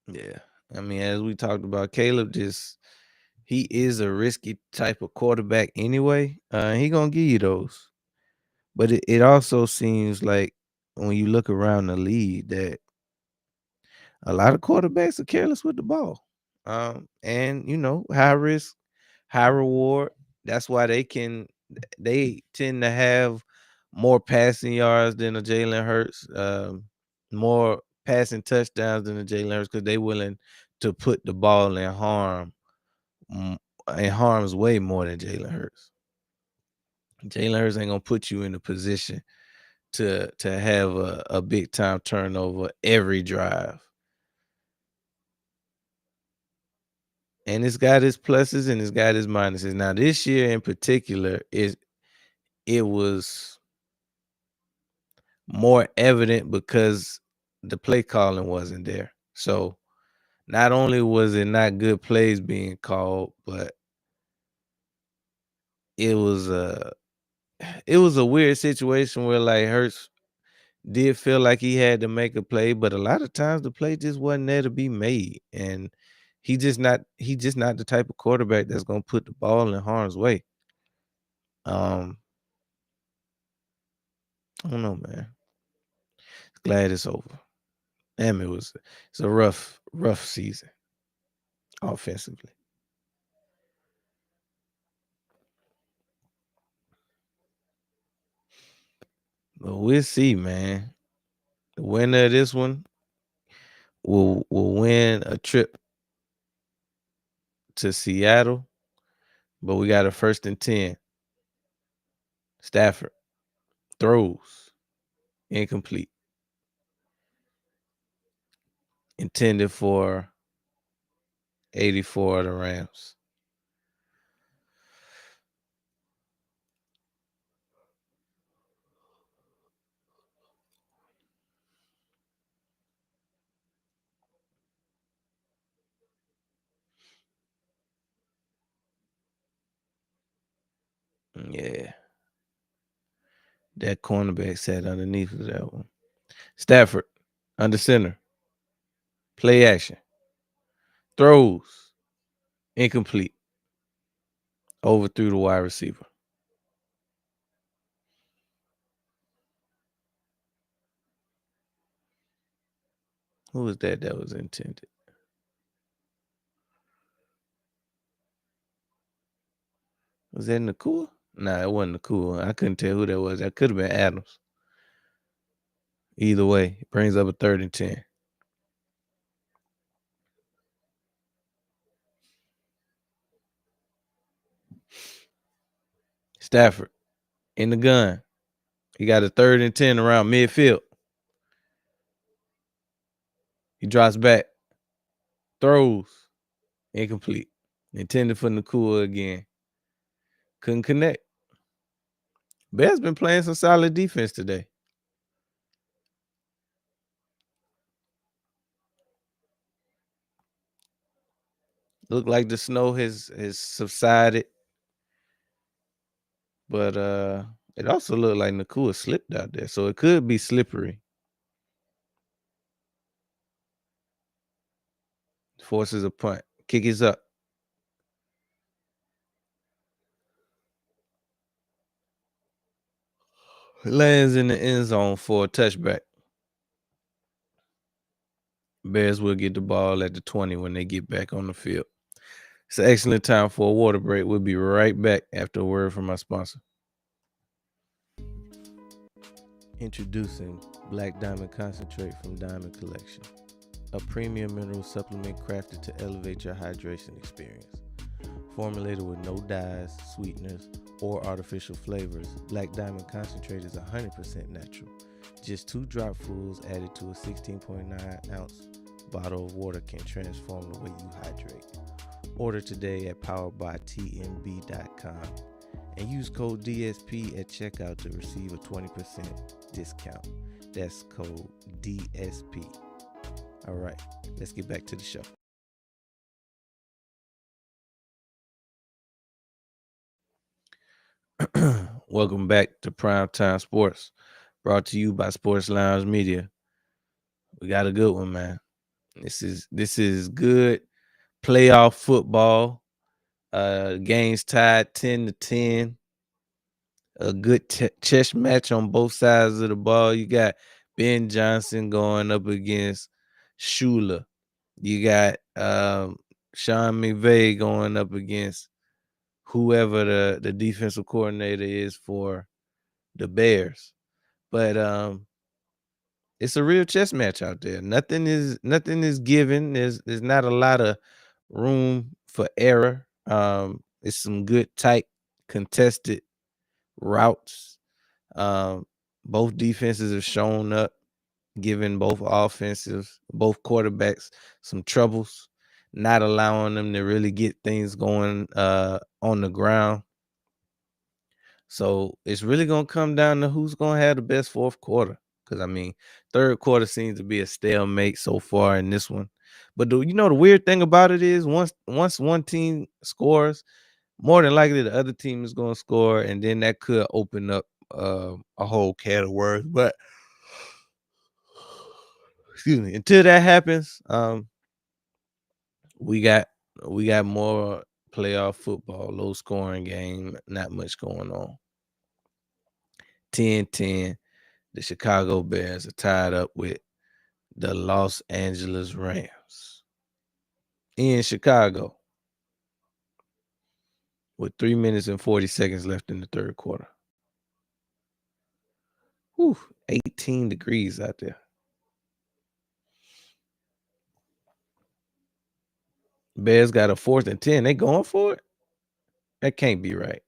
Yeah. I mean, as we talked about, Caleb he is a risky type of quarterback anyway. He gonna give you those. But it also seems like when you look around the league that a lot of quarterbacks are careless with the ball. And high risk, high reward. That's why they tend to have more passing yards than a Jalen Hurts, more passing touchdowns than the Jalen Hurts because they willing to put the ball in harm's way more than Jalen Hurts. Jalen Hurts ain't gonna put you in a position to have a big time turnover every drive. And it's got its pluses and it's got its minuses. Now, this year in particular, it was more evident because the play calling wasn't there. So not only was it not good plays being called, but it was a weird situation where like Hurts did feel like he had to make a play, but a lot of times the play just wasn't there to be made. And he just not the type of quarterback that's gonna put the ball in harm's way. I don't know, man. Glad it's over. Damn, it's a rough season offensively. But we'll see, man. The winner of this one will win a trip to Seattle, but we got a 1st and 10. Stafford throws incomplete, intended for 84 of the Rams. Yeah. That cornerback sat underneath of that one. Stafford, under center. Play action. Throws. Incomplete. Overthrew the wide receiver. Who was that was intended? Was that Nakua? Nah, it wasn't Nakua. I couldn't tell who that was. That could have been Adams. Either way, it brings up a 3rd and 10. Stafford in the gun. He got a 3rd and 10 around midfield. He drops back. Throws. Incomplete. Intended for Nakua again. Couldn't connect. Bears been playing some solid defense today. Look like the snow has subsided. But it also looked like Nakua slipped out there. So it could be slippery. Forces a punt. Kick is up. Lands in the end zone for a touchback. Bears will get the ball at the 20 when they get back on the field. It's an excellent time for a water break. We'll be right back after a word from our sponsor. Introducing Black Diamond Concentrate from Diamond Collection, a premium mineral supplement crafted to elevate your hydration experience. Formulated with no dyes, sweeteners, or artificial flavors, Black Diamond Concentrate is 100% natural. Just 2 dropfuls added to a 16.9 ounce bottle of water can transform the way you hydrate. Order today at poweredbytmb.com and use code DSP at checkout to receive a 20% discount. That's code DSP. All right, let's get back to the show. Welcome back to Primetime Sports, brought to you by Sports Lounge Media. We got a good one, man. This is good playoff football. Games tied 10-10. A good chess match on both sides of the ball. You got Ben Johnson going up against Shula. You got Sean McVay going up against whoever the defensive coordinator is for the Bears. But it's a real chess match out there. Nothing is given. There's not a lot of room for error. It's some good tight contested routes. Um, both defenses have shown up, giving both both quarterbacks some troubles, not allowing them to really get things going on the ground. So it's really gonna come down to who's gonna have the best fourth quarter. Because I mean, third quarter seems to be a stalemate so far in this one. But the weird thing about it is once one team scores, more than likely the other team is gonna score, and then that could open up a whole can of worms. But excuse me, until that happens, we got more playoff football, low scoring game, not much going on. 10-10. The Chicago Bears are tied up with the Los Angeles Rams in Chicago with 3 minutes and 40 seconds left in the third quarter. Whew, 18 degrees out there. Bears got a 4th and 10. They going for it? That can't be right.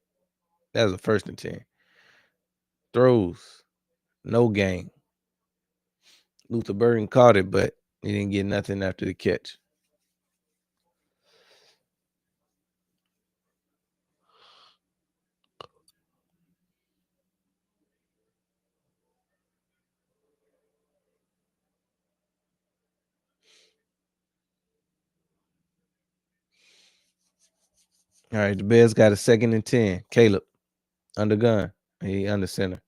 That was a 1st and 10. Throws. No gain. Luther Burden caught it, but he didn't get nothing after the catch. All right, the Bears got a 2nd and 10. Caleb under gun. He under center.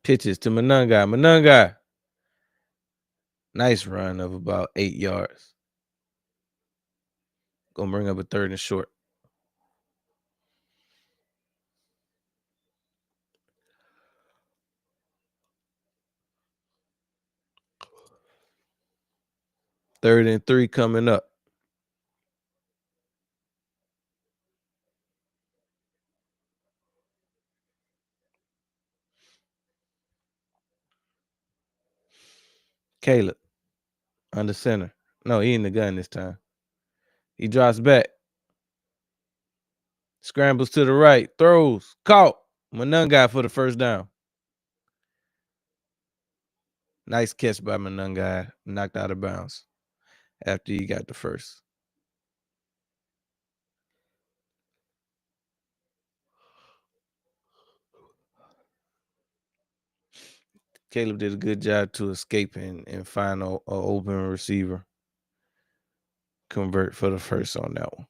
Pitches to Monungai. Monungai. Nice run of about 8 yards. Gonna bring up a 3rd and short. Third and 3 coming up. Caleb under center. No, he in the gun this time. He drops back. Scrambles to the right. Throws. Caught. Monungai for the first down. Nice catch by Monungai. Knocked out of bounds after he got the first. Caleb did a good job to escape and find an open receiver. Convert for the first on that one.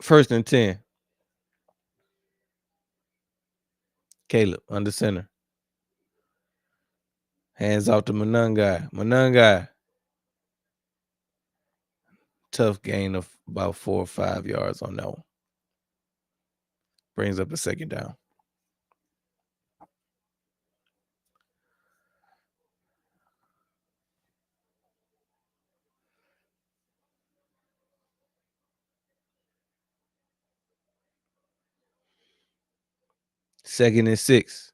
First and 10. Caleb under center. Hands off to Monungai. Monungai. Tough gain of about 4 or 5 yards on that one. Brings up a 2nd down. Second and 6.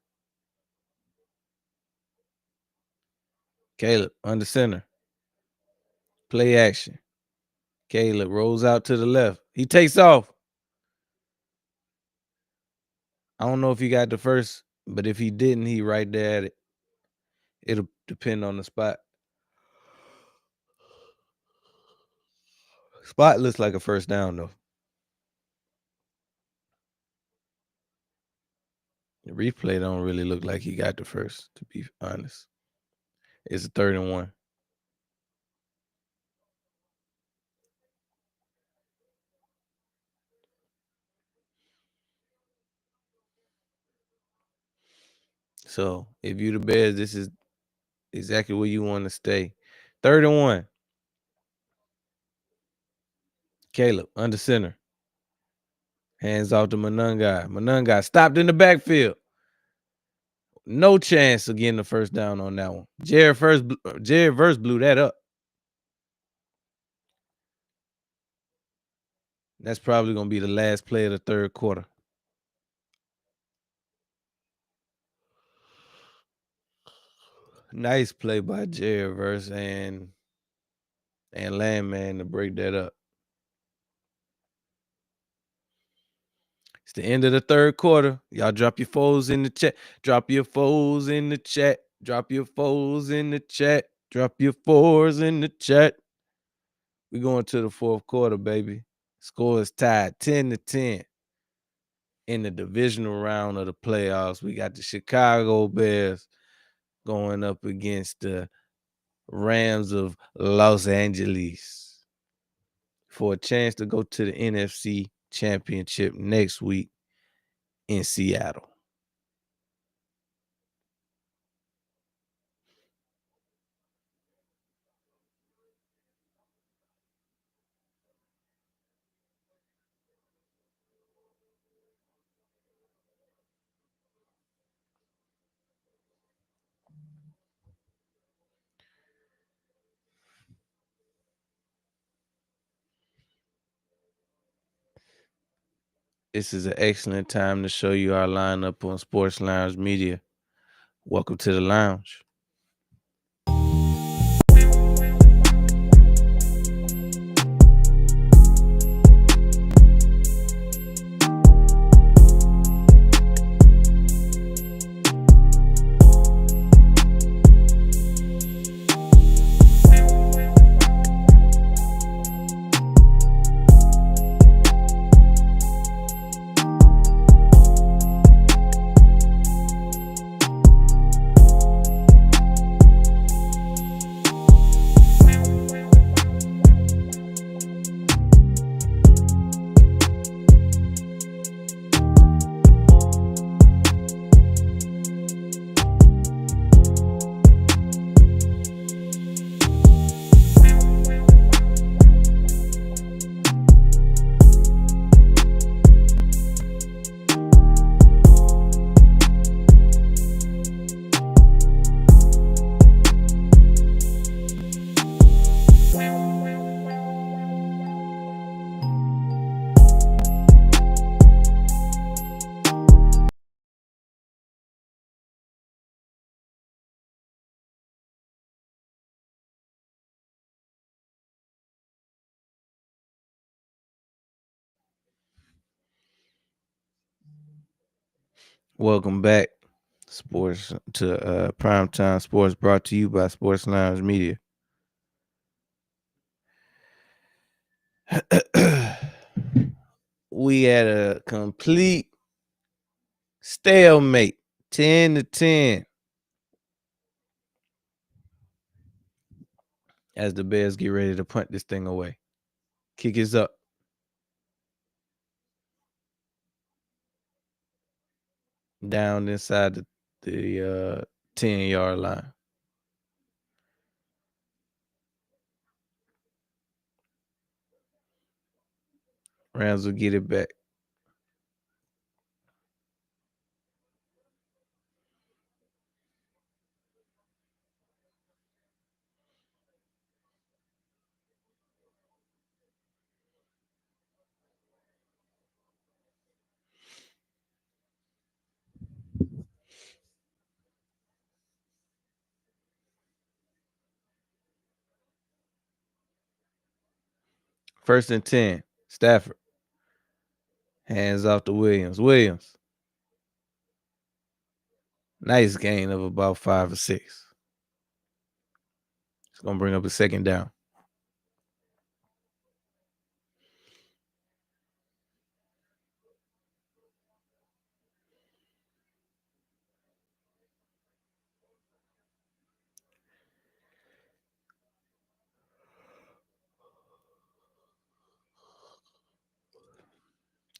Caleb under center. Play action. Caleb rolls out to the left. He takes off. I don't know if he got the first, but if he didn't, he right there at it. It'll depend on the spot. Spot looks like a first down, though. The replay don't really look like he got the first, to be honest. It's a 3rd and 1. So if you the Bears, this is exactly where you want to stay. 3rd and 1. Caleb under center. Hands off to Monungai. Monungai stopped in the backfield. No chance of getting the first down on that one. Jared Verse blew that up. That's probably gonna be the last play of the third quarter. Nice play by Jared Verse and Landman to break that up. It's the end of the third quarter. Y'all drop your foes in the chat. Drop your foes in the chat. Drop your foes in the chat. Drop your fours in the chat. We going to the fourth quarter, baby. Score is tied 10-10 in the divisional round of the playoffs. We got the Chicago Bears going up against the Rams of Los Angeles for a chance to go to the NFC Championship next week in Seattle. This is an excellent time to show you our lineup on Sports Lounge Media. Welcome to the lounge. Welcome back, sports to Primetime Sports, brought to you by Sports Lounge Media. We had a complete stalemate, 10-10, as the Bears get ready to punt this thing away. Kick is up. Down inside the 10-yard line. Rams will get it back. First and 10, Stafford. Hands off to Williams. Nice gain of about 5 or 6. It's going to bring up a second down.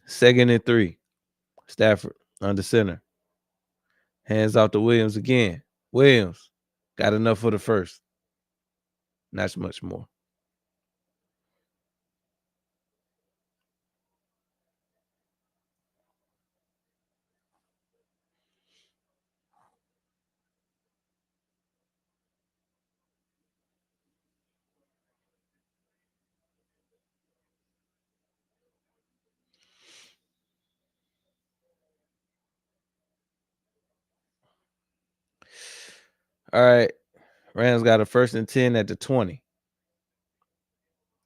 Second and 3, Stafford under center. Hands off to Williams again. Williams got enough for the first. Not much more. All right. Rams got a 1st and 10 at the 20.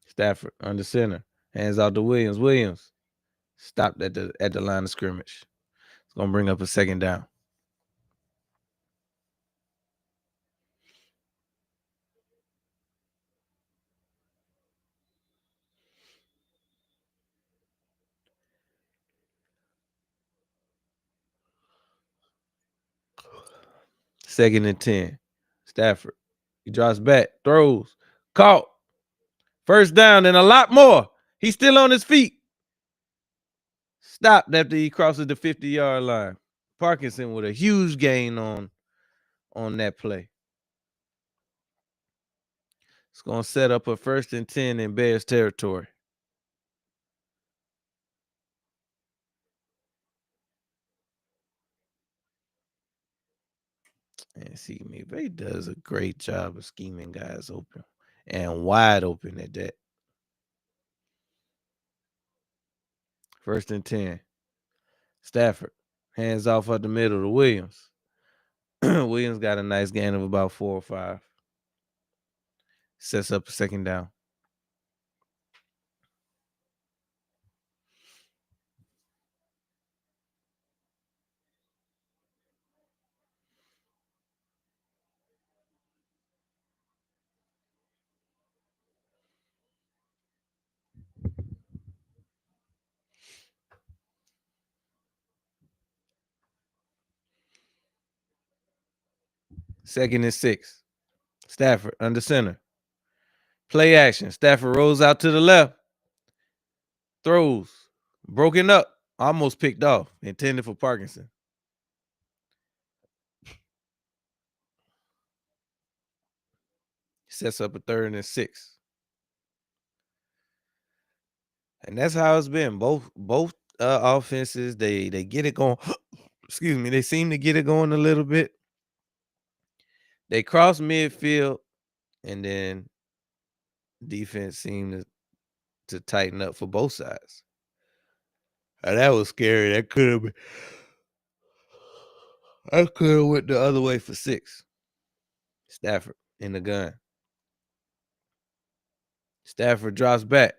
Stafford under center. Hands out to Williams. Williams stopped at the line of scrimmage. It's gonna bring up a 2nd down. Second and 10. Stafford. He drops back, throws, caught. 1st down and a lot more. He's still on his feet. Stopped after he crosses the 50-yard line. Parkinson with a huge gain on that play. It's going to set up a 1st and 10 in Bears territory. And see, McVay does a great job of scheming guys open and wide open at that. 1st and 10. Stafford hands off up the middle to Williams. Williams got a nice gain of about 4 or 5. Sets up a 2nd down. Second and 6. Stafford under center. Play action. Stafford rolls out to the left. Throws. Broken up. Almost picked off. Intended for Parkinson. Sets up a 3rd and 6. And that's how it's been. Both offenses, they get it going. Excuse me. They seem to get it going a little bit. They cross midfield, and then defense seemed to tighten up for both sides. That was scary. That could have been. I could have went the other way for 6. Stafford in the gun. Stafford drops back.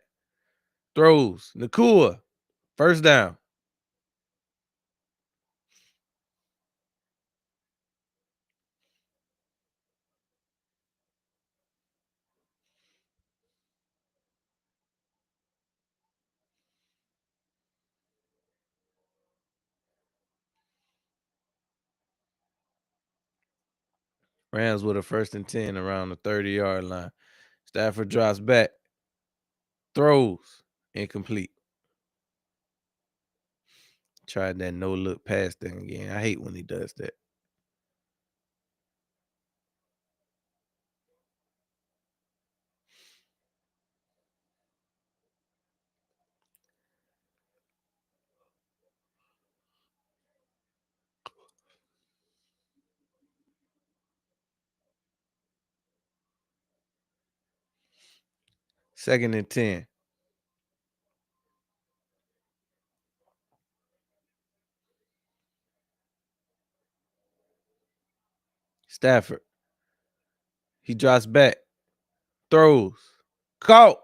Throws. Nakua. 1st down. Rams with a 1st and 10 around the 30-yard line. Stafford drops back. Throws. Incomplete. Tried that no-look pass thing again. I hate when he does that. Second and 10. Stafford. He drops back. Throws. Caught.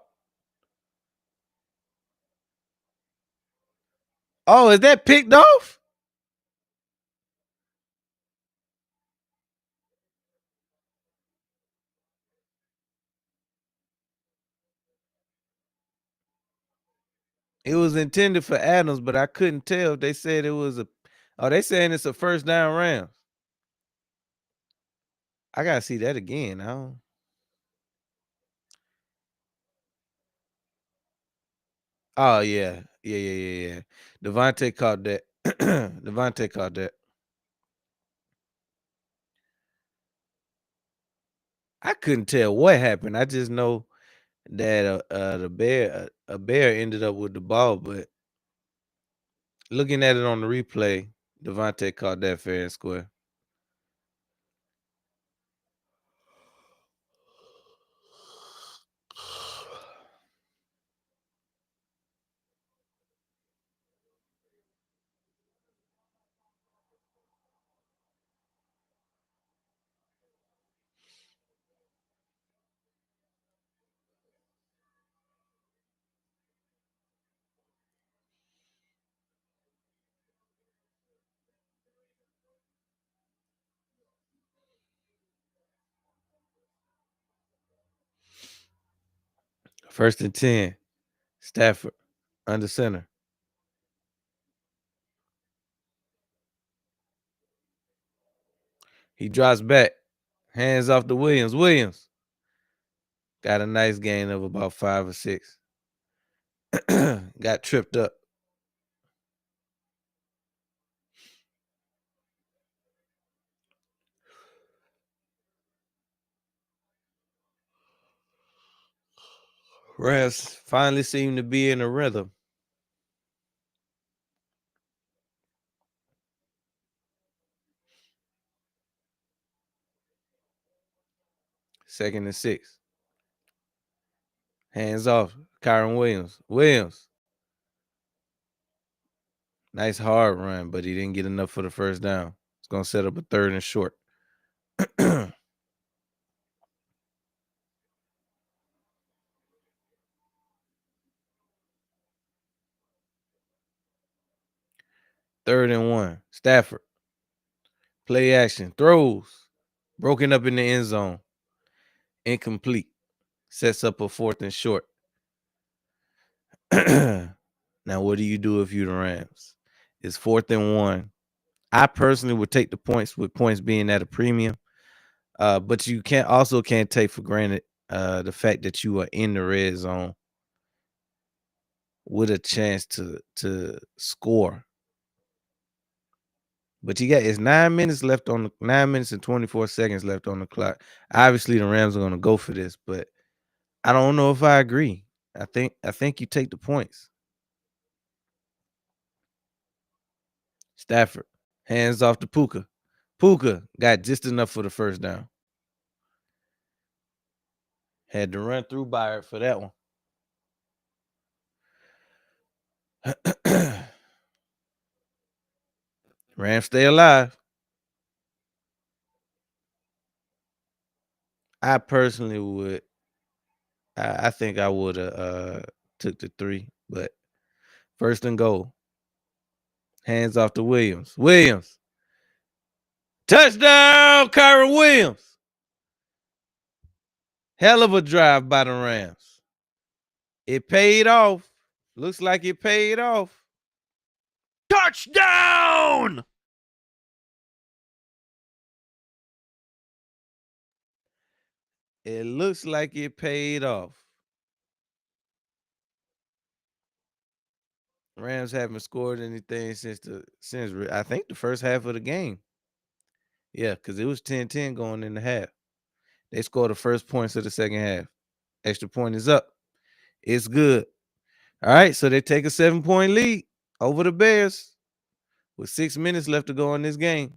Oh, is that picked off? It was intended for Adams, but I couldn't tell. They said it was a. Oh, they saying it's a 1st down Rams. I gotta see that again. I don't. Oh yeah. Devontae caught that. Devontae caught that. I couldn't tell what happened. I just know that a bear ended up with the ball, but looking at it on the replay, Devontae caught that fair and square. First and 10. Stafford under center. He drops back. Hands off to Williams. Williams got a nice gain of about 5 or 6. Got tripped up. Rams finally seem to be in a rhythm. Second and 6. Hands off. Kyron Williams. Williams. Nice hard run, but he didn't get enough for the first down. It's going to set up a third and short. Third and 1. Stafford. Play action. Throws. Broken up in the end zone. Incomplete. Sets up a fourth and short. Now, what do you do if you're the Rams? It's 4th and 1. I personally would take the points with points being at a premium. But you can't take for granted the fact that you are in the red zone with a chance to score. But it's 9 minutes and 24 seconds left on the clock. Obviously, the Rams are going to go for this, but I don't know if I agree. I think you take the points. Stafford, hands off to Puka. Puka got just enough for the first down. Had to run through Byard for that one. Rams stay alive. I personally would. I think I would have took the 3, but first and goal. Hands off to Williams. Williams. Touchdown, Kyron Williams. Hell of a drive by the Rams. It paid off. Looks like it paid off. Touchdown! It looks like it paid off. Rams haven't scored anything since I think the first half of the game. Yeah, because it was 10-10 going in the half. They scored the first points of the second half. Extra point is up. It's good. All right, so they take a 7-point lead over the Bears with 6 minutes left to go in this game.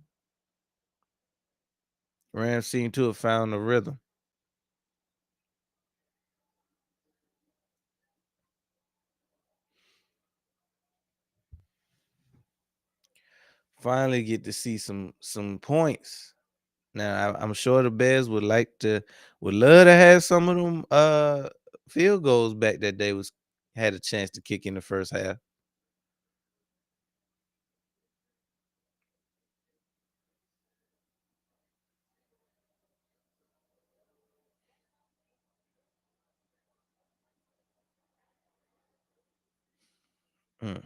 Rams seem to have found a rhythm. Finally get to see some points. Now I'm sure the Bears would love to have some of them field goals back that they had a chance to kick in the first half. Hmm.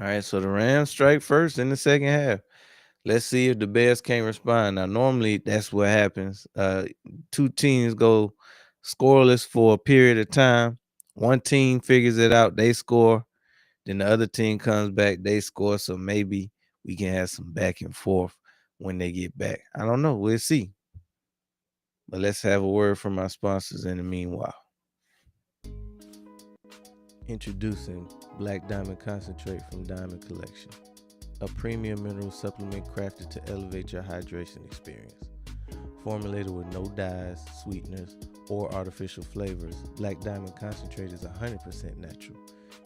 All right, so the Rams strike first in the second half. Let's see if the Bears can't respond. Now, normally that's what happens. Two teams go scoreless for a period of time. One team figures it out, they score. Then the other team comes back, they score. So maybe we can have some back and forth when they get back. I don't know. We'll see. But let's have a word from our sponsors in the meanwhile. Introducing Black Diamond Concentrate from Diamond Collection, a premium mineral supplement crafted to elevate your hydration experience. Formulated with no dyes, sweeteners, or artificial flavors, Black Diamond Concentrate is 100% natural.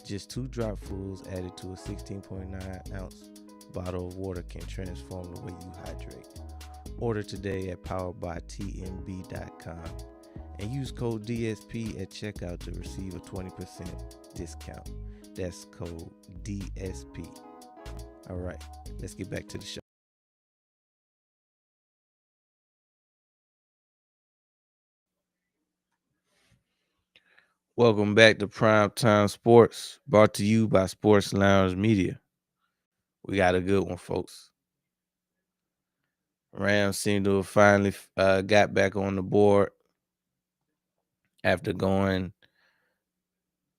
Just 2 dropfuls added to a 16.9 ounce bottle of water can transform the way you hydrate. Order today at poweredbytmb.com and use code DSP at checkout to receive a 20% discount. That's code DSP. All right, let's get back to the show. Welcome back to Primetime Sports, brought to you by Sports Lounge Media. We got a good one, folks. Rams seem to have finally got back on the board after going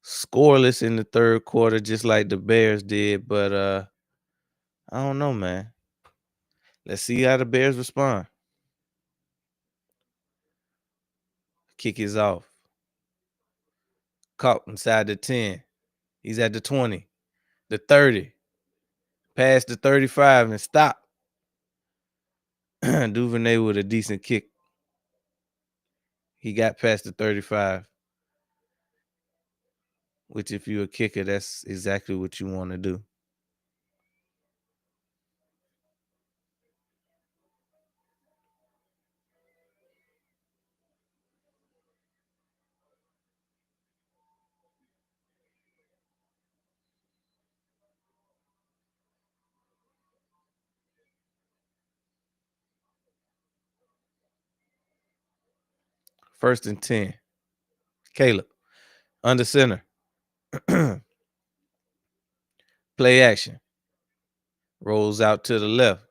scoreless in the third quarter, just like the Bears did. But I don't know, man. Let's see how the Bears respond. Kick is off. Caught inside the 10. He's at the 20, the 30, past the 35 and stop. Duvernay with a decent kick. He got past the 35, which if you're a kicker, that's exactly what you want to do. First and 10. Caleb, under center. Play action. Rolls out to the left.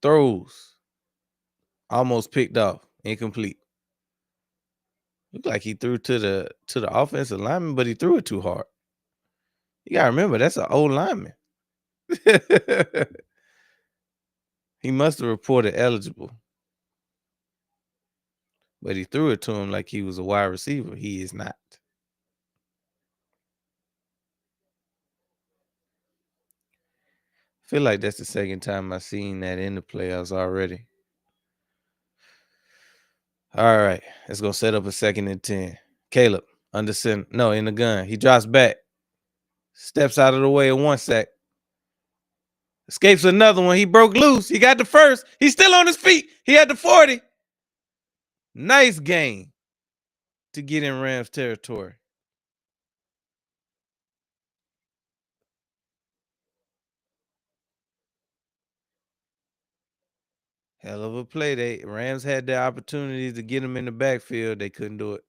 Throws. Almost picked off. Incomplete. Looked like he threw to the offensive lineman, but he threw it too hard. You gotta remember, that's an old lineman. He must have reported eligible. But he threw it to him like he was a wide receiver. He is not. I feel like that's the second time I've seen that in the playoffs already. All right, let's go set up a 2nd and 10. Caleb, under center. No, in the gun. He drops back. Steps out of the way of 1 sack. Escapes another one. He broke loose. He got the first. He's still on his feet. He had the 40. Nice game to get in Rams territory. Hell of a play. Rams had their opportunities to get him in the backfield. They couldn't do it.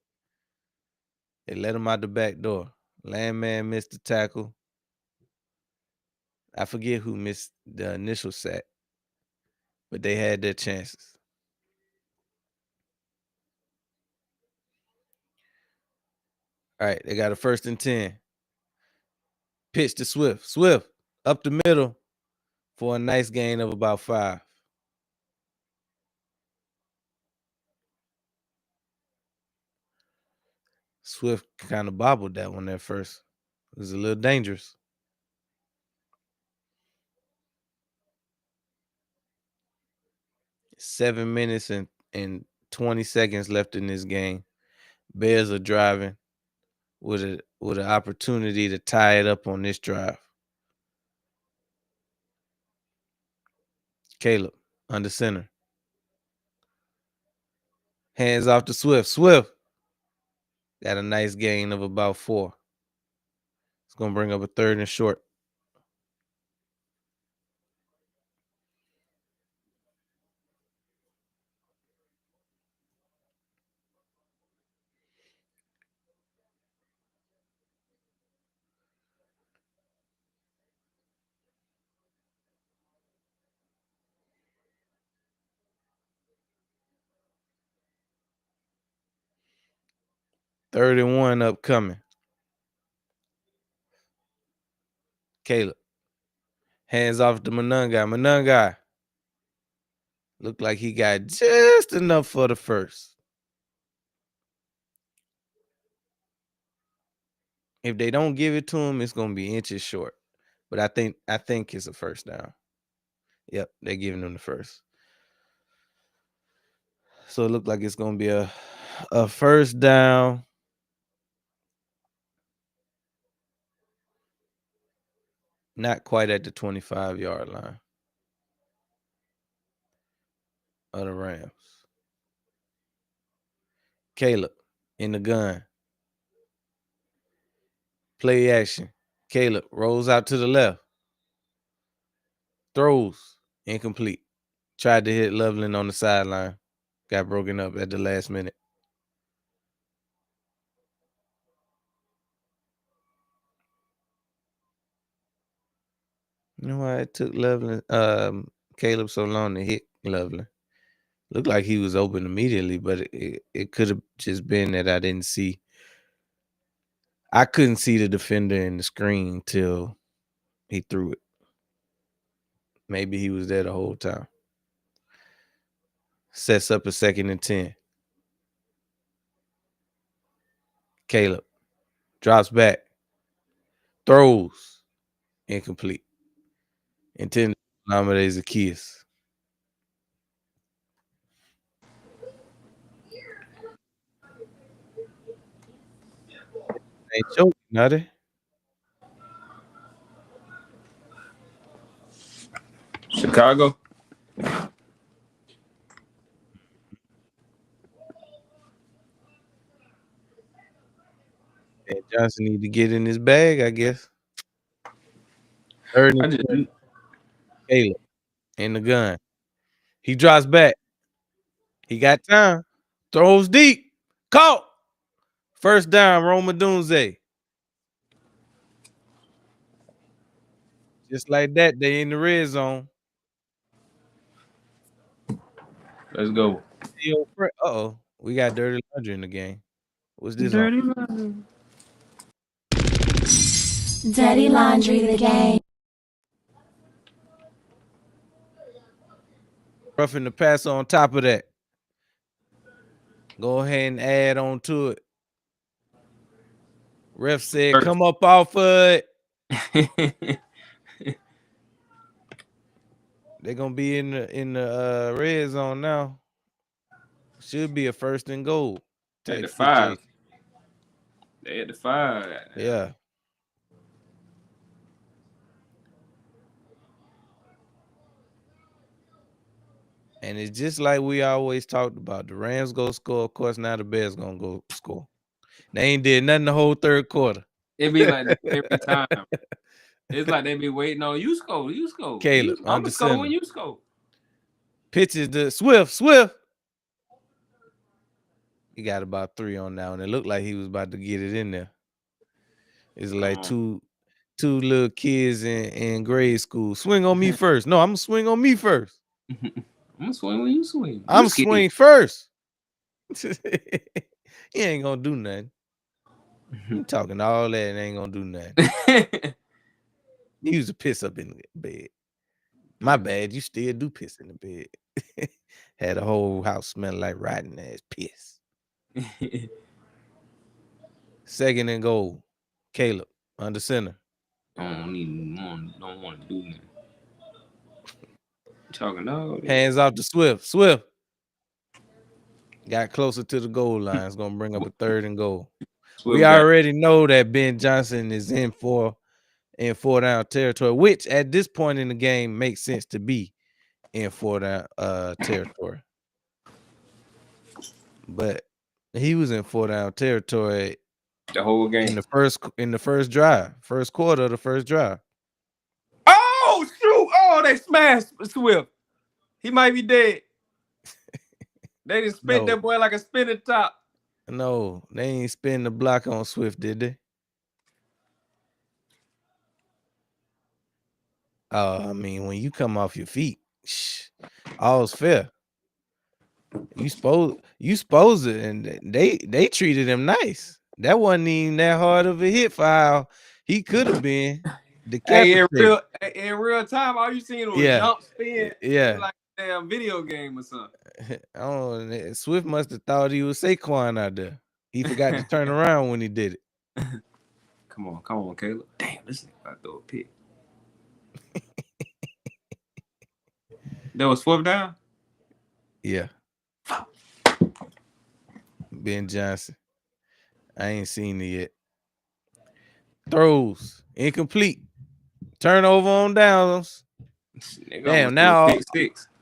They let him out the back door. Landman missed the tackle. I forget who missed the initial sack, but they had their chances. All right, they got a 1st and 10. Pitch to Swift. Swift up the middle for a nice gain of about 5. Swift kind of bobbled that one at first. It was a little dangerous. Seven minutes and 20 seconds left in this game. Bears are driving with an opportunity to tie it up on this drive. Caleb, under center. Hands off to Swift. Swift got a nice gain of about 4. It's going to bring up a 3rd and short. Third and 1 upcoming. Caleb. Hands off to Monungai. Monungai. Looked like he got just enough for the first. If they don't give it to him, it's going to be inches short. But I think it's a first down. Yep, they're giving him the first. So it looked like it's gonna be a first down. Not quite at the 25-yard line of the Rams. Caleb in the gun. Play action. Caleb rolls out to the left. Throws. Incomplete. Tried to hit Loveland on the sideline. Got broken up at the last minute. You know why it took Loveland, Caleb so long to hit Loveland? Looked like he was open immediately, but it could have just been that I didn't see. I couldn't see the defender in the screen till he threw it. Maybe he was there the whole time. Sets up a 2nd and 10. Caleb drops back. Throws. Incomplete. Intended to nominate a kiss. Ain't choking, nutty. Chicago. And Johnson need to get in his bag, I guess. 3rd and 10. Caleb in the gun. He drops back. He got time. Throws deep. Caught. First down, Roma Dunze. Just like that, they in the red zone. Let's go. Uh-oh. We got dirty laundry in the game. What's this Dirty on? laundry. Dirty Laundry the game. Roughing the passer on top of that. Go ahead and add on to it. Ref said, come up off of it. They're gonna be in the red zone now. Should be a 1st and goal. At the 5. They at the 5. Yeah. And it's just like we always talked about. The Rams go score. Of course, now the Bears gonna go score. They ain't did nothing the whole 3rd quarter. It be like that every time. It's like they be waiting on you score. Caleb, I'm gonna score when you score. Pitches to Swift. He got about 3 on now, and it looked like he was about to get it in there. It's like two little kids in grade school. Swing on me first. No, I'm gonna swing on me first. I'm gonna swing when you swing. I'm swing first. He ain't gonna do nothing. You talking all that and ain't gonna do nothing. You used to piss up in the bed. My bad, you still do piss in the bed. Had the whole house smelling like rotten ass piss. 2nd and goal. Caleb under center. Don't want to do nothing. Talking all that. Hands off to Swift. Got closer to the goal line. It's gonna bring up a 3rd and goal. We already know that Ben Johnson is in 4 down territory, which at this point in the game makes sense to be in 4 down territory. But he was in 4 down territory the whole game in the first drive, first quarter of the first drive. Oh shoot! Oh, they smashed Swift. He might be dead. They just spin that boy like a spinning top. No, they ain't spin the block on Swift, did they? I mean, when you come off your feet, all's fair. You supposed it, and they treated him nice. That wasn't even that hard of a hit for how he could have been decapitated. Hey, in real time, all you seen was jump spin. Yeah, like a damn video game or something. Oh, Swift must have thought he was Saquon out there. He forgot to turn around when he did it. Come on, Caleb. Damn, this nigga about to throw a pick. That was 4th down? Yeah. Ben Johnson. I ain't seen it yet. Throws incomplete. Turnover on downs. Damn, now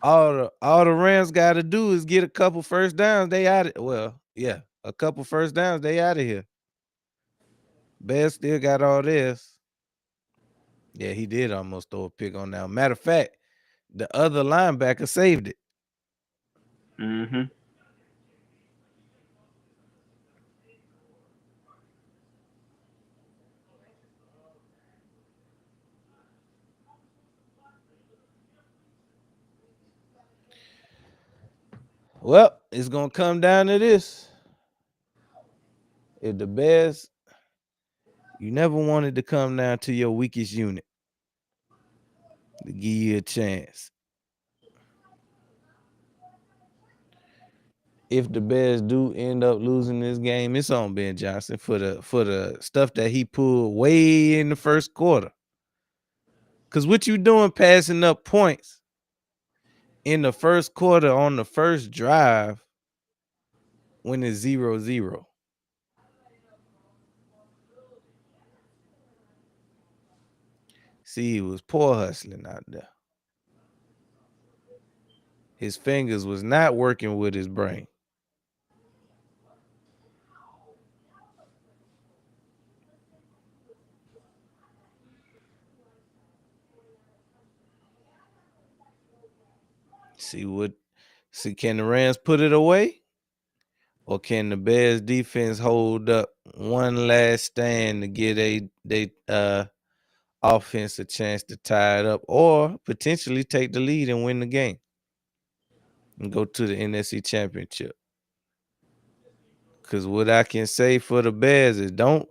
all the Rams got to do is get a couple first downs. They out of a couple first downs. They out of here. Bears still got all this. Yeah, he did almost throw a pick on now. Matter of fact, the other linebacker saved it. Mm-hmm. Well, it's gonna come down to this. If the Bears, you never wanted to come down to your weakest unit to give you a chance. If the Bears do end up losing this game, it's on Ben Johnson for the stuff that he pulled way in the first quarter. Cause what you doing passing up points in the first quarter on the first drive when it's 0-0? See, he was poor hustling out there. His fingers was not working with his brain. See, can the Rams put it away? Or can the Bears defense hold up one last stand to give they offense a chance to tie it up or potentially take the lead and win the game and go to the NFC Championship? Because what I can say for the Bears is don't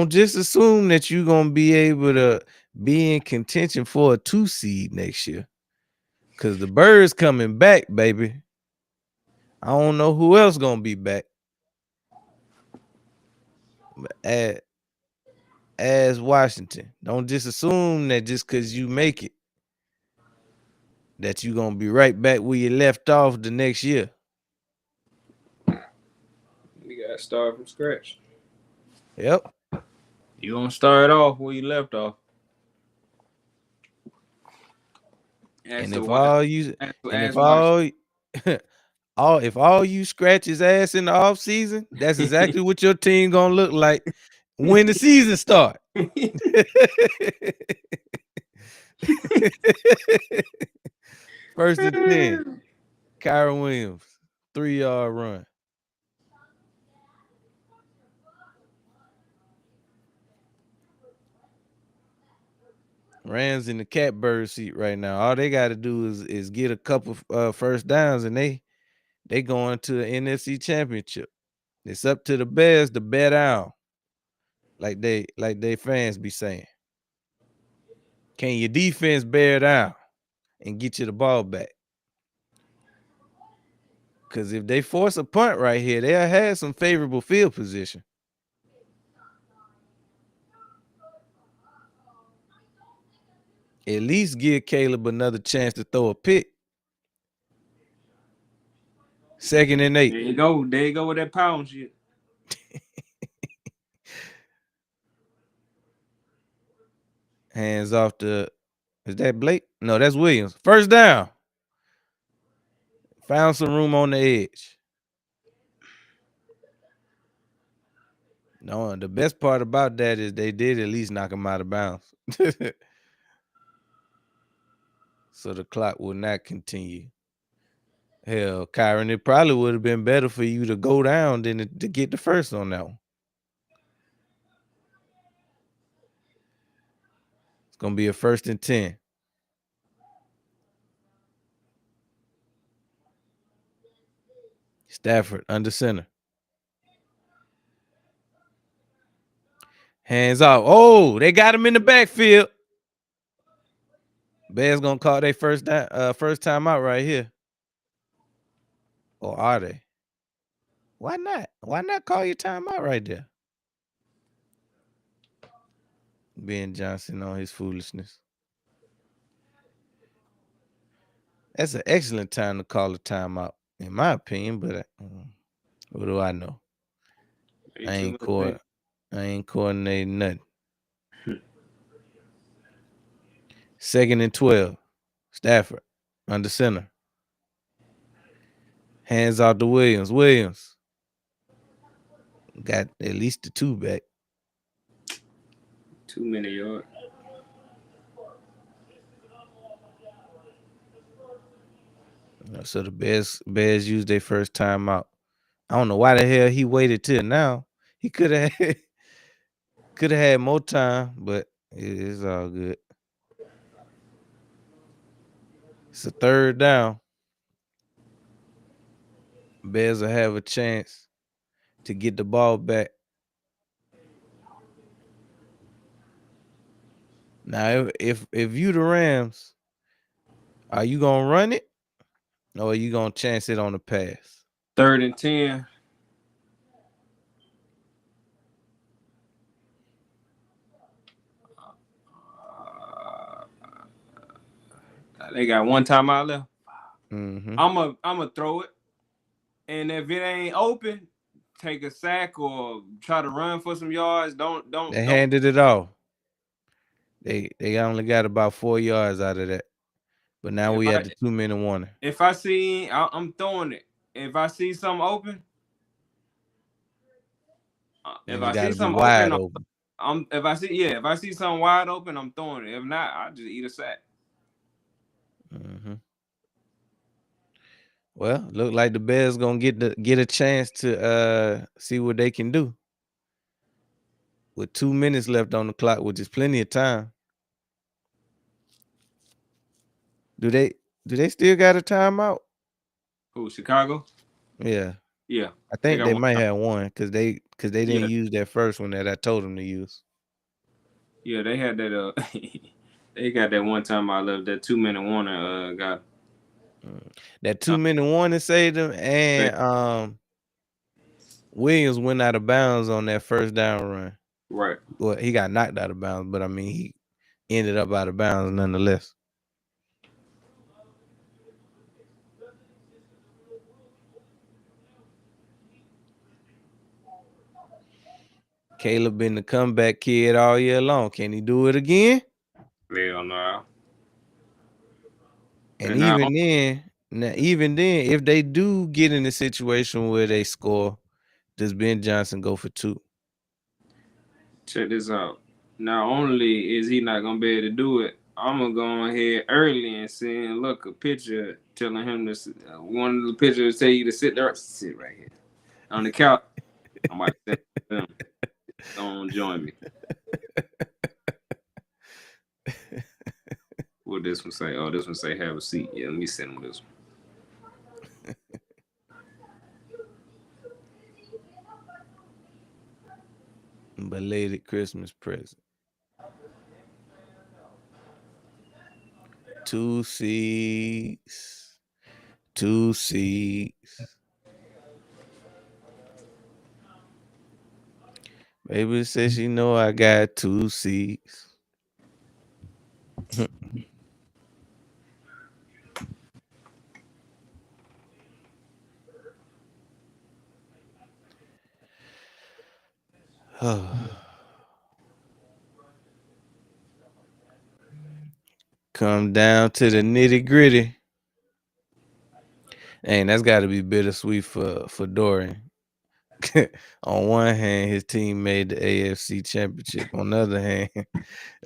just assume that you're going to be able to be in contention for a 2 seed next year. Because the Birds coming back, baby. I don't know who else going to be back. But as Washington, don't just assume that just because you make it, that you're going to be right back where you left off the next year. You got to start from scratch. Yep. You going to start off where you left off. And if all you scratch his ass in the offseason, that's exactly what your team gonna look like when the season start. First and 10. Kyron Williams, 3-yard run. Rams in the catbird seat right now. All they got to do is get a couple first downs, and they going to the NFC Championship. It's up to the Bears to bet down, like they fans be saying. Can your defense bear down and get you the ball back? Because if they force a punt right here, they'll have some favorable field position. At least give Caleb another chance to throw a pick. 2nd and 8. There you go. There you go with that pound shit. Hands off is that Blake? No, that's Williams. First down. Found some room on the edge. No, the best part about that is they did at least knock him out of bounds. So the clock will not continue. Hell, Kyron, it probably would have been better for you to go down than to get the first on that one. It's going to be a 1st and 10. Stafford under center. Hands off. Oh, they got him in the backfield. Bears going to call their first time out right here. Or are they? Why not? Why not call your timeout right there? Ben Johnson on his foolishness. That's an excellent time to call a timeout, in my opinion, but what do I know? I Too ain't much co- paper. I ain't coordinating nothing. 2nd and 12. Stafford under center. Hands out to Williams. Williams got at least the 2 back. Too many yards. So the Bears used their first timeout. I don't know why the hell he waited till now. He could have had more time, but it's all good. It's a 3rd down. Bears will have a chance to get the ball back. Now, if you the Rams, are you gonna run it or are you gonna chance it on the pass? 3rd and 10. They got one timeout left. Mm-hmm. I'm a throw it, and if it ain't open, take a sack or try to run for some yards. Don't. They handed it off. They only got about 4 yards out of that. But now we at the 2-minute warning. If I see, I'm throwing it. If I see something open, And it gotta be wide open. if I see something wide open, I'm throwing it. If not, I just eat a sack. Mm-hmm. Well, look like the Bears gonna get a chance to see what they can do. With 2 minutes left on the clock, which is plenty of time. Do they still got a timeout? Who, Chicago? Yeah. Yeah. I think they might have one because they didn't use that first one that I told them to use. Yeah, they had that. They got that one time I left. That 2-minute warning. Got that 2-minute warning saved them, and Williams went out of bounds on that first down run. Right. Well, he got knocked out of bounds, but I mean he ended up out of bounds nonetheless. Caleb been the comeback kid all year long. Can he do it again? Hell no. And even then, if they do get in a situation where they score, does Ben Johnson go for 2? Check this out. Not only is he not gonna be able to do it, I'm gonna go ahead early and send a picture telling him to one of the pictures tell you to sit there, sit right here on the couch. I'm about to send them. Don't join me. What this one say? Oh, this one say have a seat. Yeah, let me send him this one. Belated Christmas present. 2 seats. 2 seats. Baby says she know I got 2 seats. Come down to the nitty gritty. And that's got to be bittersweet for Dorian. On one hand, his team made the AFC Championship. On the other hand,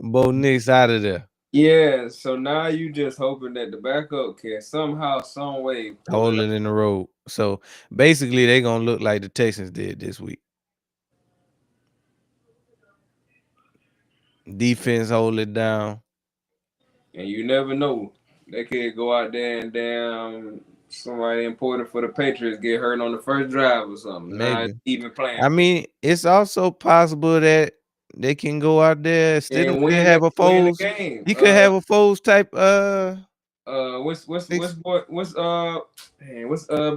Bo Nix out of there. Yeah, so now you just hoping that the backup can somehow, some way hold it in the road. So basically, they're gonna look like the Texans did this week. Defense hold it down. And you never know. They could go out there and damn somebody important for the Patriots get hurt on the first drive or something. Maybe. Not even playing. I mean, it's also possible that they can go out there and could have a Foles. He could have a Foles type. What's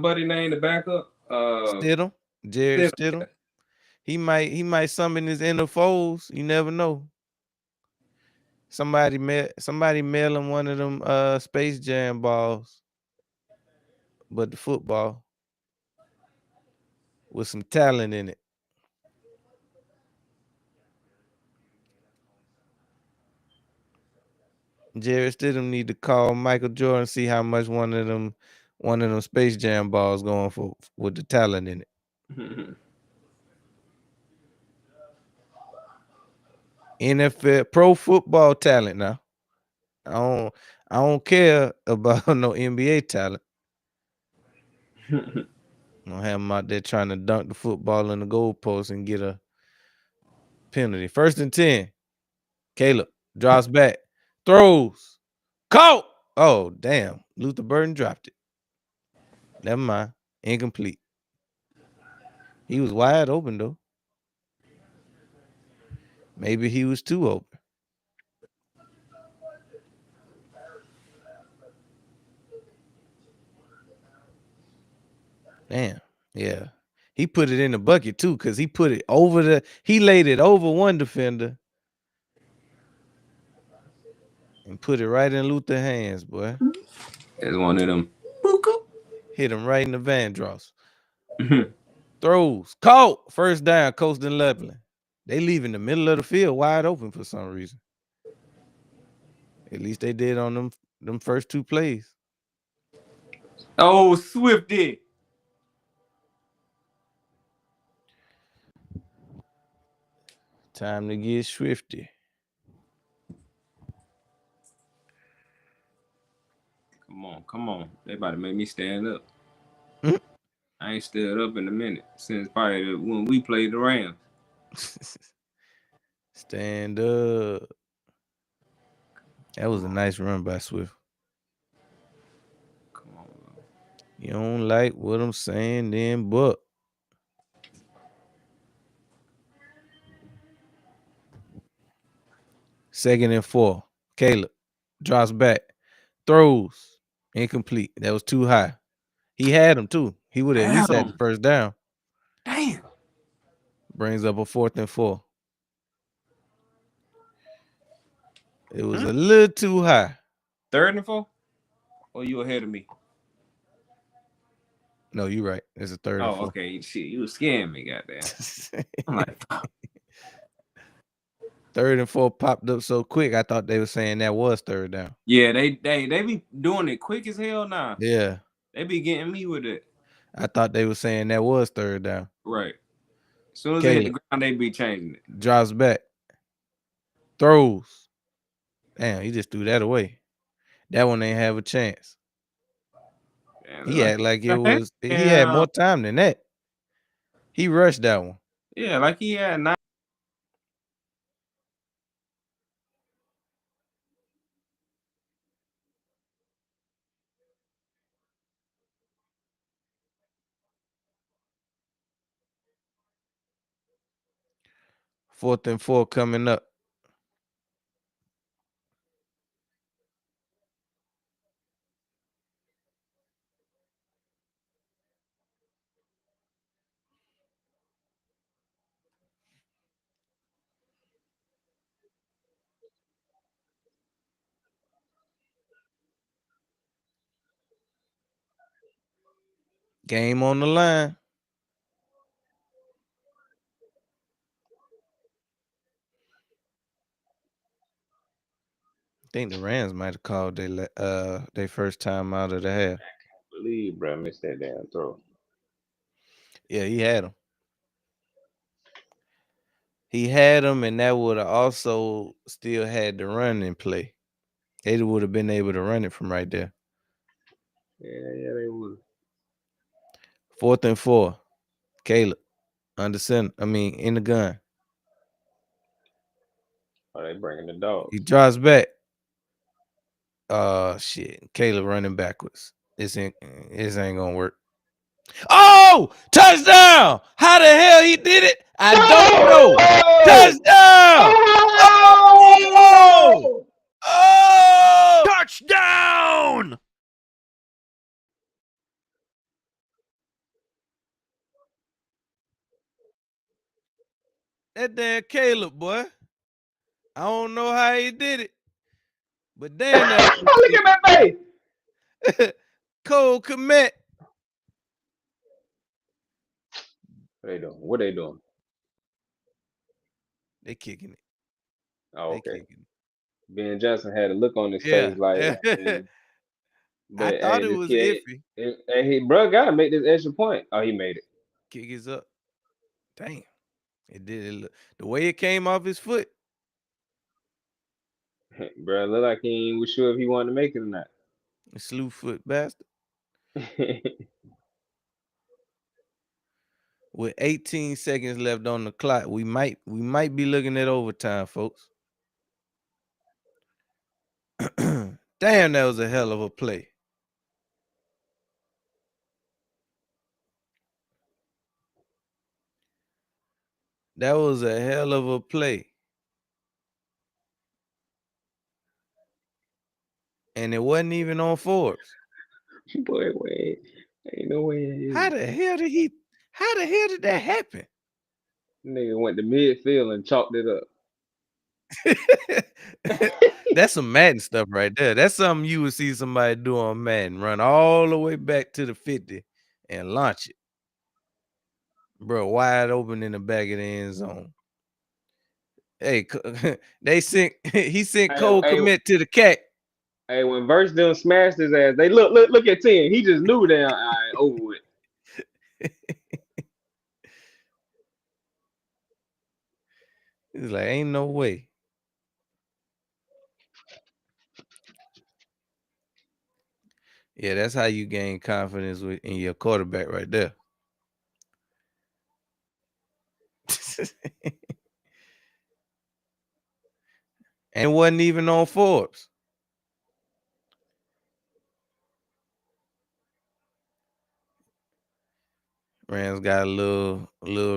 buddy name, the backup? Stidham, Jared Stidham. He might summon his inner Foles. You never know. Somebody mail him one of them Space Jam balls, but the football with some talent in it. Jared Stidham need to call Michael Jordan, see how much one of them Space Jam balls going for with the talent in it. NFL pro football talent now. I don't care about no NBA talent. Don't have him out there trying to dunk the football in the goalpost and get a penalty. 1st and 10. Caleb drops back, throws, caught. Oh damn! Luther Burden dropped it. Never mind. Incomplete. He was wide open though. Maybe he was too open. Damn. Yeah. He put it in the bucket too, because he laid it over one defender and put it right in Luther's hands, boy. That's one of them. Hit him right in the Vandross. Throws. Caught. First down, Coastal Leveling. They leave in the middle of the field wide open for some reason. At least they did on them first 2 plays. Oh, Swifty. Time to get swifty. Come on. They about to make me stand up. Mhm. I ain't stood up in a minute since probably when we played the Rams. Stand up. That was a nice run by Swift. Come on, bro. You don't like what I'm saying, then but. Second and 4. Caleb drops back, throws, incomplete. That was too high. He had him too. He would have at least had the first down. Damn. Brings up a 4th and 4. It was a little too high. 3rd and 4? Or you ahead of me? No, you're right. It's a 3rd and 4. Okay. Shit, you was scaring me, goddamn. I'm like, 3rd and 4 popped up so quick. I thought they were saying that was 3rd down. yeah, they be doing it quick as hell now. Yeah. They be getting me with it. I thought they were saying that was 3rd down. Right. As soon as they hit the ground, they be changing it. Drops back. Throws. Damn, he just threw that away. That one ain't have a chance. Damn, He act like it was. He had more time than that. He rushed that one. Yeah, like he had 9. Fourth and 4 coming up. Game on the line. I think the Rams might have called their first time out of the half. I believe, bro, missed that damn throw. Yeah, he had him. He had him, and that would have also still had the run in play. They would have been able to run it from right there. Yeah, they would. 4th and 4. Caleb under center. In the gun. Oh, they bringing the dog. He drops back. Shit. Caleb running backwards. This ain't gonna work. Oh, touchdown! How the hell he did it? I don't know. Touchdown! Oh! Touchdown! That damn Caleb, boy. I don't know how he did it. But damn that. Look at that face. Cole Komet. What they doing? They kicking it. Oh, They okay. kicking it. Ben Johnson had a look on his Yeah. face like, I but thought hey, it this was kid, iffy. he bro gotta make this extra point. Oh, he made Kick is up. Damn. It did it look the way it came off his foot. it. Bro, look like he ain't was sure if he wanted to make it or not. The slew foot bastard. With 18 seconds left on the clock, we might be looking at overtime, folks. Damn, that was a hell of a play. That was a hell of a play. And it wasn't even on Forbes. Boy, wait, ain't no way in How hell. the hell did that happen? Nigga went to midfield and chalked it up. That's some Madden stuff right there. That's something you would see somebody do on Madden. Run all the way back to the 50 and launch it. Bro, wide open in the back of the end zone. Hey, he sent Hey, Cole hey, Kmet to the cat. hey, when Verse them smashed his ass, they look at 10. He just knew that all right, over with. He's like, ain't no way. Yeah, that's how you gain confidence in your quarterback right there. And it wasn't even on Forbes. Rams got a little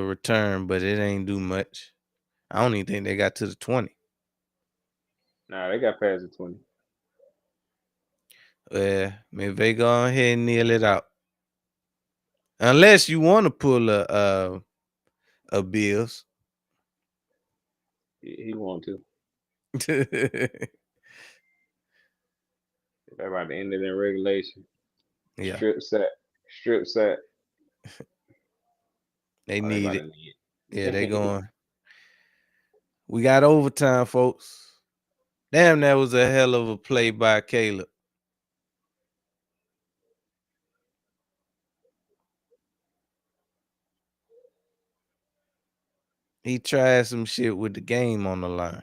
return, but it ain't do much. I don't even think they got to the 20. Nah, they got past the 20. Maybe they go ahead and kneel it out. Unless you want to pull a Bills. He want to. They're about to end it in regulation. Yeah, Strip set. they Oh, they need about it. to need Yeah, they it. going. We got overtime, folks. Damn, that was a hell of a play by Caleb. He tried some shit with the game on the line.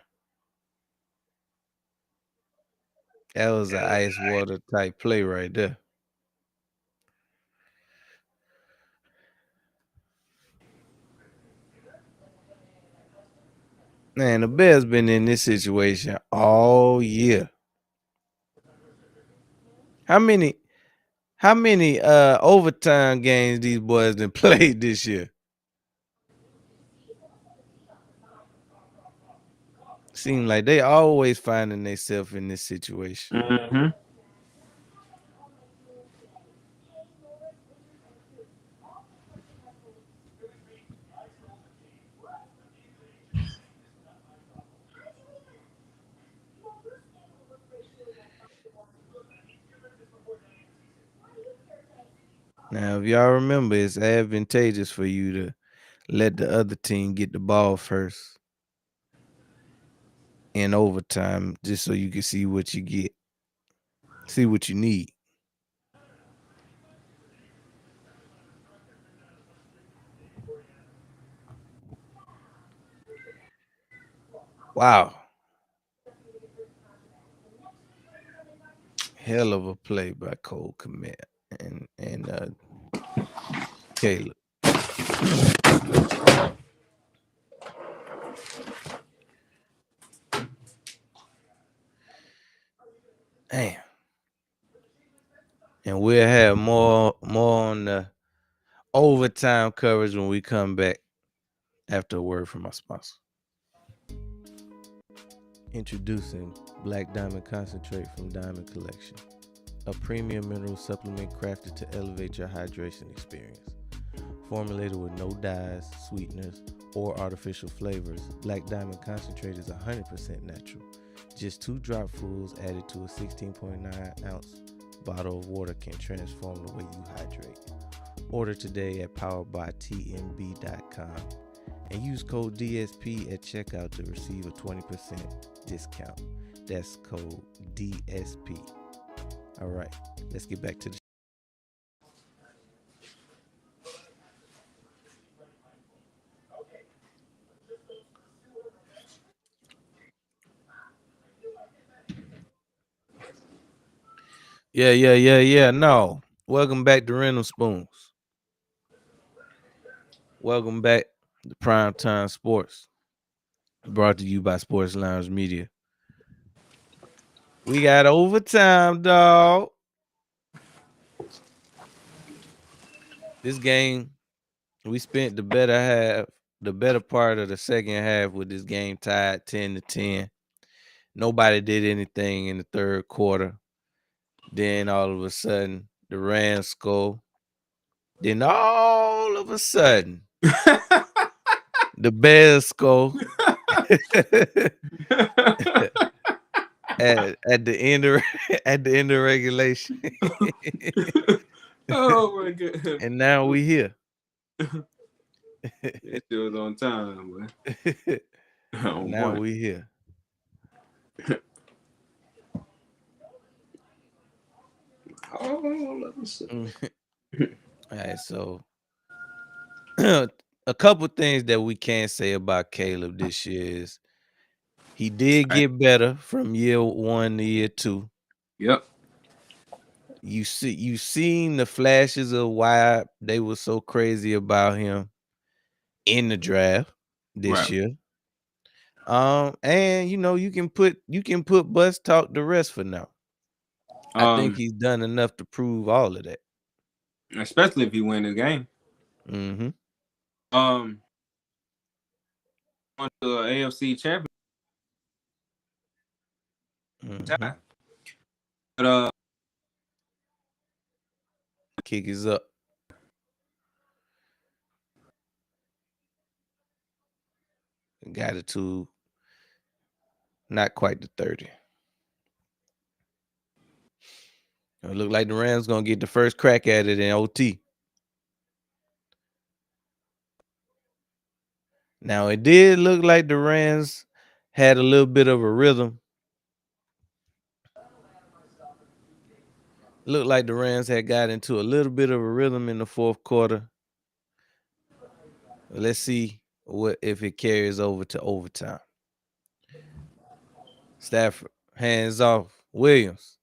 That was an ice water type play right there. Man, the Bears been in this situation all year. How many overtime games these boys done played this year? Seem like they always finding themselves in this situation. Mm-hmm. Now, if y'all remember, it's advantageous for you to let the other team get the ball first in overtime, just so you can see what you get, see what you need. Wow. Hell of a play by Cole Kmet and Caleb. Damn. And we'll have more on the overtime coverage when we come back after a word from our sponsor. Introducing Black Diamond Concentrate from Diamond Collection, a premium mineral supplement crafted to elevate your hydration experience. Formulated with no dyes, sweeteners, or artificial flavors, Black Diamond Concentrate is 100% natural. Just 2 dropfuls added to a 16.9 ounce bottle of water can transform the way you hydrate. Order today at poweredbytmb.com and use code DSP at checkout to receive a 20% discount. That's code DSP. All right, let's get back to the. Yeah. No. Welcome back to Random Spoons. Welcome back to Primetime Sports. Brought to you by Sports Lounge Media. We got overtime, dog. This game, we spent the better part of the second half with this game tied 10-10. Nobody did anything in the third quarter. Then all of a sudden, the Rams score. Then all of a sudden, the Bears score. at the end of at the end of regulation. Oh my god! And now we here. It was on time, man. Oh, Now boy. we here. Oh, let me see. All right, so a couple things that we can say about Caleb this year is he did get better from year 1 to year 2. Yep. You seen the flashes of why they were so crazy about him in the draft this year. And you can put bus talk to rest for now. I think he's done enough to prove all of that. Especially if he win the game. Mm-hmm. On to AFC champion. Mm-hmm. But Kick is up. Got it to not quite the 30. It look like the Rams gonna get the first crack at it in OT. Now it did look like the Rams had a little bit of a rhythm. Looked like the Rams had got into a little bit of a rhythm in the fourth quarter. Let's see if it carries over to overtime. Stafford, hands off. Williams.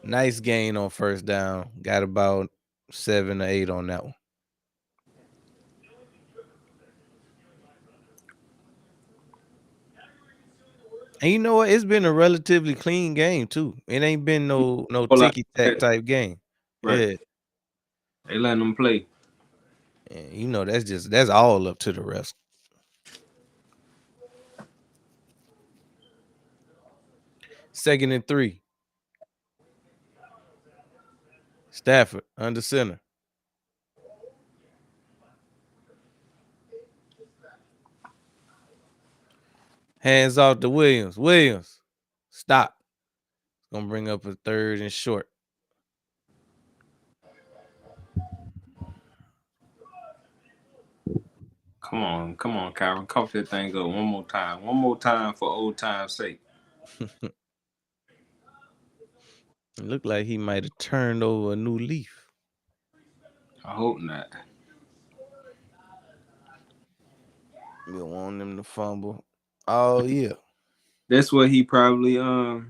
Nice gain on first down. Got about 7 or 8 on that one. And you know what? It's been a relatively clean game too. It ain't been no ticky tack type game. right. Yeah. They letting them play. And that's all up to the refs. Second and 3. Stafford under center. Hands off to Williams. Williams. Stop. It's gonna bring up a third and short. Come on, Kyron. Cough that thing up one more time. One more time for old time's sake. It looked like he might have turned over a new leaf. I hope not. We don't want him to fumble. Oh yeah. That's what he probably yeah,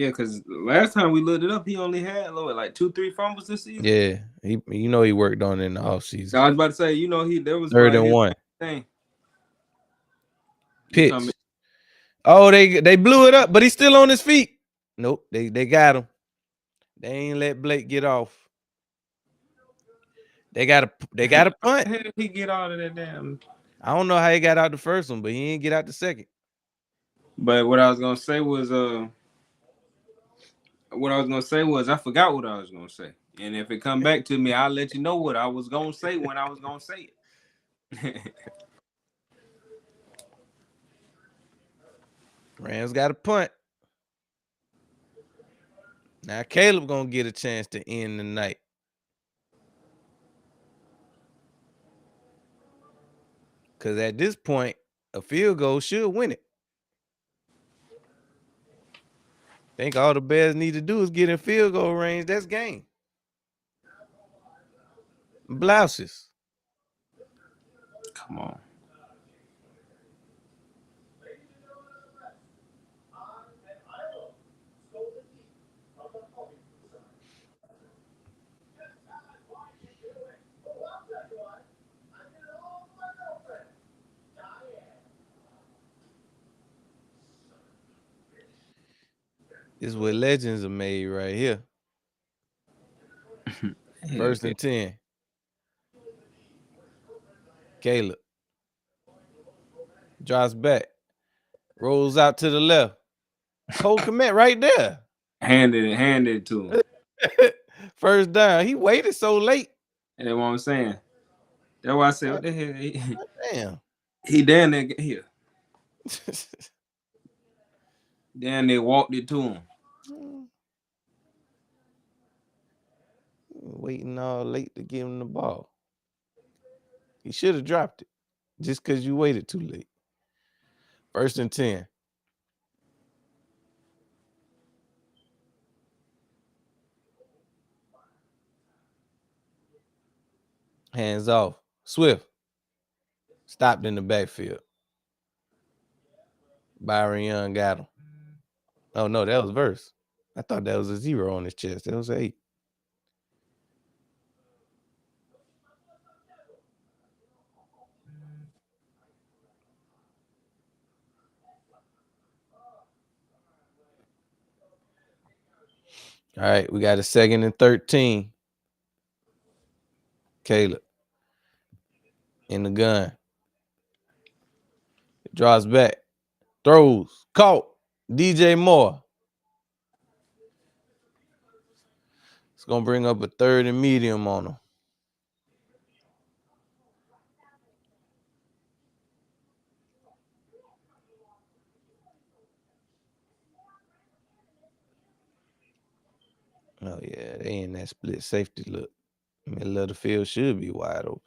because last time we looked it up, he only had like 2-3 fumbles this season. Yeah. He worked on it in the offseason. I was about to say, there was 3rd and 1. Thing. Pitch. Oh, they blew it up, but he's still on his feet. Nope, they got him. They ain't let Blake get off. They got a punt. How did he get out of that damn? I don't know how he got out the first one, but he didn't get out the second. But what I was gonna say was I forgot what I was gonna say. And if it come back to me, I'll let you know what I was gonna say when I was gonna say it. Rams got a punt. Now Caleb gonna get a chance to end the night. Cause at this point, a field goal should win it. Think all the Bears need to do is get in field goal range. That's game. Blouses. Come on. This is where legends are made right here. First and 10. Caleb. Drops back. Rolls out to the left. Cole Kmet right there. Handed it to him. First down. He waited so late. And that's what I'm saying. That's why I said, what the hell? Damn. He down there here. Then they walked it to him. Waiting all late to give him the ball. He should have dropped it just because you waited too late. First and 10. Hands off. Swift. Stopped in the backfield. Byron Young got him. Oh, no, that was Verse. I thought that was a 0 on his chest. That was an 8. All right, we got a 2nd and 13. Caleb in the gun. Draws back. Throws. Caught. DJ Moore. It's going to bring up a 3rd and medium on him. Oh, yeah, they in that split safety look. Middle of the field should be wide open.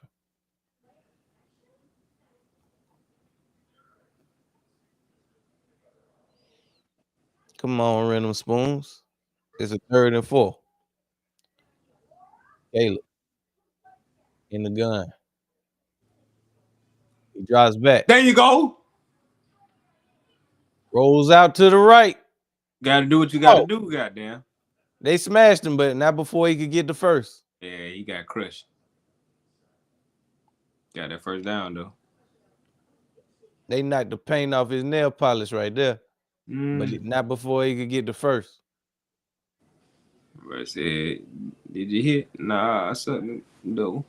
Come on, Random Spoons. It's a 3rd and 4. Caleb in the gun. He drops back. There you go. Rolls out to the right. Got to do what you got to do, goddamn. They smashed him, but not before he could get the first. Yeah, he got crushed. Got that first down, though. They knocked the paint off his nail polish right there. But not before he could get the first. I said, did you hit? Nah, I something no.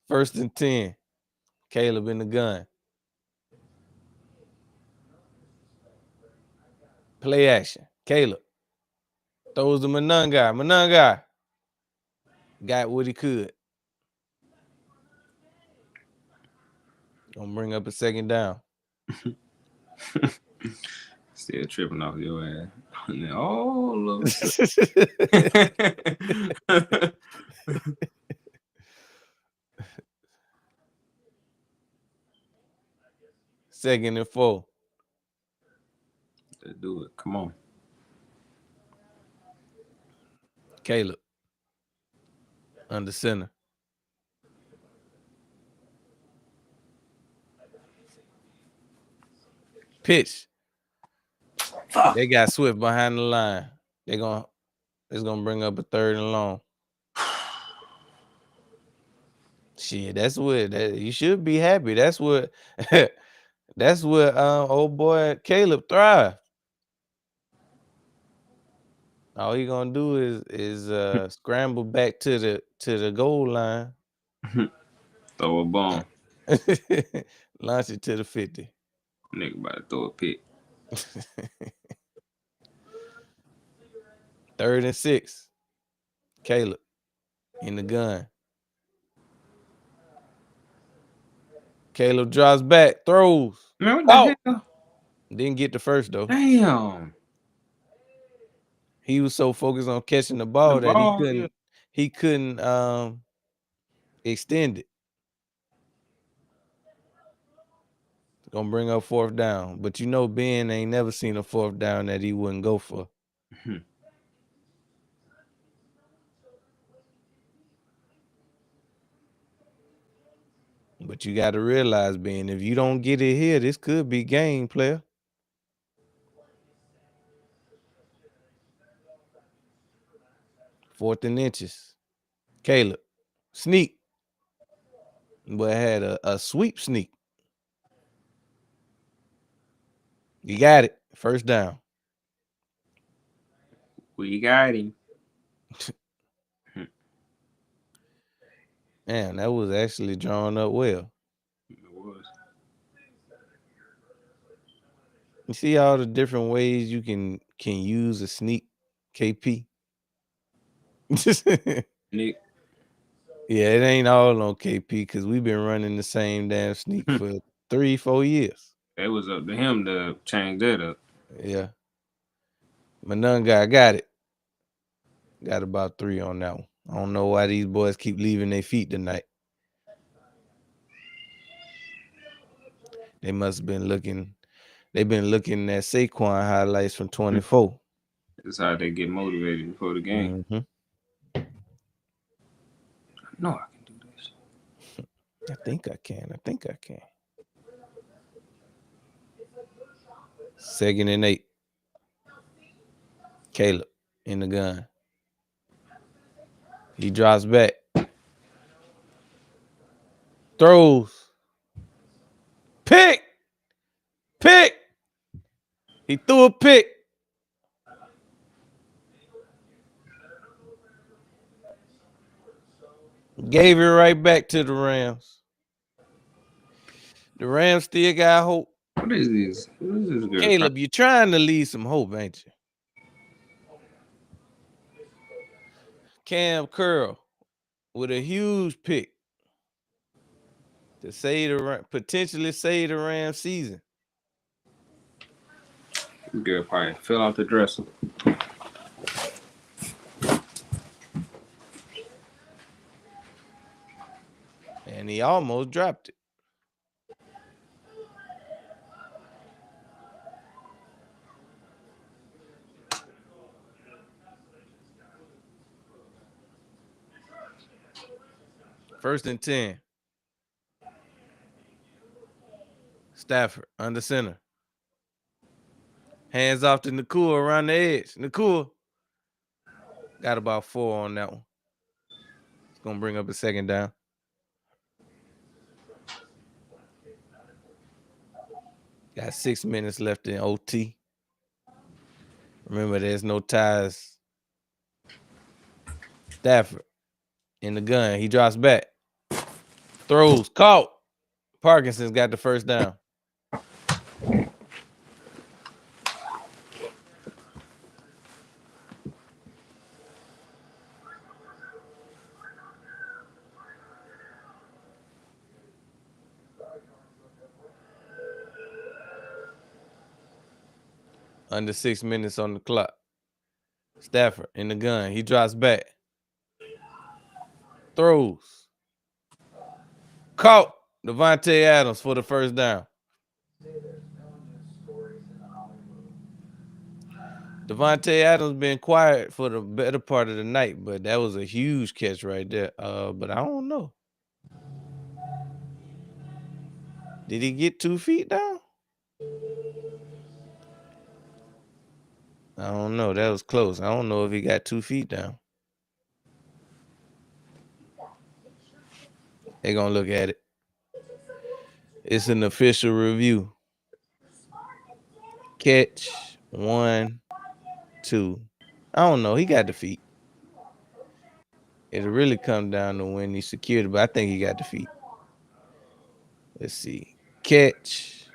First and 10. Caleb in the gun. Play action. Caleb throws to Manunga. Manunga got what he could. Gonna bring up a 2nd down. Still tripping off your ass. Oh, look. 2nd and 4. Let's do it. Come on. Caleb under center. Pitch. Fuck. They got Swift behind the line. It's gonna bring up a 3rd and long. Shit, that's what you should be happy. That's what that's what old boy Caleb thrive. All he gonna do is scramble back to the goal line. Throw a bomb. Launch it to the 50. Nigga about to throw a pick. 3rd and 6. Caleb in the gun. Caleb drops back, throws. Man, what the hell? Didn't get the first though. Damn. He was so focused on catching the ball that he couldn't. It extend it. Gonna bring up fourth down. But you know Ben ain't never seen a fourth down that he wouldn't go for. But you got to realize, Ben, if you don't get it here, this could be game, player. Fourth and inches. Caleb. Sneak. But had a sweep sneak. You got it. First down. We got him. Man, that was actually drawn up well. It was. You see all the different ways you can use a sneak, KP? Nick. Yeah, it ain't all on KP because we've been running the same damn sneak for 3-4 years. It was up to him to change that up. Yeah. Manun guy got it. Got about 3 on that one. I don't know why these boys keep leaving their feet tonight. They must have been looking. They've been looking at Saquon highlights from 24. That's how they get motivated before the game. Mm-hmm. No, I can do this. I think I can. 2nd and 8. Caleb in the gun. He drops back. Throws. Pick. He threw a pick. Gave it right back to the Rams. The Rams still got hope. What is this? What is this girl? Caleb, you're trying to leave some hope, ain't you? Cam Curl with a huge pick to potentially save the Rams season. This girl probably fell off the dresser. And he almost dropped it. First and 10. Stafford under center. Hands off to Nakua around the edge. Nakua got about 4 on that one. It's going to bring up a 2nd down. Got 6 minutes left in OT. Remember, there's no ties. Stafford in the gun. He drops back. Throws. Caught. Parkinson's got the first down. Under 6 minutes on the clock. Stafford in the gun. He drops back. Throws. Caught. Devontae Adams for the first down. Devontae Adams been quiet for the better part of the night, but that was a huge catch right there. But I don't know. Did he get 2 feet down? I don't know. That was close. I don't know if he got 2 feet down. They're going to look at it. It's an official review. Catch 1, 2. I don't know. He got the feet. It'll really come down to when he secured it, but I think he got the feet. Let's see. Catch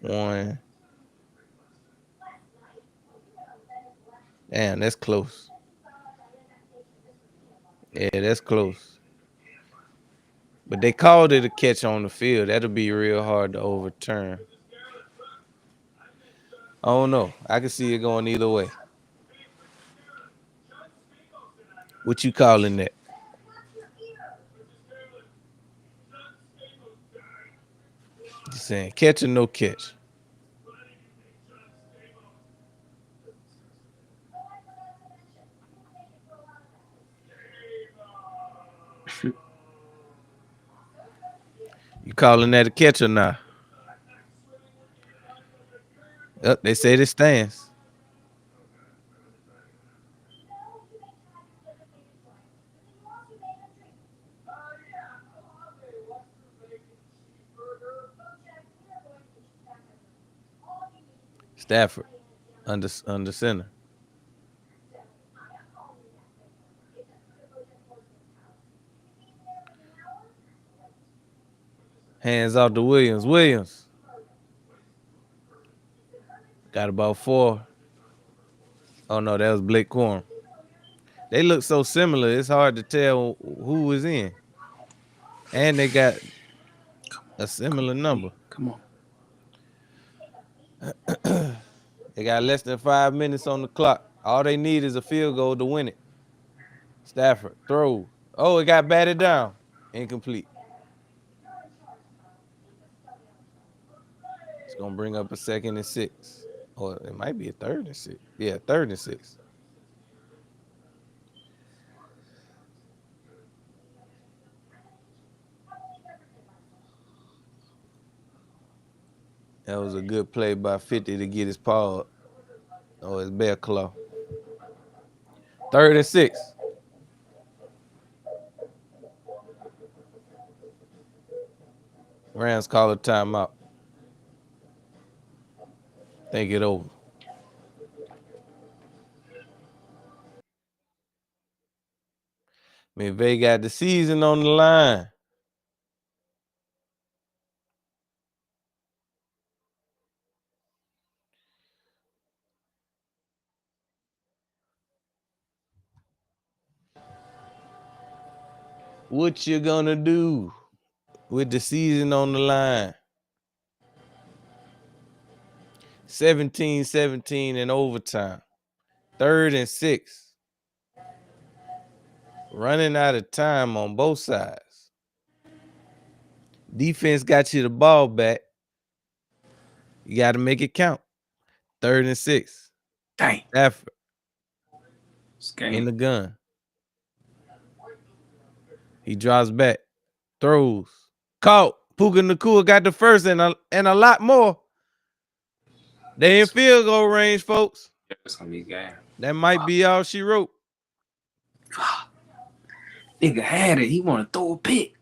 1. Damn, that's close. Yeah, that's close. But they called it a catch on the field. That'll be real hard to overturn. I don't know. I can see it going either way. What you calling that? saying? Catch or no catch? You calling that a catch or not? They said it stands. Stafford under center. Hands off to Williams. Williams got about 4. Oh no, that was Blake Corum. They look so similar. It's hard to tell who was in, and they got a similar number. Come on. They got less than 5 minutes on the clock. All they need is a field goal to win it. Stafford throws. Oh, it got batted down. Incomplete. It's gonna bring up a 2nd and 6. Or it might be a 3rd and 6. Yeah, 3rd and 6. That was a good play by 50 to get his paw up. Or his bear claw. 3rd and 6. Rams call a timeout. Think it over. McVay got the season on the line. What you gonna do with the season on the line? 17-17 in overtime. 3rd and 6. Running out of time on both sides. Defense got you the ball back. You got to make it count. 3rd and 6. Dang. Stafford Scam. in the gun. He drops back. Throws. Caught. Puka Nacua got the first and a lot more. They in field goal range, folks. That's gonna be a game. That might be all she wrote. Nigga had it. He want to throw a pick.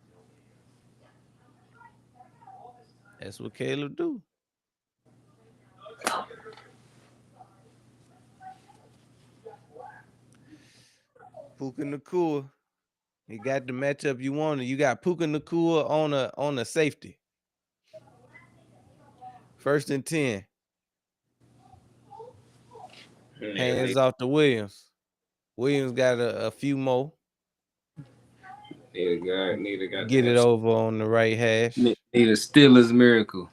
That's what Caleb do. Puka Nacua. He got the matchup you wanted. You got Puka Nacua on a safety. 1st and 10. Hands off to Williams. Williams got a few more. Need a Get it over on the right hash. Need a Steelers miracle.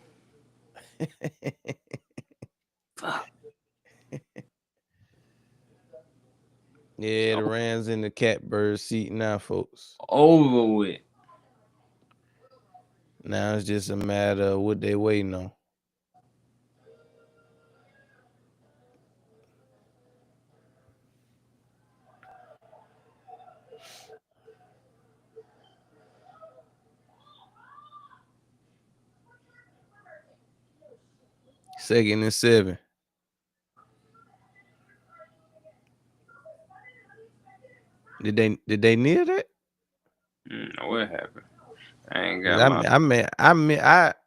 Yeah, the Rams in the catbird seat now, folks. Over with. Now it's just a matter of what they waiting on. Second and 7. Did they near that? What happened? I ain't got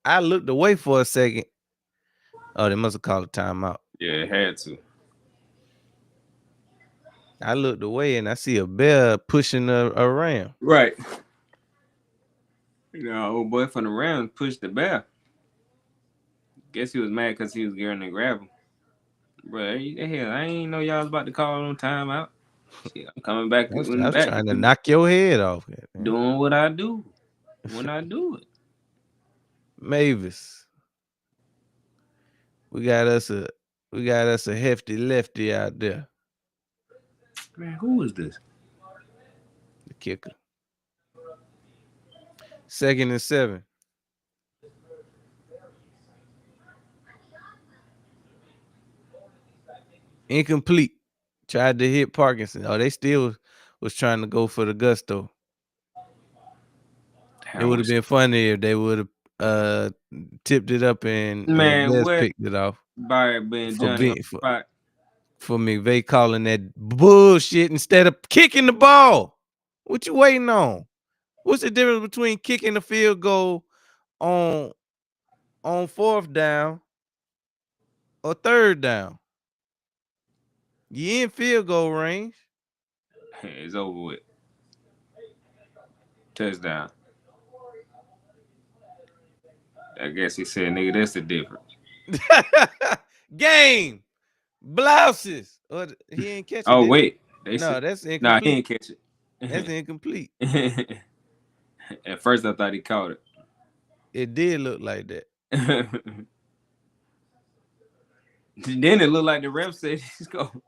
I looked away for a second. Oh, they must have called a timeout. Yeah, it had to. I looked away and I see a bear pushing a ram. Right. You know, old boy from the Rams pushed the bear. Guess he was mad because he was getting to grab him. Bro, hell, I ain't know y'all was about to call on timeout. Shit, I'm coming back. I was trying to knock your head off. Man. Doing what I do when I do it. Mavis. We got us a hefty lefty out there. Man, who is this? The kicker. 2nd and 7. Incomplete. Tried to hit Parkinson. Oh, they still was trying to go for the gusto. It would have been funny if they would have tipped it up and Des picked it off. By being Johnny on the spot. For McVay calling that bullshit instead of kicking the ball. What you waiting on? What's the difference between kicking the field goal on 4th down or 3rd down? You in field goal range. It's over with. Touchdown. I guess he said, nigga, that's the difference. Game. Blouses. Or he ain't catch it. Oh, wait. That's incomplete. Nah, he ain't catch it. That's incomplete. At first, I thought he caught it. It did look like that. Then it looked like the ref said he's going.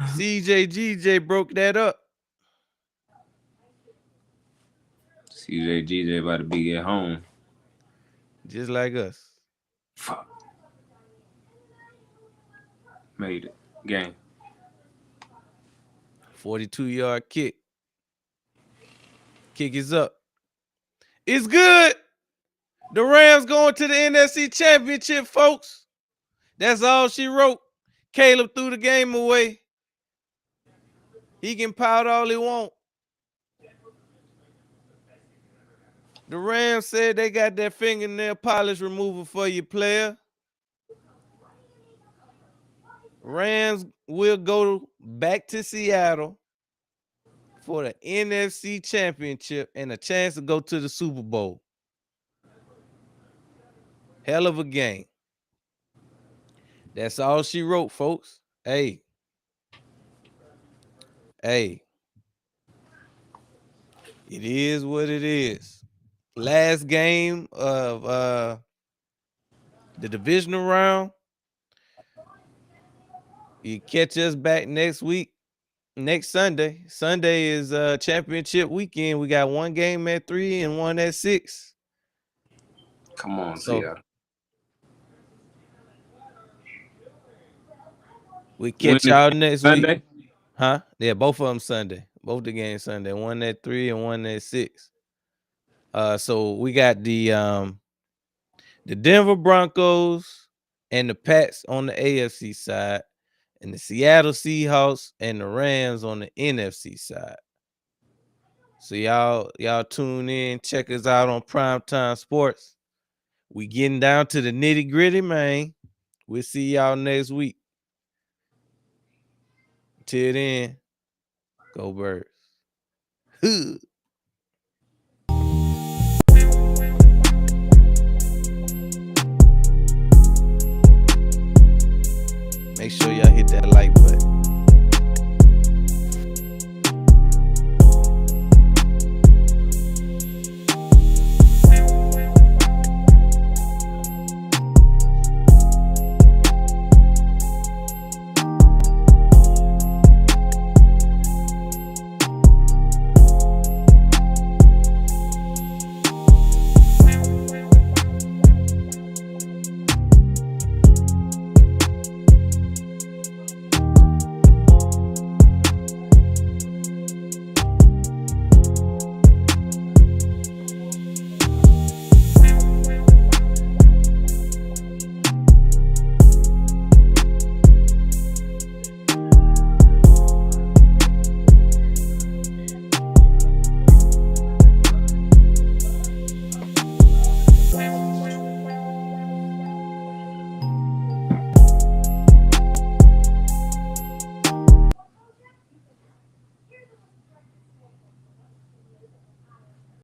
CJ broke that up. CJ about to be at home. Just like us. Fuck. Made it. Game. 42-yard kick. Kick is up. It's good. The Rams going to the NFC Championship, folks. That's all she wrote. Caleb threw the game away. He can pout all he want. The Rams said they got that fingernail polish remover for you, player. Rams will go back to Seattle for the NFC Championship and a chance to go to the Super Bowl. Hell of a game. That's all she wrote, folks. Hey. It is what it is. Last game of the divisional round. You catch us back next Sunday. Sunday is championship weekend. We got one game at 3 and one at 6. Come on, Seattle. We catch y'all next Sunday? week. Huh? Yeah, both of them Sunday. Both the games Sunday. One at 3 and one at 6. So we got the Denver Broncos and the Pats on the AFC side, and the Seattle Seahawks and the Rams on the NFC side. So y'all tune in, check us out on Primetime Sports. We getting down to the nitty-gritty, man. We'll see y'all next week. Till then, go Birds.